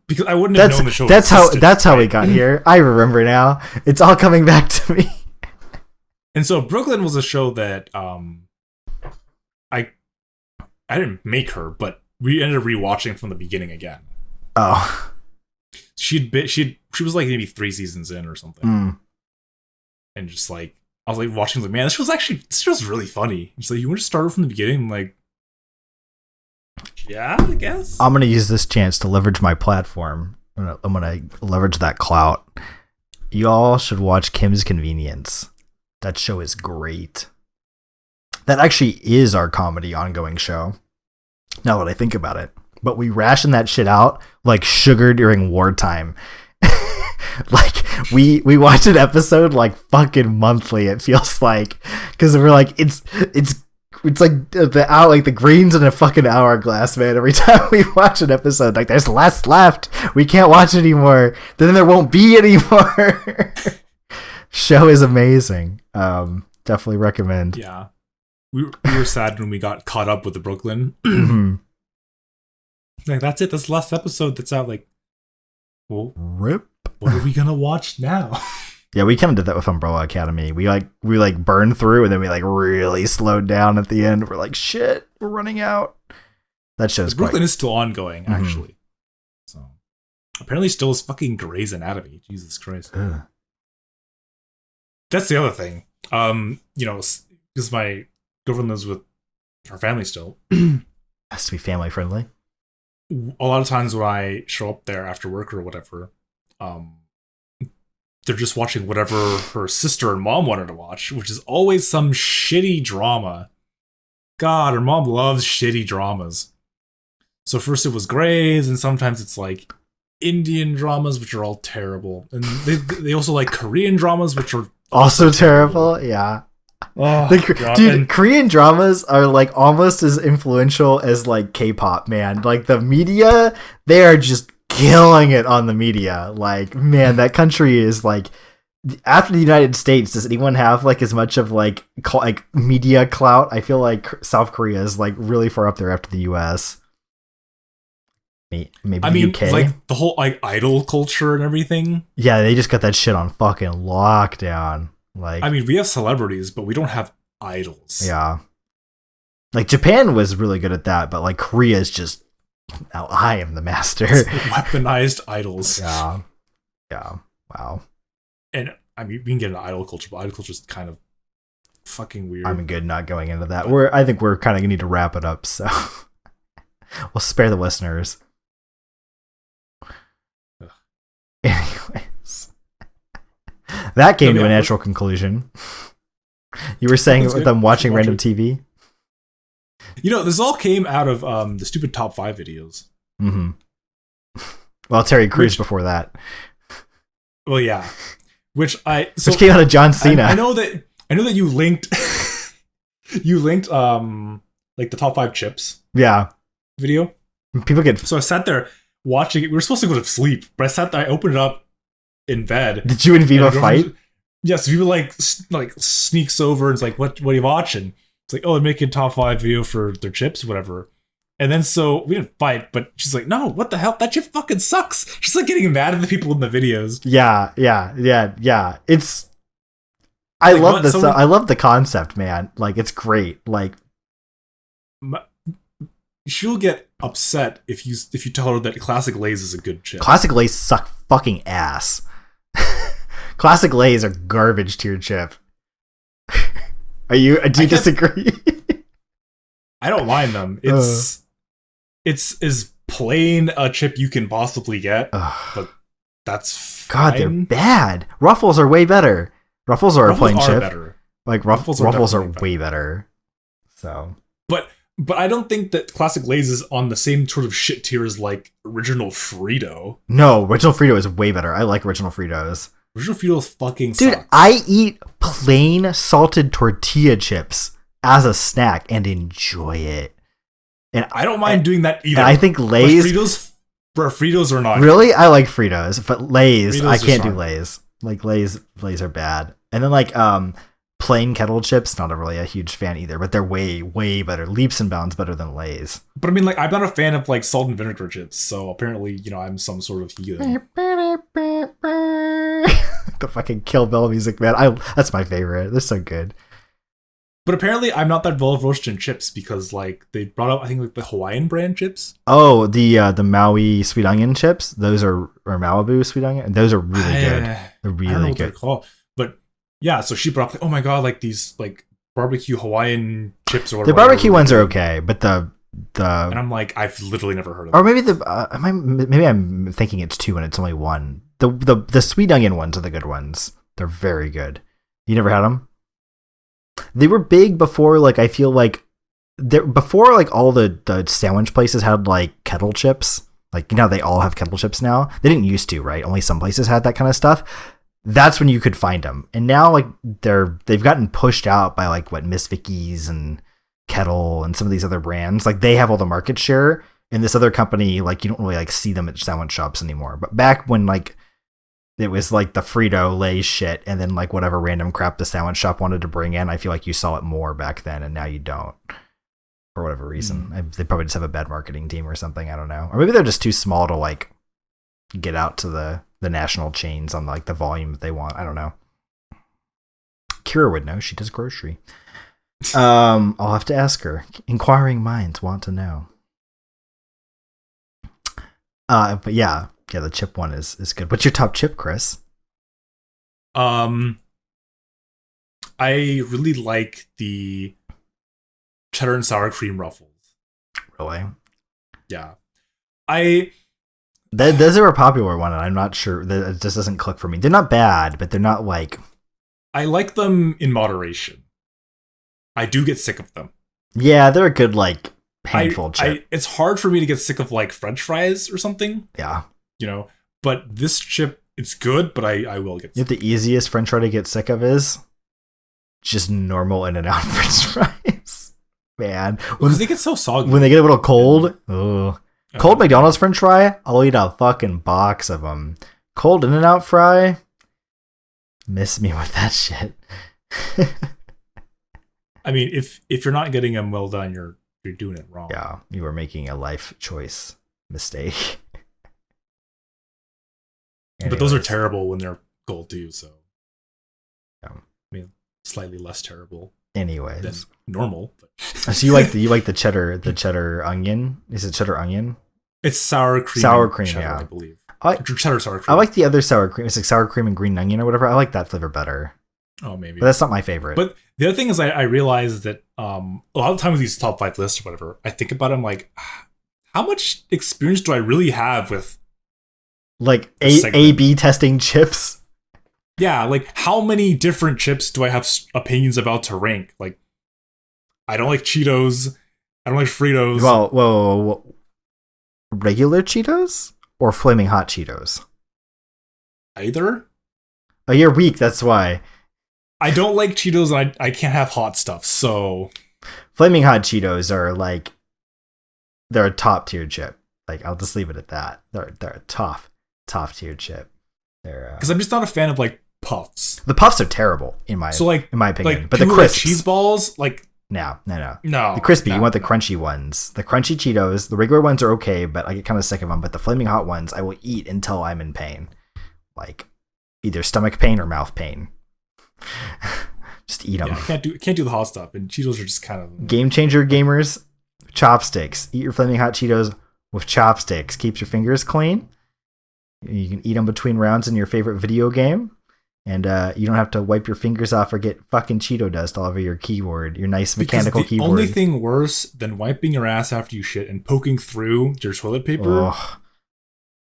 because I wouldn't have known the show. That's how we got here. I remember now. It's all coming back to me. And so Brooklyn was a show that I didn't make her, but we ended up rewatching from the beginning again. Oh, she was like maybe 3 seasons in or something, and just like I was like watching, like, man, this was really funny. She's like, you want to start from the beginning? I'm like, yeah, I guess. I'm gonna use this chance to leverage my platform. I'm gonna leverage that clout. You all should watch Kim's Convenience. That show is great. That actually is our comedy ongoing show. Now that I think about it. But we ration that shit out like sugar during wartime. Like we watch an episode like fucking monthly, it feels like. Because we're like, it's like the grains in a fucking hourglass, man. Every time we watch an episode, like there's less left. We can't watch anymore. Then there won't be anymore. Show is amazing. Definitely recommend. Yeah. We were sad when we got caught up with the Brooklyn. Mm-hmm. Like, that's it. That's the last episode that's out. Like, well, rip. What are we gonna watch now? Yeah, we kind of did that with Umbrella Academy. We burned through, and then we like really slowed down at the end. We're like, shit, we're running out. That show's Brooklyn is still ongoing, actually. So apparently, still is fucking Grey's Anatomy. Jesus Christ. Ugh. That's the other thing. Because my girlfriend lives with her family still. Has to be family friendly. A lot of times when I show up there after work or whatever, they're just watching whatever her sister and mom wanted to watch, which is always some shitty drama. God, her mom loves shitty dramas. So first it was Grey's, and sometimes it's like Indian dramas, which are all terrible. And they also like Korean dramas, which are also terrible. Yeah. Oh, dude, Korean dramas are like almost as influential as like K-pop, man. Like the media, they are just killing it on the media. Like, man, that country is like, after the United States, does anyone have like as much of like media clout? I feel like South Korea is like really far up there after the US. Maybe UK. Like the whole like idol culture and everything. Yeah, they just got that shit on fucking lockdown. Like, we have celebrities, but we don't have idols. Yeah. Like Japan was really good at that, but like Korea is just, now I am the master. It's weaponized idols. Yeah. Yeah. Wow. And we can get into idol culture, but idol culture is kind of fucking weird. I'm good not going into that. I think we're kind of gonna need to wrap it up, so we'll spare the listeners. Ugh. Anyways. That came to a natural conclusion. You were saying with them watching random TV? This all came out of the stupid top 5 videos. Mm-hmm. Well, Terry Crews before that. Well, yeah. Which came out of John Cena. I know that you linked like the top 5 chips. Yeah. Video. People get. So I sat there watching it. We were supposed to go to sleep, but I sat there. I opened it up in bed. Did you and Viva fight? Yes, Viva like sneaks over and is like, "What are you watching?" It's like, "Oh, they're making top 5 video for their chips, whatever." And then so we didn't fight, but she's like, "No, what the hell? That chip fucking sucks." She's like getting mad at the people in the videos. Yeah. It's. I love this. I love the concept, man. Like, it's great. Like, she'll get upset if you tell her that Classic Lay's is a good chip. Classic Lay's suck fucking ass. Classic Lay's are garbage tier chip. Do you disagree? I don't mind them. It's as plain a chip you can possibly get, but that's fine. God, they're bad. Ruffles are way better. Ruffles are a plain chip. Better. Like Ruffles are way better. So, but I don't think that Classic Lay's is on the same sort of shit tier as like Original Frito. No, Original Frito is way better. I like Original Fritos. Original Fritos fucking dude, sucks. I eat plain salted tortilla chips as a snack and enjoy it. And I don't mind doing that either. And I think Lay's Bro, Fritos are not. Really? I like Fritos, but Lay's, Fritos I can't do strong. Lay's. Like Lay's are bad. And then like plain kettle chips, not really a huge fan either, but they're way better, leaps and bounds better than Lay's. But I mean, like, I'm not a fan of like salt and vinegar chips, so apparently, I'm some sort of heathen. The fucking Kill Bill music, man. That's my favorite. They're so good. But apparently, I'm not that well versed in chips because like they brought up, I think, like the Hawaiian brand chips. Oh, the Maui sweet onion chips. Those are or Malibu sweet onion. Those are really good. They're I don't know really what they're good. called, but yeah. So she brought up, like, oh my god, like these like barbecue Hawaiian chips or The whatever. barbecue ones are okay, but the And I'm like, I've literally never heard of or them. maybe maybe I'm thinking it's two and it's only one. The sweet onion ones are the good ones. They're very good. You never had them? They were big before, like, I feel like before, like, all the sandwich places had like kettle chips. Like, they all have kettle chips now. They didn't used to, right? Only some places had that kind of stuff. That's when you could find them. And now, like, they've gotten pushed out by like what Miss Vicky's and Kettle and some of these other brands. Like, they have all the market share, and this other company, like, you don't really like see them at sandwich shops anymore. But back when like it was like the Frito Lay shit, and then like whatever random crap the sandwich shop wanted to bring in, I feel like you saw it more back then, and now you don't, for whatever reason. They probably just have a bad marketing team or something. I don't know, or maybe they're just too small to like get out to the national chains on like the volume that they want. I don't know. Kira would know. She does grocery. I'll have to ask her. Inquiring minds want to know. But yeah, the chip one is good. What's your top chip, Chris? I really like the cheddar and sour cream ruffles. Really? Yeah. Those are a popular one, and I'm not sure. It just doesn't click for me. They're not bad, but they're not like... I like them in moderation. I do get sick of them. Yeah, they're a good, like, handful chip. It's hard for me to get sick of, like, French fries or something. Yeah. But this chip, it's good, but I will get sick. You know what the easiest French fry to get sick of is? Just normal In-N-Out French fries. Man. Because they get so soggy. When they get a little cold, ugh. Okay. Cold McDonald's French fry, I'll eat a fucking box of them. Cold In-N-Out fry, miss me with that shit. I mean, if you're not getting them well done, you're doing it wrong. Yeah, you are making a life choice mistake. But those are Anyways. terrible when they're cold too, so. Yeah. I mean, slightly less terrible Anyways. than normal. But. So you like the cheddar onion? Is it cheddar onion? It's sour cream. Sour cream, cheddar, yeah. I believe. I Cheddar sour cream. I like the other sour cream. It's like sour cream and green onion or whatever. I like that flavor better. Oh, maybe. But that's not my favorite. But the other thing is, I realize that a lot of times with these top 5 lists or whatever, I think about it, I'm like, how much experience do I really have with like segment? A/B testing chips. Yeah, like how many different chips do I have opinions about to rank? Like, I don't like Cheetos. I don't like Fritos. Well, whoa. Regular Cheetos or flaming hot Cheetos? Either. Oh, you're weak. That's why. I don't like Cheetos, and I can't have hot stuff. So Flaming hot Cheetos are like they're a top tier chip. Like, I'll just leave it at that. They're a top tier chip. They're because I'm just not a fan of like puffs. the puffs are terrible in my opinion. Like, But the people crisps, like cheese balls, like no. no, The crispy, no, you want the no. crunchy ones. The crunchy Cheetos, the regular ones are okay, but I get kind of sick of them. But the flaming hot ones, I will eat until I'm in pain, like either stomach pain or mouth pain. Just eat them. Yeah, I can't do the hot stuff, and Cheetos are just kind of Game changer gamers, chopsticks. Eat your flaming hot Cheetos with chopsticks. Keeps your fingers clean. You can eat them between rounds in your favorite video game. And you don't have to wipe your fingers off or get fucking Cheeto dust all over your keyboard, your nice mechanical because the keyboard. only thing worse than wiping your ass after you shit and poking through your toilet paper Ugh.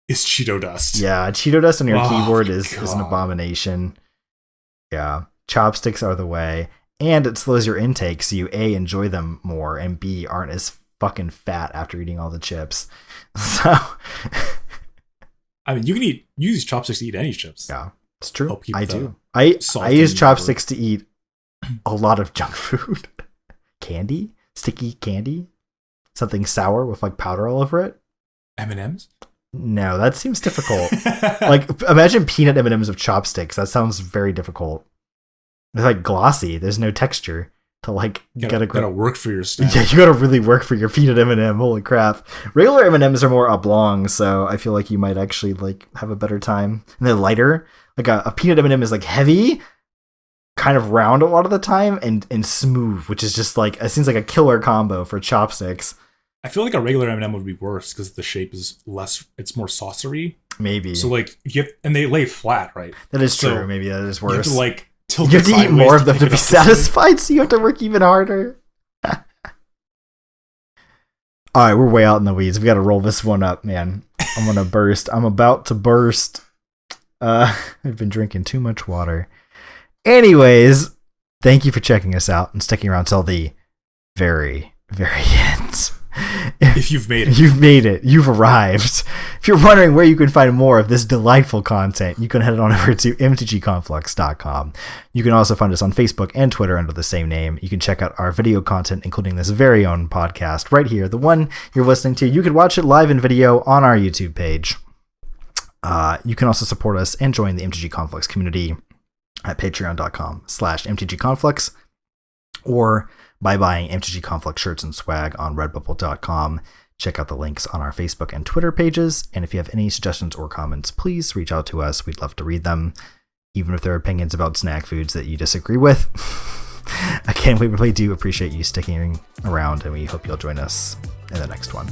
is Cheeto dust. Yeah, Cheeto dust on your Oh keyboard my is an God. abomination. Yeah, chopsticks are the way. And it slows your intake, so you A, enjoy them more, and B, aren't as fucking fat after eating all the chips. So, I mean, you use chopsticks to eat any chips. yeah, it's true. I'll keep I the do. I salt use in chopsticks to eat a lot of junk food. Sticky candy, something sour with like powder all over it. M&Ms. No, that seems difficult. Like, imagine peanut M&Ms with chopsticks. That sounds very difficult. It's like glossy. There's no texture to like gotta work for your snack. Yeah, you gotta really work for your peanut M&M. Holy crap! Regular M&Ms are more oblong, so I feel like you might actually like have a better time. And they're lighter. Like a peanut M&M is like heavy, kind of round a lot of the time, and smooth, which is just like, it seems like a killer combo for chopsticks. I feel like a regular M&M would be worse because the shape is less. It's more saucery. Maybe. So like and they lay flat, right? That is true. So maybe that is worse. You have to like tilt. You have to eat more of them to be satisfied, so you have to work even harder. All right, we're way out in the weeds. We got to roll this one up, man. I'm gonna burst. I'm about to burst. I've been drinking too much water. Anyways, thank you for checking us out and sticking around till the very, very end. If you've made it. You've made it. You've arrived. If you're wondering where you can find more of this delightful content, you can head on over to mtgconflux.com. You can also find us on Facebook and Twitter under the same name. You can check out our video content, including this very own podcast right here, the one you're listening to. You can watch it live in video on our YouTube page. You can also support us and join the MTG Conflux community at patreon.com/mtgconflux or by buying MTG Conflux shirts and swag on redbubble.com. Check out the links on our Facebook and Twitter pages. And if you have any suggestions or comments, please reach out to us. We'd love to read them, even if there are opinions about snack foods that you disagree with. Again, we really do appreciate you sticking around, and we hope you'll join us in the next one.